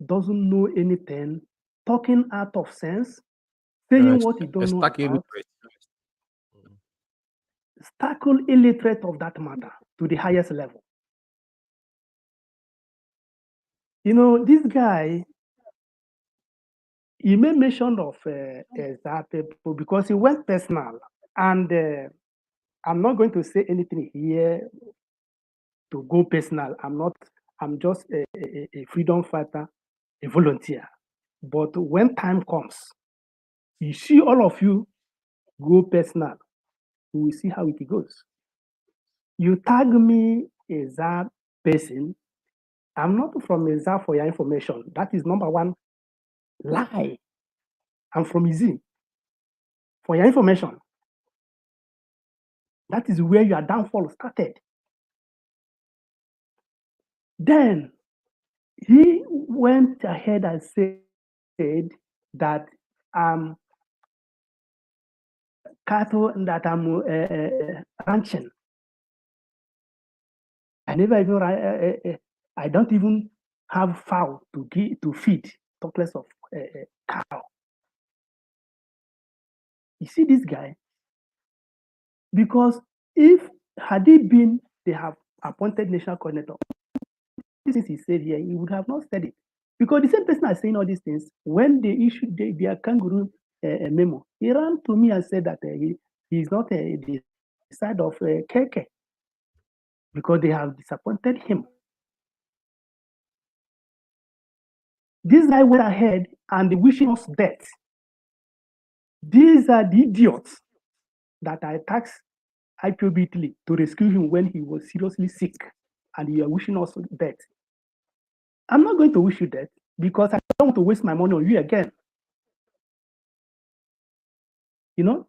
F: doesn't know anything, talking out of sense, saying what he don't know about, starkly illiterate of that matter to the highest level. You know, this guy, he made mention of that people because he went personal, and I'm not going to say anything here to go personal. I'm just a freedom fighter, a volunteer. But when time comes, you see all of you go personal, we will see how it goes. You tag me as that person. I'm not from Eza for your information. That is number one lie. I'm from Izi. For your information. That is where your downfall started. Then he went ahead and said that cattle that I'm ranching. I never even I don't even have fowl to feed, talk less of cow. You see this guy? Because if had he been, they have appointed national coordinator, this he said here, he would have not said it. Because the same person is saying all these things, when they issued their kangaroo memo, he ran to me and said that he's not the side of Keke because they have disappointed him. This guy went ahead and wishing us death. These are the idiots that I taxed IPOB Italy to rescue him when he was seriously sick, and you are wishing us death. I'm not going to wish you death because I don't want to waste my money on you again. You know?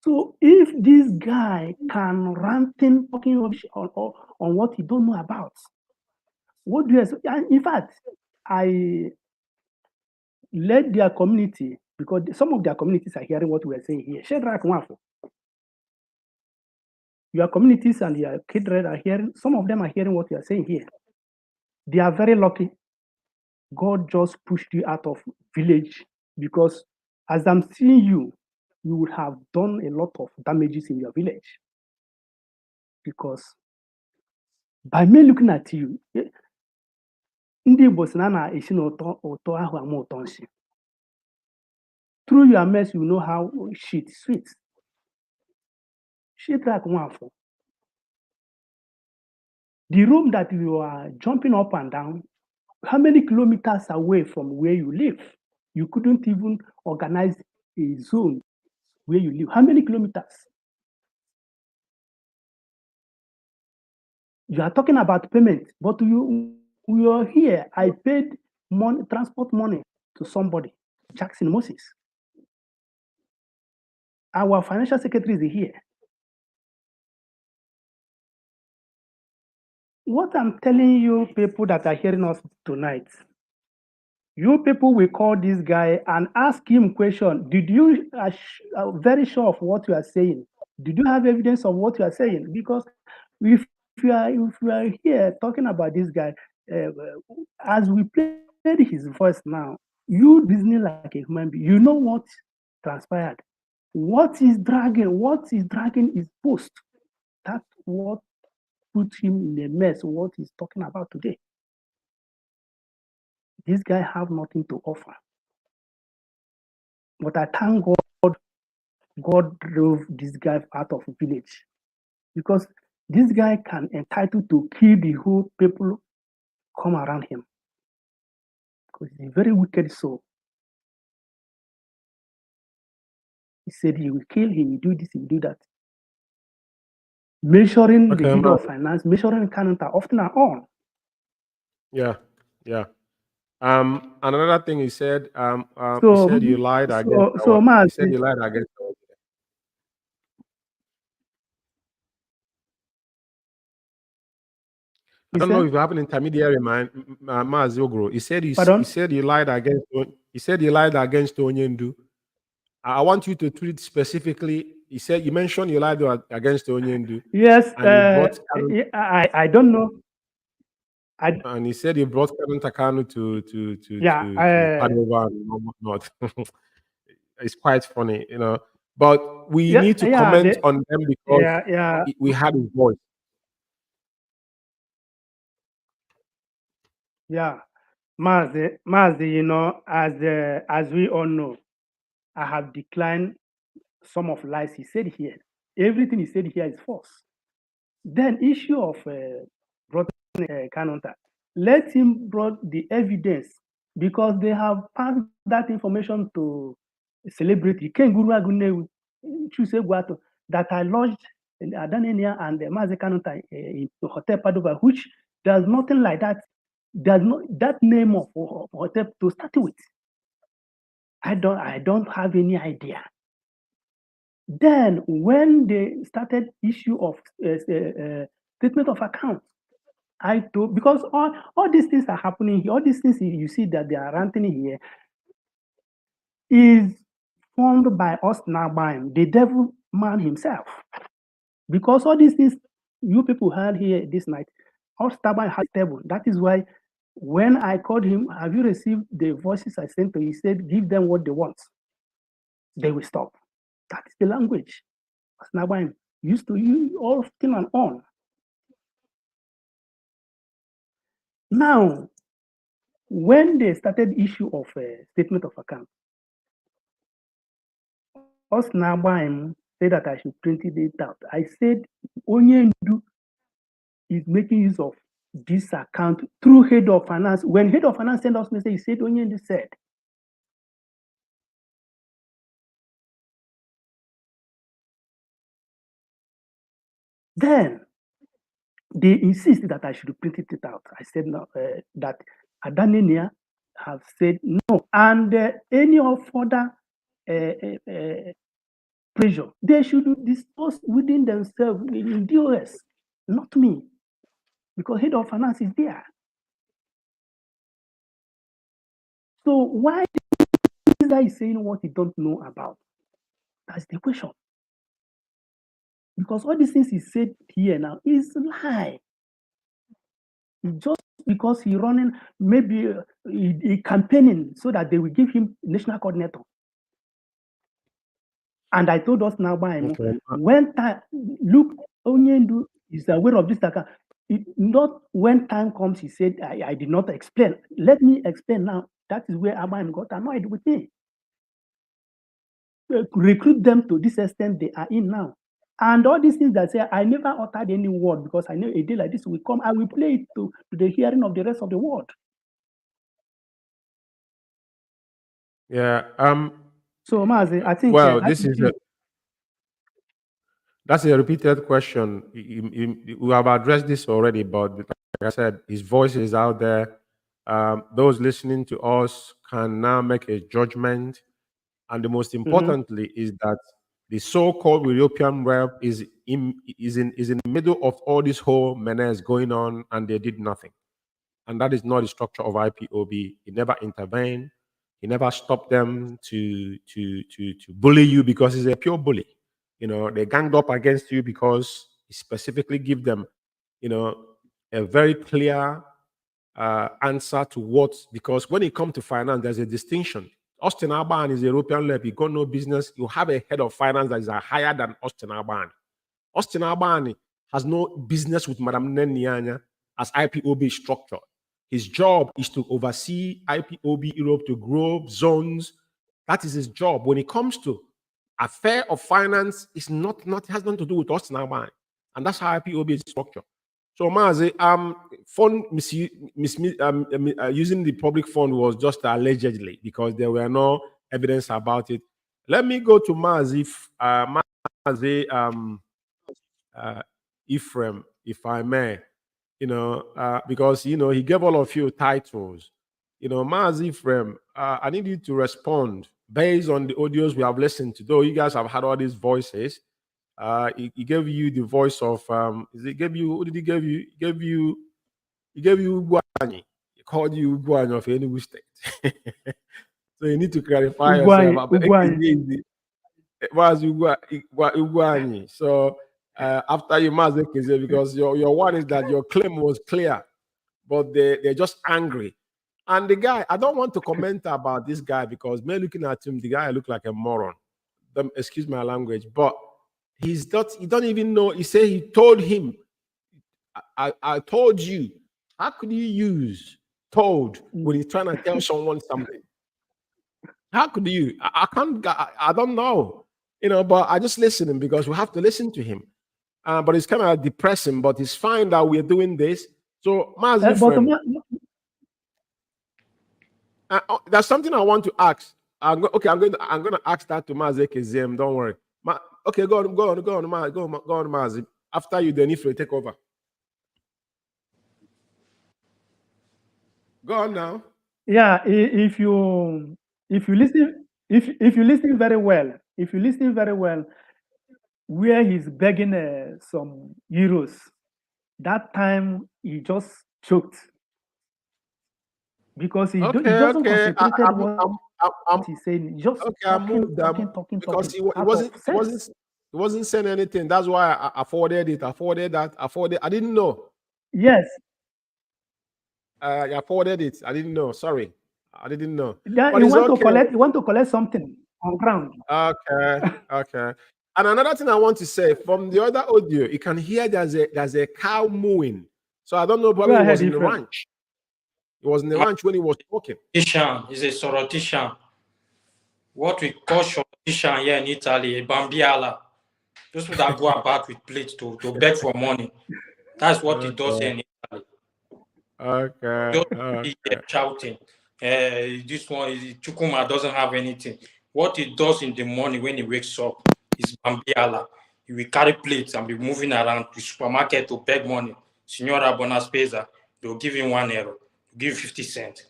F: So if this guy can ranting, talking rubbish on what he don't know about, what do you expect? In fact, I led their community because some of their communities are hearing what we are saying here. Shedrack Nwafo. Your communities and your kindred are hearing, some of them are hearing what you are saying here. They are very lucky. God just pushed you out of village because as I'm seeing you, you would have done a lot of damages in your village. Because by me looking at you, through your mess, you know how shit sweet. Shit like one for. The room that you are jumping up and down, how many kilometers away from where you live? You couldn't even organize a zone where you live. How many kilometers? You are talking about payment, but you are here. I paid money, transport money to somebody, Jackson Moses. Our financial secretary is here. What I'm telling you people that are hearing us tonight, you people will call this guy and ask him question. Did you are very sure of what you are saying? Did you have evidence of what you are saying? Because if you are here talking about this guy, as we played his voice now, you listening like a human being, you know what transpired. What is dragging is post. That's what put him in a mess, what he's talking about today. This guy have nothing to offer. But I thank God drove this guy out of the village. Because This guy can entitled to kill the whole people come around him. Because he's a very wicked soul. He said he will kill, he will do this, he will do that. Measuring the head of finance, measuring counter often and on.
E: Yeah, yeah. Another thing he said, he said you lied against. He said you lied against. I don't know if you have an intermediary man, Mazi Uguru. He said he lied against. He said he lied against Onyendu. I want you to treat specifically. He said you mentioned you lied against Onyendu.
F: Yes, I don't know.
E: And he said he brought Kanu to Padova and whatnot. It's quite funny, you know. But we need to comment on them because we had his voice.
F: Yeah, Mazi, you know, as we all know, I have declined some of lies he said here. Everything he said here is false. Then issue of Kanunta, let him brought the evidence because they have passed that information to a celebrity, Ken Guru Agunewu, that I lodged Adanenia and Mazi Kanunta in the Hotel Padova, which does nothing like that. There's no that name of hotel to start with. I don't have any idea. Then when they started issue of statement of account, I told because all these things are happening here, all these things you see that they are ranting here is formed by us Nagbaim, the devil man himself. Because all these things you people heard here this night, us Nagbaim has table. That is why when I called him, have you received the voices I sent to you? He said, give them what they want. They will stop. That is the language. Nagbaim used to use often and on. Now, when they started issue of a statement of account, us Nagbaim said that I should print it out. I said, Onyendu is making use of this account through head of finance. When head of finance sent us message, he said, Onyendu said. Then they insisted that I should print it out. I said no, that Adanenia have said no, and any of further pressure they should discuss within themselves in DOS, not me, because head of finance is there. So why is he saying what he don't know about? That's the question. Because all these things he said here now is lie. Just because he running, maybe he campaigning so that they will give him national coordinator. And I told us now by him, when time, look, Onyendu is aware of this account. Not when time comes, he said, I did not explain. Let me explain now. That is where Abraham got annoyed with me. Recruit them to this extent they are in now. And all these things that say, I never uttered any word because I know a day like this will come. I will play it to the hearing of the rest of the world.
E: Yeah.
F: So, Mazi, I think.
E: Well, that's a repeated question. We have addressed this already, but like I said, his voice is out there. Those listening to us can now make a judgment. And the most importantly is that the so-called European rep is in the middle of all this whole menace going on, and they did nothing. And that is not the structure of IPOB. He never intervened. He never stopped them to bully you because he's a pure bully. You know, they ganged up against you because he specifically give them, you know, a very clear answer to what, because when it comes to finance, there's a distinction. Austin Alban is a European lab. You got no business. You have a head of finance that is higher than Austin Alban. Austin Alban has no business with Madame Nenyanya as IPOB structure. His job is to oversee IPOB Europe to grow zones. That is his job. When it comes to affair of finance, it's not has nothing to do with Austin Alban. And that's how IPOB is structured. So, Mazi, fund using the public fund was just allegedly because there were no evidence about it. Let me go to Mazi, Ephraim, if I may, because, he gave all of you titles. Mazi Ephraim, I need you to respond based on the audios we have listened to. Though you guys have had all these voices, he gave you the voice of who did he give you? He gave you Ugwu. He called you Ugwu of Enugu State. So you need to clarify yourself. Ugwu. So after you Mazi Ekezie, because your one is that your claim was clear, but they're just angry. And the guy, I don't want to comment about this guy because me looking at him, the guy looked like a moron. Excuse my language, but he don't even know. He said he told him, I told you. How could you use told when he's trying to tell someone something? How could you? I don't know. But I just listen him because we have to listen to him. But it's kind of depressing, but it's fine that we're doing this. So, Mazi there's something I want to ask. I'm going to ask that to Mazi Ekezie. Don't worry. Okay, go on, Mazi. After you, then if you take over. Go on now.
F: Yeah, if you listen very well, where he's begging some euros, that time he just choked because he doesn't concentrate what he's saying. He just talking.
E: Because he wasn't saying anything. That's why I forwarded it. I forwarded that. I didn't know.
F: Yes.
E: I forwarded it. I didn't know. Sorry, I didn't know.
F: Yeah,
E: but
F: you want to collect something on ground.
E: Okay. And another thing I want to say, from the other audio, you can hear there's a cow mooing. So I don't know, probably it was in the ranch. It was in the ranch when he was talking.
G: He's a sorotician. What we call sorotician here in Italy, a bambiala. Those people that go about with plates to beg for money. That's what he does here in Italy.
E: Okay.
G: Shouting. This one is Chukwuma doesn't have anything. What he does in the morning when he wakes up is bambiala. He will carry plates and be moving around to supermarket to beg money. Signora Bonaspesa, they'll give him €1, give 50 cents.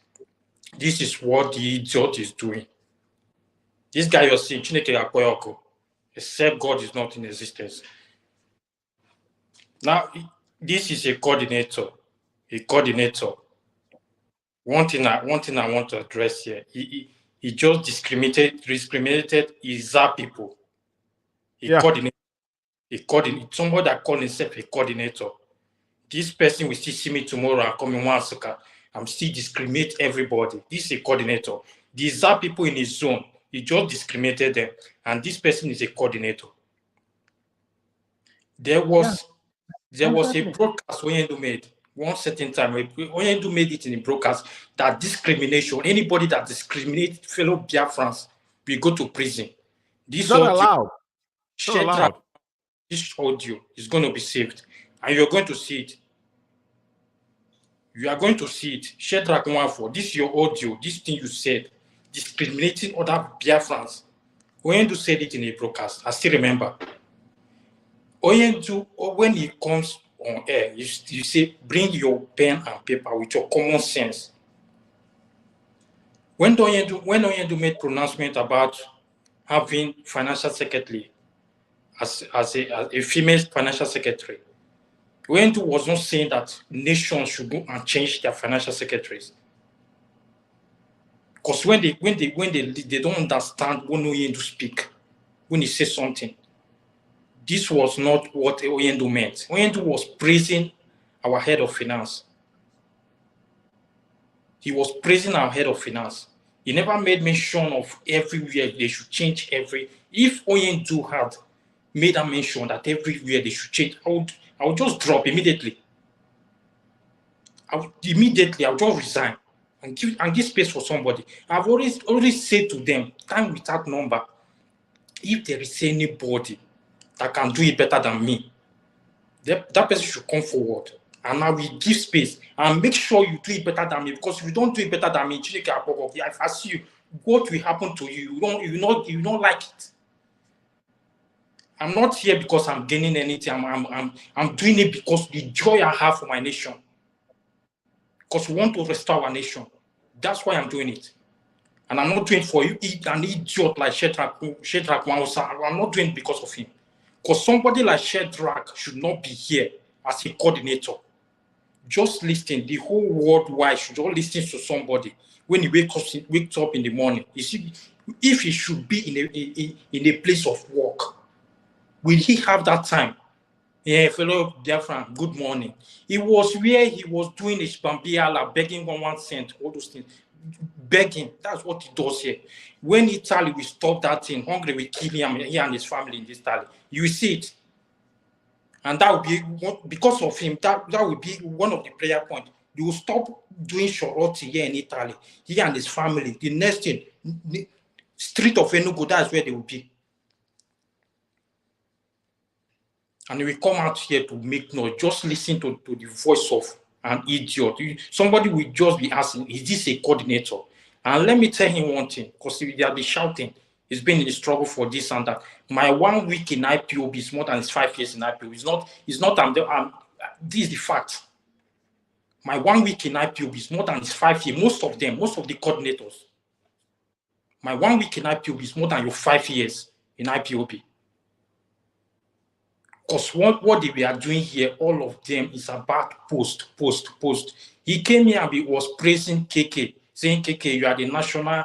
G: This is what the idiot is doing. This guy you're seeing, Chineke Akoyoko, except God is not in existence. Now, this is a coordinator. One thing I want to address here, he just discriminated his people. He coordinated. Somebody that called himself a coordinator. This person will still see me tomorrow and come in one sucker. I'm still discriminate everybody. This is a coordinator. These are people in his zone. He just discriminated them. And this person is a coordinator. There was a broadcast Oyendu made one certain time. Oyendu made it in the broadcast that discrimination, anybody that discriminates fellow Biafrans will go to prison.
E: This not allowed. Not allowed.
G: This audio is going to be saved. And you're going to see it. You are going to see it. Shedrack 1-4. This is your audio. This thing you said. Discriminating other Biafrans. Oyendu said it in a broadcast. I still remember. Oyendu, when he comes on air, you say, bring your pen and paper with your common sense. When Oyendu made pronouncement about having financial secretary as a female financial secretary, Oyendu was not saying that nations should go and change their financial secretaries. Because when they don't understand when Oyendu speak, when he says something, this was not what Oyendu meant. Oyendu was praising our head of finance. He was praising our head of finance. He never made mention of everywhere they should change every. If Oyendu had made a mention that everywhere they should change, I would just drop immediately. I would just resign and give space for somebody. I've always said to them, time without number, if there is anybody that can do it better than me, that person should come forward. And I will give space and make sure you do it better than me. Because if you don't do it better than me, if I see you, what will happen to you? You don't like it. I'm not here because I'm gaining anything. I'm doing it because the joy I have for my nation. Because we want to restore our nation. That's why I'm doing it. And I'm not doing it for you, an idiot like Shedrack Mausa. I'm not doing it because of him. Because somebody like Shedrack should not be here as a coordinator. Just listen. The whole worldwide should all listen to somebody when he wakes up in the morning. You see, if he should be in a place of work, will he have that time? Yeah, fellow Biafra, good morning. He was where he was doing his Bambiala, begging 1 cent, all those things. Begging, that's what he does here. When Italy will stop that thing, hungry will kill him, he and his family in this Italy. You will see it. And that will be, because of him, that will be one of the prayer points. You will stop doing Shoroti here in Italy, he and his family. The next thing, the street of Enugu, that's where they will be. And we come out here to make noise. Just listen to the voice of an idiot. Somebody will just be asking, is this a coordinator? And let me tell him one thing, because they'll be shouting, he's been in the struggle for this and that. My 1 week in IPOB is more than his 5 years in IPOB. This is the fact. My 1 week in IPOB is more than his 5 years. Most of the coordinators. My 1 week in IPOB is more than your 5 years in IPOB. Because what they were doing here, all of them is about post. He came here and he was praising KK, saying, KK, you are the national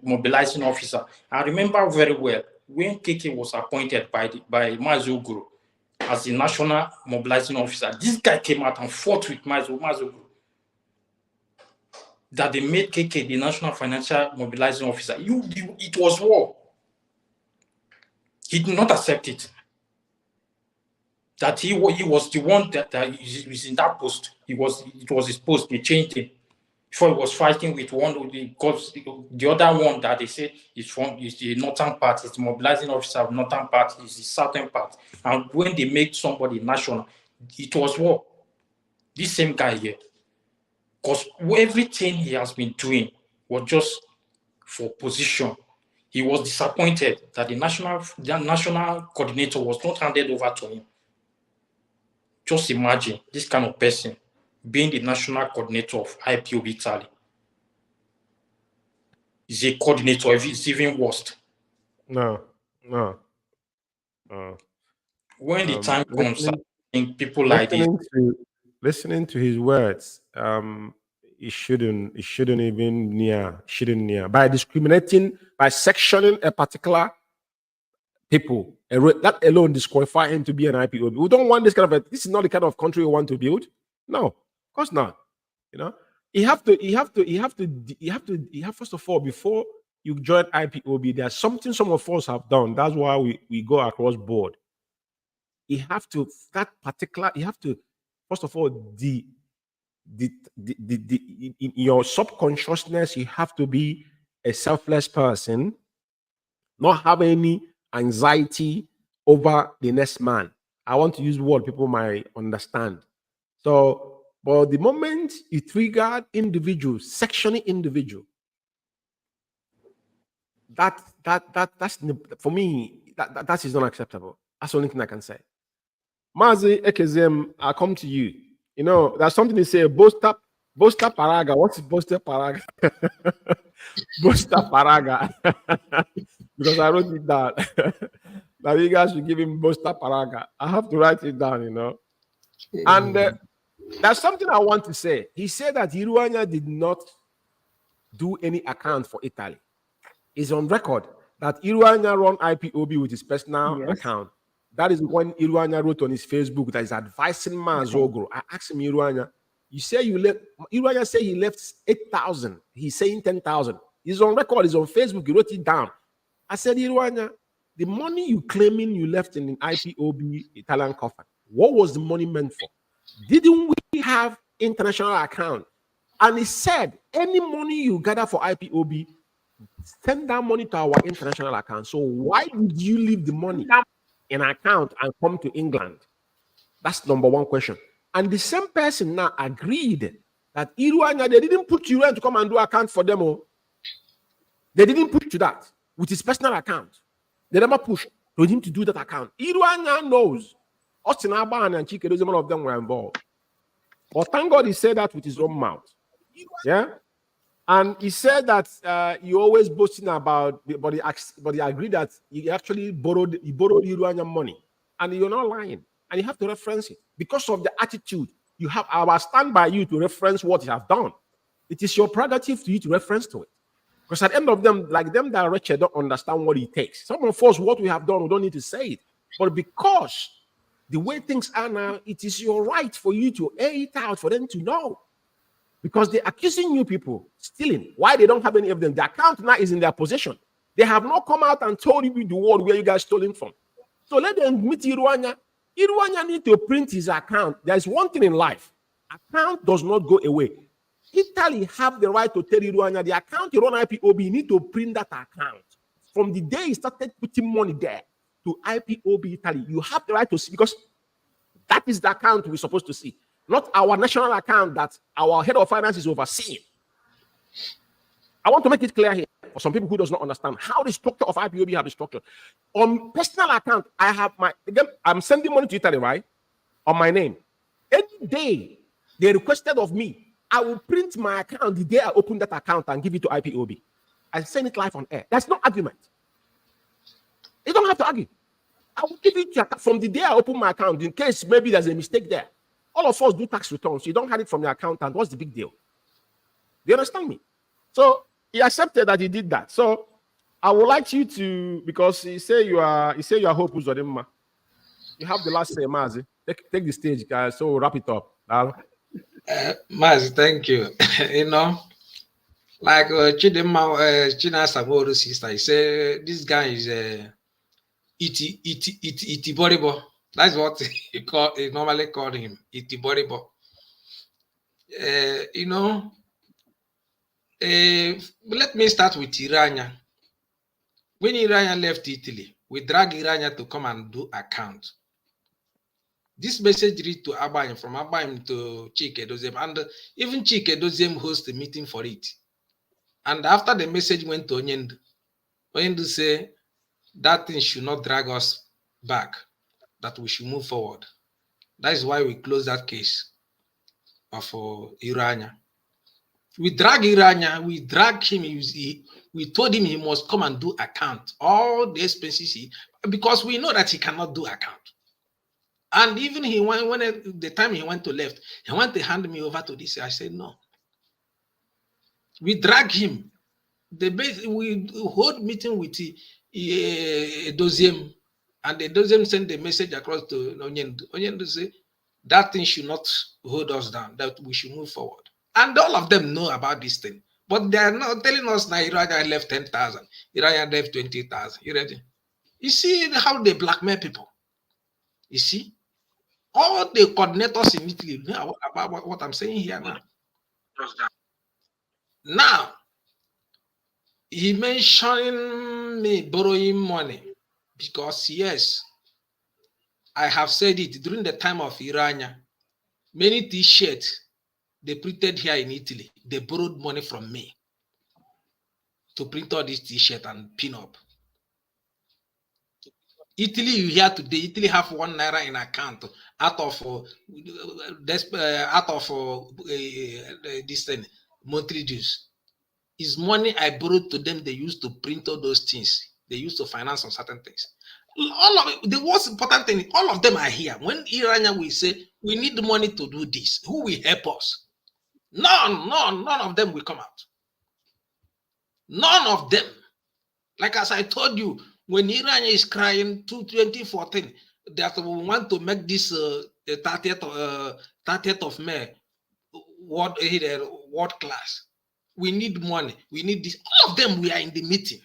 G: mobilizing officer. I remember very well when KK was appointed by Mazi Uguru as the national mobilizing officer. This guy came out and fought with Mazi Uguru that they made KK the national financial mobilizing officer. It was war. He did not accept it. That he was the one that was in that post. It was his post. They changed it. Before he was fighting with the other one that they say is the northern part, is the mobilizing officer of northern part, is the southern part. And when they make somebody national, it was war. This same guy here. Because everything he has been doing was just for position. He was disappointed that the national coordinator was not handed over to him. Just imagine this kind of person being the national coordinator of IPOB Italy. Is a coordinator, if it's even worse.
E: No.
G: When the time comes, I think people like this.
E: Listening to his words, it shouldn't even near by discriminating, by sectioning a particular people. That alone disqualify him to be an IPOB. We don't want this kind of this is not the kind of country we want to build. No, of course not. You know, you have first of all, before you join IPOB, there's something some of us have done. That's why we go across board. You have to first of all, in your subconsciousness, you have to be a selfless person, not have any anxiety over the next man. I want to use the word people might understand. So, but the moment you trigger individual, sectioning individual, that's for me, that is not acceptable. That's the only thing I can say. Mazi Ekezie, I come to you. You know, there's something to say, Bosta Paraga. What's Bosta Paraga? Bosta Paraga. Because I wrote it down. Now you guys should give him Bosta Paraga. I have to write it down, you know. And there's something I want to say. He said that Iruanya did not do any account for Italy. It's on record that Iruanya run IPOB with his personal account. That is when Iruanya wrote on his Facebook that he's advising Mazi Uguru. I asked him, Iruanya, you say you left. Iruanya said he left 8,000. He's saying 10,000. It's on record. It's on Facebook. He wrote it down. I said, Iruanya, the money you claiming you left in an IPOB Italian coffin, what was the money meant for? Didn't we have international account? And he said, any money you gather for IPOB, send that money to our international account. So why did you leave the money in account and come to England? That's number one question. And the same person now agreed that Iruanya, they didn't put Iruanya to come and do account for them. Oh. They didn't push to that with his personal account. They never pushed to him to do that account. Iruanya knows. Austin Aban and Chike, one of them were involved. But thank God he said that with his own mouth. Yeah? And he said that he always boasting about, but he agreed that he actually borrowed Iruanya money. And you're not lying. And you have to reference it. Because of the attitude, you have, I will stand by you to reference what you have done. It is your prerogative for you to reference to it. Because at the end of them, like them that are wretched don't understand what it takes. Some of us, what we have done, we don't need to say it. But because the way things are now, it is your right for you to air it out for them to know. Because they're accusing you people stealing. Why they don't have any evidence? The account now is in their possession. They have not come out and told you the world where you guys stole it from. So let them meet Iruanya. Iruanya need to print his account. There's one thing in life. Account does not go away. Italy have the right to tell Iruanya, the account you run IPOB, you need to print that account. From the day you started putting money there to IPOB Italy, you have the right to see, because that is the account we're supposed to see. Not our national account that our head of finance is overseeing. I want to make it clear here for some people who does not understand how the structure of IPOB have the structure. On personal account, I have I'm sending money to Italy, right? On my name. Any day they requested of me, I will print my account the day I open that account and give it to IPOB. I send it live on air. That's no argument. You don't have to argue. I will give it to you from the day I open my account in case maybe there's a mistake there. All of us do tax returns. You don't have it from your accountant. What's the big deal? Do you understand me? So he accepted that he did that. So I would like you to, because he say you are Hope Uzodimma. You have the last say, Mazi. Take the stage, guys. So we'll wrap it up.
H: Mazi, thank you. You know, like Chidema, China Saboru sister, he said this guy is Itiboribo. That's what he normally called him, Itiboribo. You know, let me start with Irania. When Irania left Italy, we dragged Irania to come and do account. This message reached to Abayim, from Abayim to Chike Dozem, and even Chike Dozem host a meeting for it. And after the message went to Onyendu, Onyendu say that thing should not drag us back, that we should move forward. That is why we closed that case of Irania. We drag Irania, we drag him, we told him he must come and do account, all the expenses, because we know that he cannot do account. And even he went, when the time he went to left, he went to hand me over to this. I said, no. We drag him. We hold meeting with Doziem, and the Doziem sent the message across to Onyendu. Onyendu say, that thing should not hold us down, that we should move forward. And all of them know about this thing. But they are not telling us now Irania left 10,000, Irania left 20,000. You ready? You see how they blackmail people? You see? All the coordinators in Italy know about what I'm saying here now. Now, he mentioned me borrowing money because, yes, I have said it during the time of Irania. Many t-shirts they printed here in Italy, they borrowed money from me to print all these t-shirts and pin up. Italy, you hear today, Italy have 1 naira in account out of this thing, monthly dues. Is money I borrowed to them, they used to print all those things. They used to finance on certain things. All of it, the most important thing, all of them are here. When Irania will say, we need money to do this, who will help us? None of them will come out. None of them. Like as I told you, when Irania is crying to 2014 that we want to make this 30th of May world class, we need money, we need this. All of them, we are in the meeting.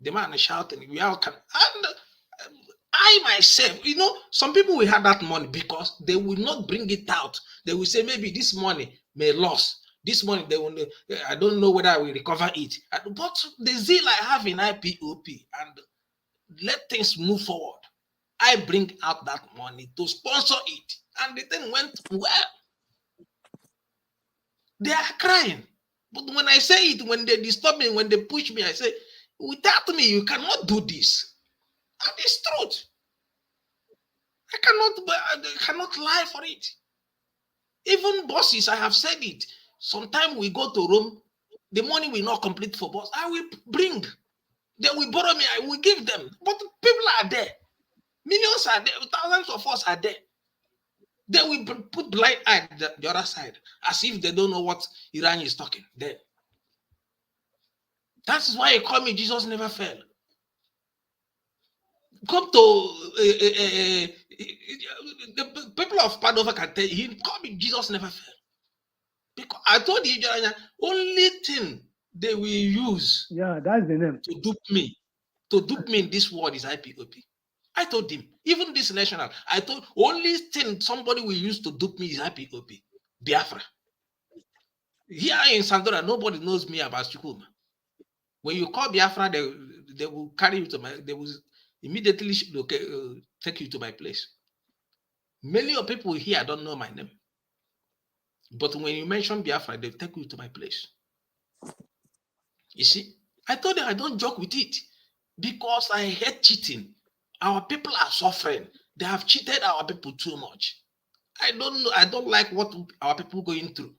H: The man is shouting, we all can. And I myself, you know, some people will have that money because they will not bring it out. They will say maybe this money may lose. This money, they will, I don't know whether I will recover it. But the zeal I have in IPOP and let things move forward. I bring out that money to sponsor it. And the thing went well. They are crying. But when I say it, when they disturb me, when they push me, I say, without me, you cannot do this. And it's truth. I cannot lie for it. Even bosses, I have said it. Sometimes we go to Rome, the money will not complete for boss. I will bring. They will borrow me, I will give them. But people are there. Millions are there. Thousands of us are there. They will put blind eye the other side, as if they don't know what Iran is talking. There. That's why he called me Jesus never failed. Come to the people of Padova can tell you, he called me Jesus never failed. Because I told you, only thing they will use
F: that's the name.
H: to dupe me in this world is IPOP. I told him, even this national, I told only thing somebody will use to dupe me is IPOP, Biafra. Here in Sandora, nobody knows me about Chukwuma. When you call Biafra, they will carry you to they will immediately take you to my place. Many of people here don't know my name. But when you mention Biafra, they take you to my place. You see, I told them I don't joke with it because I hate cheating. Our people are suffering. They have cheated our people too much. I don't know. I don't like what our people going through.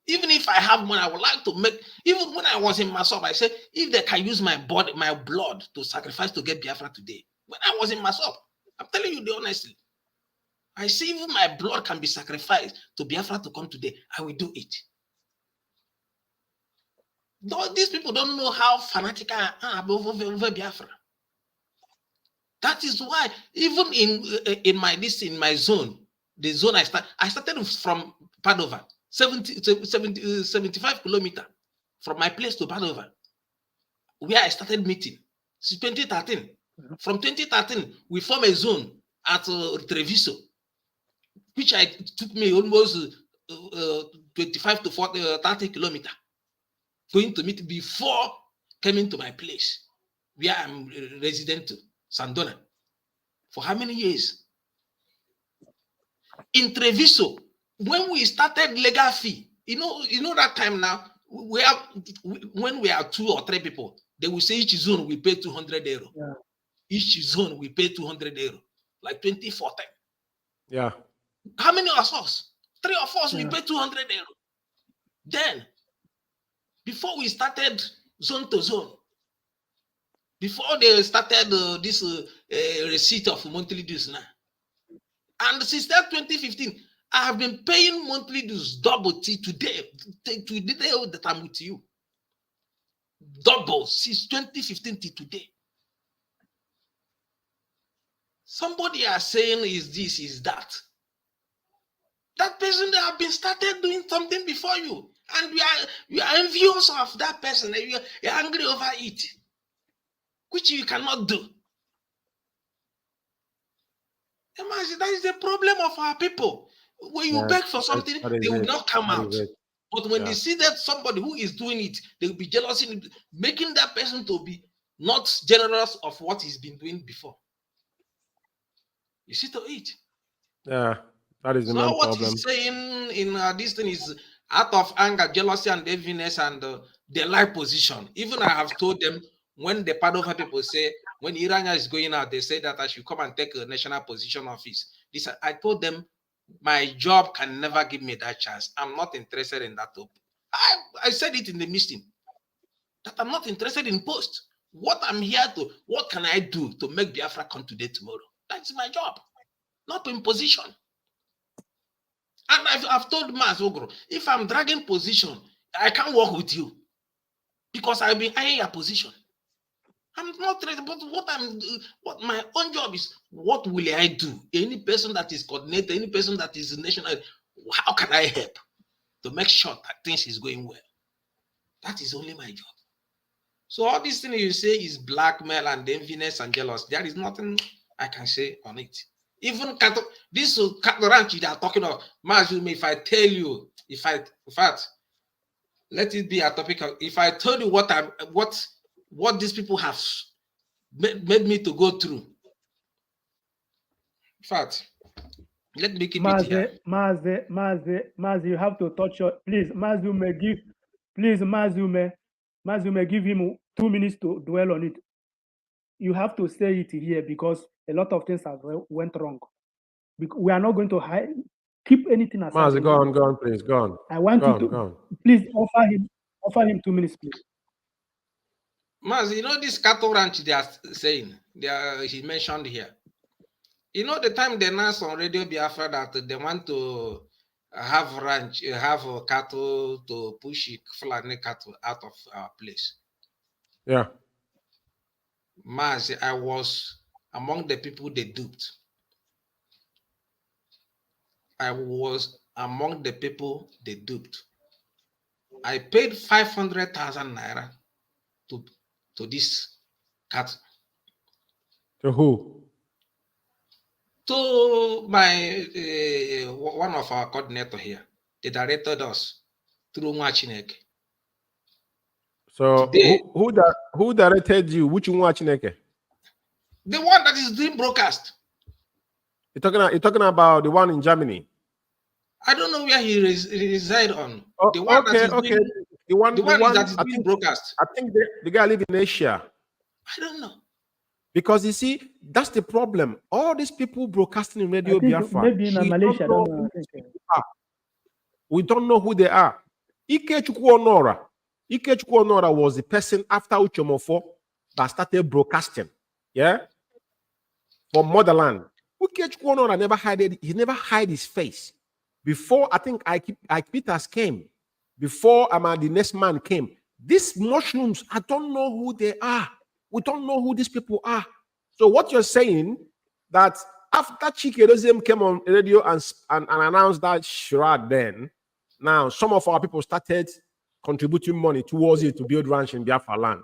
H: Even if I have money, I would like to make. Even when I was in Masop, I said, if they can use my body, my blood to sacrifice to get Biafra today. When I was in Masop, I'm telling you the honestly. I see even my blood can be sacrificed to Biafra to come today. I will do it. These people don't know how fanatical I am over Biafra. That is why even in my zone, the zone I started from Padova, 75 kilometers from my place to Padova, where I started meeting. Since 2013. From 2013, we formed a zone at Treviso, which took me almost 25 to 30 kilometers going to meet before coming to my place where I'm resident to, Dona. For how many years? In Treviso, when we started legal fee, you know that time now, when we are 2 or 3 people, they will say each zone we pay 200 euro. Yeah. Each zone we pay 200 euro, like 2014.
E: Yeah.
H: How many of us? 3 of us, we pay 200 euro. Then, before we started zone to zone, before they started this receipt of monthly dues now, and since that 2015, I have been paying monthly dues double till today, to the day that I'm with you. Double since 2015 till today. Somebody are saying is this, is that. That person that have been started doing something before you, and you are envious of that person, and you're angry over it, which you cannot do. Imagine, that is the problem of our people. When you beg for something, they will not come out. But when they see that somebody who is doing it, they will be jealous, making that person to be not generous of what he's been doing before. You see to it.
E: Yeah, that is the main problem.
H: So what he's saying in this thing is out of anger, jealousy, and enviness, and their life position. Even I have told them, when the Padova people say, when Irania is going out, they say that I should come and take a national position office. I told them, my job can never give me that chance. I'm not interested in that. I said it in the meeting, that I'm not interested in post. What I'm here to, what can I do to make Biafra come today, tomorrow? That's my job, not in position. And I've told Mazi Uguru, if I'm dragging position, I can't work with you because I'll be eyeing your position. I'm not ready, but what my own job is, what will I do? Any person that is coordinated, any person that is national, how can I help to make sure that things is going well? That is only my job. So all these things you say is blackmail and enviness and jealousy. There is nothing I can say on it. Even this cattle ranch they are talking of, Mazi Umeh, if I tell you, in fact, let it be a topic of, if I told you what these people have made me to go through, In fact, let me keep it here.
F: Mazi, you have to touch your, please, Mazi Umeh, give him 2 minutes to dwell on it. You have to say it here because a lot of things have went wrong. We are not going to keep anything aside.
E: Mazi, go on, please, go on.
F: I want you to, please offer him 2 minutes, please.
H: Mazi, you know this cattle ranch they are saying, he mentioned here. You know the time they announced on Radio Biafra that they want to have cattle to push Fulani cattle out of our place.
E: Yeah.
H: Mazi, I was among the people they duped. I was among the people they duped. I paid 500,000 naira to this cattle.
E: To who?
H: To my one of our coordinator here. They directed us through Mwachineke.
E: So who directed you? Which Mwachineke?
H: The one that is doing broadcast.
E: You're talking about the one in Germany.
H: I don't know where he resides on.
E: Oh,
H: the one
E: okay,
H: that is
E: okay.
H: doing,
E: The one
H: that is doing broadcast.
E: I think the guy lives in Asia.
H: I don't know.
E: Because you see, that's the problem. All these people broadcasting in Radio Biafra,
F: maybe in Malaysia.
E: We don't know who they are. Ikechukwu Onora was the person after Uchomofo that started broadcasting. Yeah? For motherland. Ikechukwu Onora never hid his face. Before I think Peters came, before the next man came, these mushrooms, I don't know who they are. We don't know who these people are. So what you're saying, that after Chikedozium came on radio and announced that charade, then now some of our people started contributing money towards it to build ranch in Biafra land.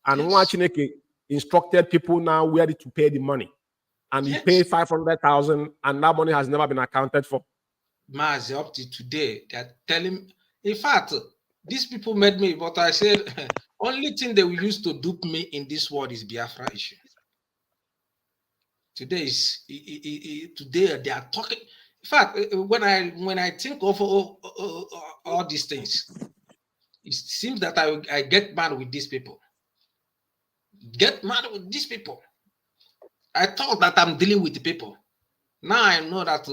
E: And Mwachineke instructed people now where to pay the money. And he paid 500,000 and that money has never been accounted for.
H: Mazi, up to today, they're telling, in fact, these people made me, but I said, only thing they will use to dupe me in this world is Biafra issue. Today they are talking. In fact, when I think of all these things, it seems that I get mad with these people. Get mad with these people. I thought that I'm dealing with the people. Now I know that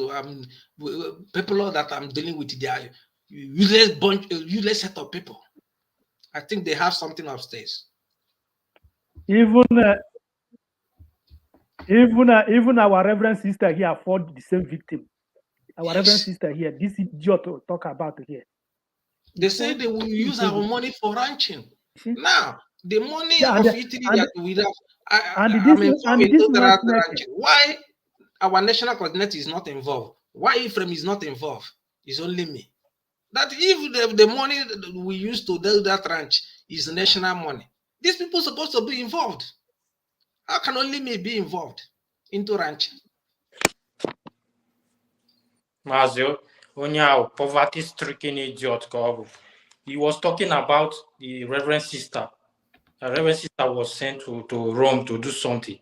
H: people that I'm dealing with, they are useless set of people. I think they have something upstairs.
F: Even our reverend sister here afford the same victim. Our reverend sister here, this idiot to talk about here.
H: They say they will use our money for ranching. Now the money of Italy that we have, why our national coordinator is not involved? Why Ephraim is not involved? It's only me. That if the money we use to build that ranch is national money, these people are supposed to be involved. How can only me be involved into ranching?
G: Mazio, Onya, poverty-stricken idiot. He was talking about the Reverend Sister. The Reverend Sister was sent to Rome to do something.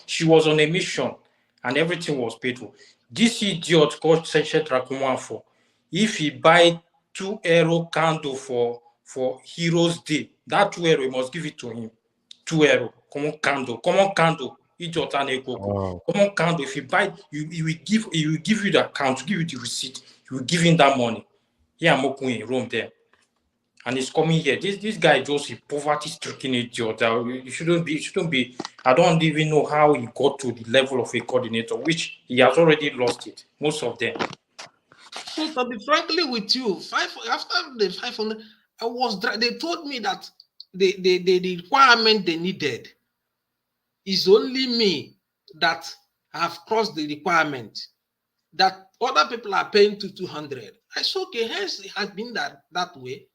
G: She was on a mission, and everything was paid for. This idiot called Seshet Rakuman for, if he buy 2 euro candle for Heroes Day, that 2 euro, he must give it to him. 2 euro, common candle. Idiot and Eko. Common candle. If he buy, he will give you the account, give you the receipt. You will give him that money. Yeah, I'm in Rome there. And he's coming here. This guy just a poverty-stricken idiot. You shouldn't be. I don't even know how he got to the level of a coordinator, which he has already lost it. Most of them.
H: So to be frankly with you, after the 500, they told me that the requirement they needed is only me that have crossed the requirement. That other people are paying to 200. I said, okay, hence it has been that way.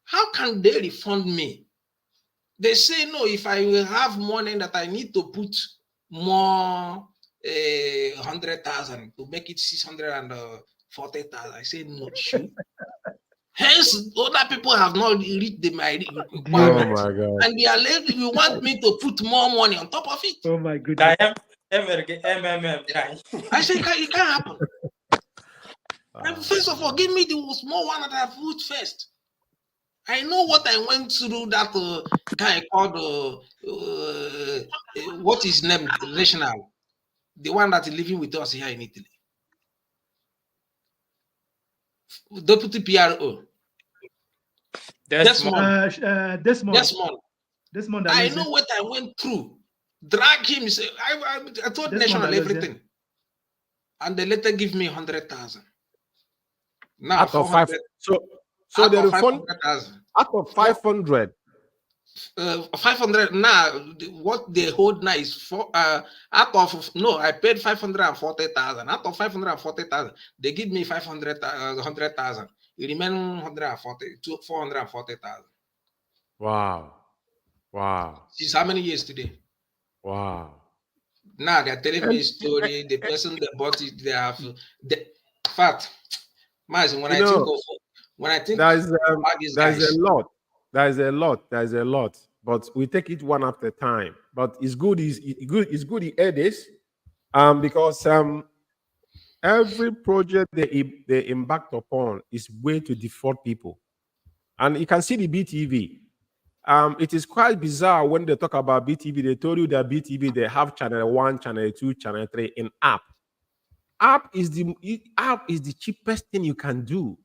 H: How can they refund me? They say, no, if I will have money that I need to put more 100,000 to make it 640,000. I say, no, sure. Hence, other people have not reached my requirement.
E: Oh my God.
H: And they are you want me to put more money on top of it?
F: Oh my goodness.
H: I said, it can't happen. First of all, give me the small one that I put first. I know what I went through that guy called, what is his name, National, the one that is living with us here in Italy. Deputy PRO. Desmond. I know what I went through. Drag him. Say, I told National everything. And they later give me 100,000. Now,
E: out of 500. So they refund out of 500.
H: 500 now. What they hold now is for out of no. I paid 540,000. Out of 540,000, they give me 100,000. It remains 440,000.
E: Wow.
H: Since how many years today?
E: Wow.
H: Now they're telling me a story. The person that bought it, they have the fact. Mazi, when I think
E: there's a lot, but we take it one after a time. But it's good. It's good. He hear this, because every project they embarked upon is way to defraud people, and you can see the BTV. It is quite bizarre when they talk about BTV. They told you that BTV they have channel 1, channel 2, channel 3 in app. App is the cheapest thing you can do.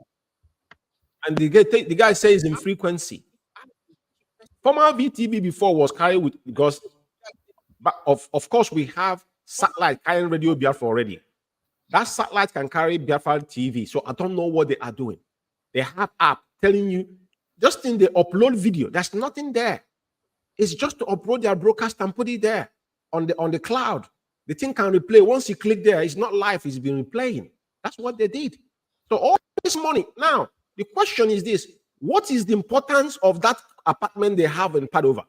E: And the guy says in frequency. Former VTV before was carried with, because but of course we have satellite carrying Radio Biafra already. That satellite can carry Biafra TV. So I don't know what they are doing. They have app telling you just in the upload video. There's nothing there. It's just to upload their broadcast and put it there on the cloud. The thing can replay. Once you click there, it's not live, it's been replaying. That's what they did. So all this money. Now, the question is this: what is the importance of that apartment they have in Padova?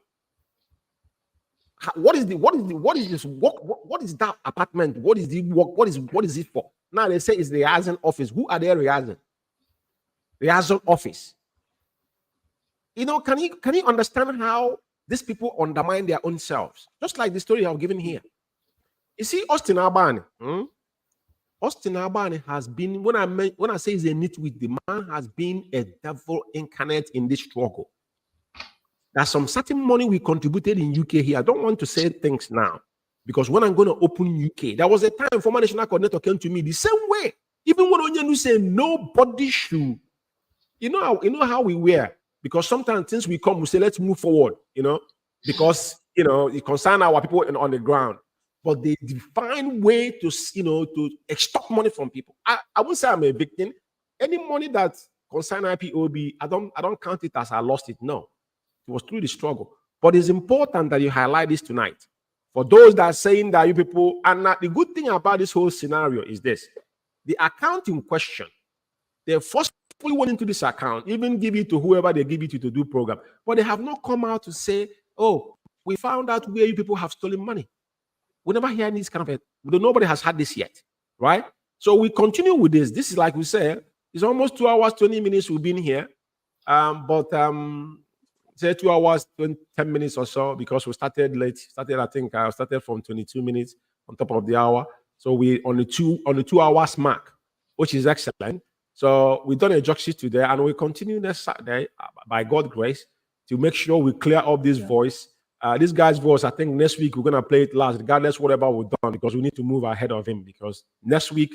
E: What is that apartment? What is the work? What is it for? Now they say it's the Reason office. Who are they Reason? Reason office. You know, can you understand how these people undermine their own selves? Just like the story I've given here. You see, Austin Albani. Austin Albani has been, when I say he's a nitwit, the man has been a devil incarnate in this struggle. There's some certain money we contributed in UK here. I don't want to say things now, because when I'm going to open UK, there was a time former national coordinator came to me the same way. Even when Onyenu said nobody should, you know how we were, because sometimes things we come, we say let's move forward, because it concerns our people on the ground. But they define way to to extort money from people. I won't say I'm a victim. Any money that concerns IPOB, I don't count it as I lost it. No, it was through the struggle. But it's important that you highlight this tonight. For those that are saying that you people, and the good thing about this whole scenario is this: the account in question, they forcefully went into this account, even give it to whoever they give it to do program. But they have not come out to say, oh, we found out where you people have stolen money. We never hear this kind of nobody has had this yet, right? So we continue with this. This is, like we said, it's almost 2 hours, 20 minutes we've been here. Say 2 hours, 10 minutes or so, because we started late. I think I started from 22 minutes on top of the hour. So we on the 2 hours mark, which is excellent. So we've done a jog sheet today, and we continue next Saturday by God's grace to make sure we clear up this voice. This guy's voice, I think next week we're going to play it last, regardless whatever we've done, because we need to move ahead of him. Because next week,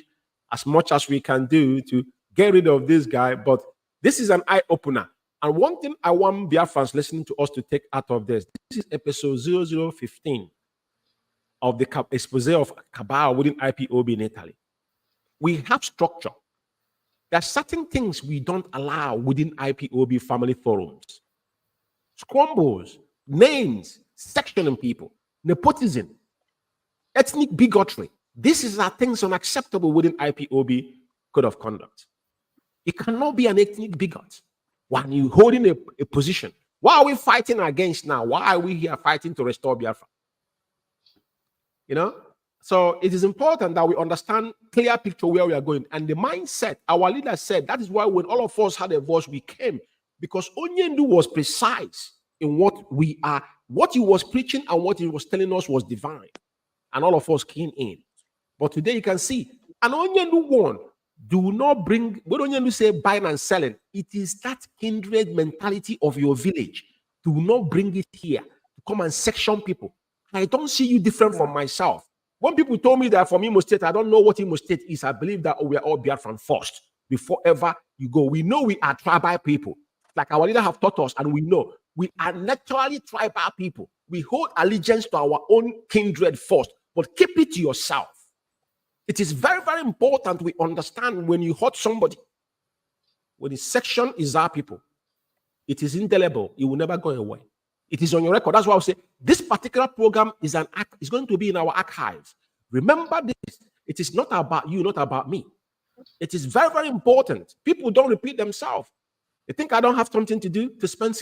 E: as much as we can do to get rid of this guy, but this is an eye-opener. And one thing I want Biafrans listening to us to take out of this is episode 0015 of the expose of Cabal within IPOB in Italy. We have structure. There are certain things we don't allow within IPOB family forums. Scrumbles, names, sectioning people, nepotism, ethnic bigotry. These are things unacceptable within IPOB code of conduct. It cannot be an ethnic bigot when you holding a position. What are we fighting against now? Why are we here fighting to restore Biafra? So it is important that we understand clear picture where we are going. And the mindset, our leader said, that is why when all of us had a voice, we came. Because Onyendu was precise in what we are, what he was preaching and what he was telling us was divine. and all of us keen in. But today you can see, and only one, do not bring, when only say buying and selling, it is that kindred mentality of your village. Do not bring it here to come and section people. I don't see you different from myself. When people told me that from Imo State, I don't know what Imo State is. I believe that we are all Biafran first before ever you go. We know we are tribal people. Like our leader have taught us, and we know we are naturally tribal people. We hold allegiance to our own kindred first, but keep it to yourself. It is very, very important we understand when you hurt somebody. When the section is our people, it is indelible. It will never go away. It is on your record. That's why I say this particular program is going to be in our archives. Remember this. It is not about you, not about me. It is very, very important. People don't repeat themselves. They think I don't have something to do to spend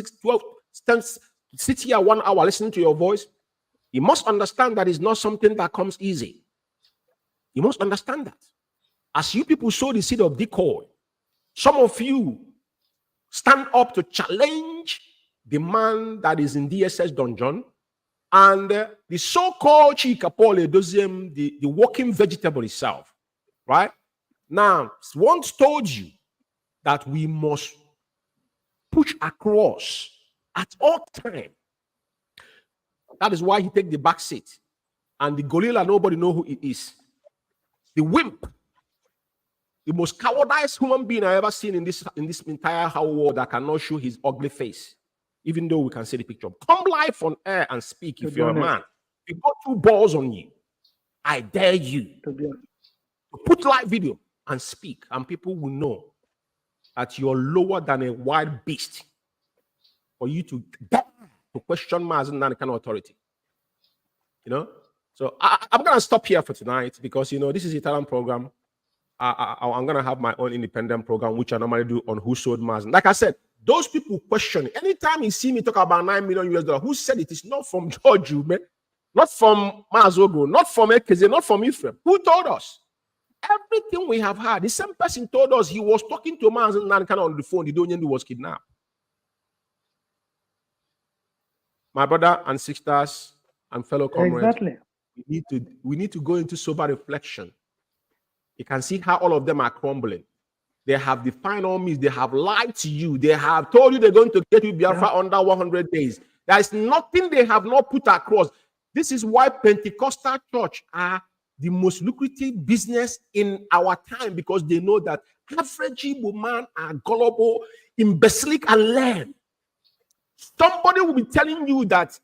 E: sit here 1 hour listening to your voice. You must understand that it's not something that comes easy. You must understand that. As you people sow the seed of decoy, some of you stand up to challenge the man that is in DSS dungeon and the so-called Chikapole Doziem, the walking vegetable itself, right? Now, once told you that we must push across at all time. That is why he take the back seat. And the gorilla, nobody know who he is. The wimp, the most cowardized human being I ever seen in this entire whole world that cannot show his ugly face, even though we can see the picture. Come live on air and speak if you're a man. If you got 2 balls on you, I dare you to put live video and speak, and people will know that you're lower than a wild beast for you to dare to question Mazi Umeh kind of authority. You know? So I'm going to stop here for tonight because, you know, this is the Italian program. I'm going to have my own independent program, which I normally do on who sold Mazi. Like I said, those people question it. Anytime you see me talk about $9 million US, who said it? It's not from George Umeh, not from Mazi Uguru, not from Ekezie, not from Ephraim. Who told us? Everything we have had, the same person told us he was talking to Mazi Umeh kind of on the phone. The Donyendu was kidnapped. My brother and sisters and fellow comrades,
F: Exactly.
E: we need to go into sober reflection. You can see how all of them are crumbling. They have defined all means. They have lied to you. They have told you they're going to get you Biafra under 100 days. There is nothing they have not put across. This is why Pentecostal church are the most lucrative business in our time, because they know that average Igbo man are gullible, imbecilic, and learn. Somebody will be telling you that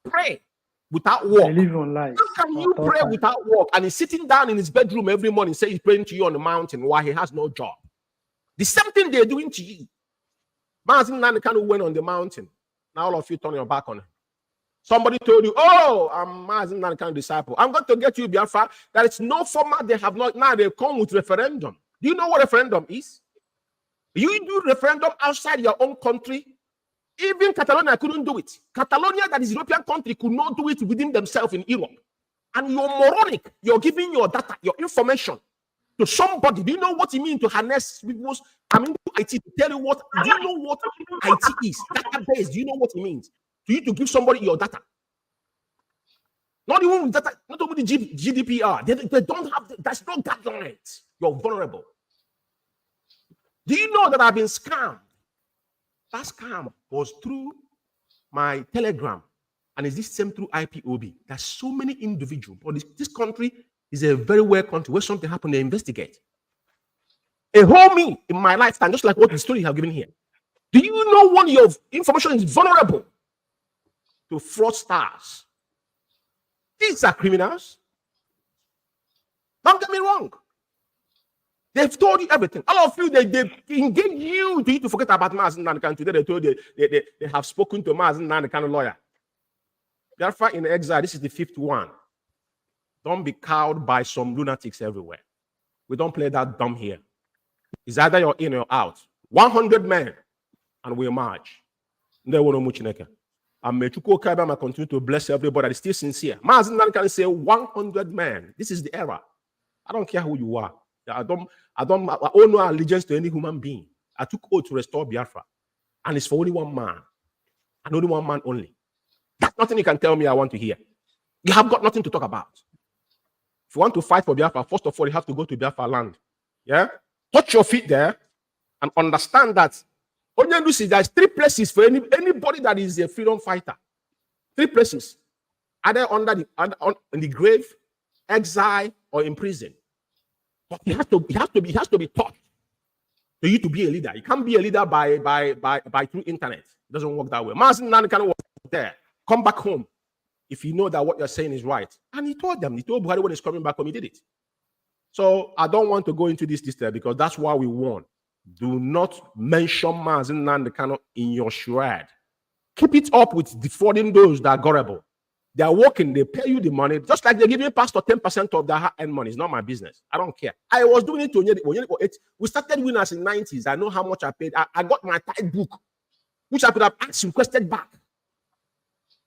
E: pray without work. How can you pray without work? And he's sitting down in his bedroom every morning, saying he's praying to you on the mountain while he has no job. The same thing they're doing to you. Mazi Umeh Kanu went on the mountain. Now all of you turn your back on him. Somebody told you, oh, I'm Mazi Umeh Kanu disciple. I'm going to get you Biafra. That it's no format they have not. Now they come with referendum. Do you know what referendum is? You do referendum outside your own country. Even Catalonia couldn't do it. Catalonia, that is European country, could not do it within themselves in Europe. And you're moronic. You're giving your data, your information to somebody. Do you know what it means to harness people's, IT, to tell you what, do you know what IT is? Database, do you know what it means? For you to give somebody your data. Not even with data, not even the GDPR. They don't have, that's no guidelines. You're vulnerable. Do you know that I've been scammed? That scam was through my Telegram, and it's this same through IPOB. There's so many individuals, but this country is a very well country where something happened, they investigate. A whole me in my lifetime, just like what the story you have given here. Do you know when your information is vulnerable to fraudsters? These are criminals. Don't get me wrong. They've told you everything. All of you, they engage you to forget about Mazi Umeh. Today they told you they have spoken to Mazi Umeh lawyer. Therefore, in exile, this is the 5th one. Don't be cowed by some lunatics everywhere. We don't play that dumb here. It's either you're in or out. 100 men, and we march. And may Chukwuma continue to bless everybody that is still sincere. Mazi Umeh can say 100 men. This is the era. I don't care who you are. I owe no allegiance to any human being. I took oath to restore Biafra. And it's for only one man. And only one man only. That's nothing you can tell me I want to hear. You have got nothing to talk about. If you want to fight for Biafra, first of all, you have to go to Biafra land. Yeah? Touch your feet there and understand that there's 3 places for anybody that is a freedom fighter. 3 places. Either in the grave, exile, or in prison. But he has to be taught for you to be a leader. You can't be a leader by through internet. It doesn't work that way. Mazi Umeh was there. Come back home if you know that what you're saying is right. And he told them. He told Buhari when he's coming back home, he did it. So I don't want to go into this detail because that's why we won. Do not mention Mazi Umeh in your shred. Keep it up with defrauding those that are gullible. They are working, they pay you the money, just like they're giving pastor 10% of their hard-earned money. It's not my business. I don't care. I was doing it to we started winners in the 90s. I know how much I paid. I got my tithe book, which I could have asked, requested back.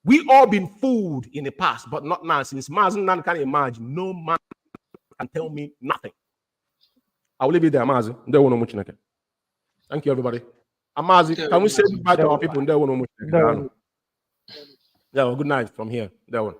E: We all been fooled in the past, but not now. Since Mazi Umeh can imagine, no man can tell me nothing. I will leave it there, Mazi. Thank you, everybody. Mazi, can we say goodbye to our people? Yeah, well, good night from here. That one.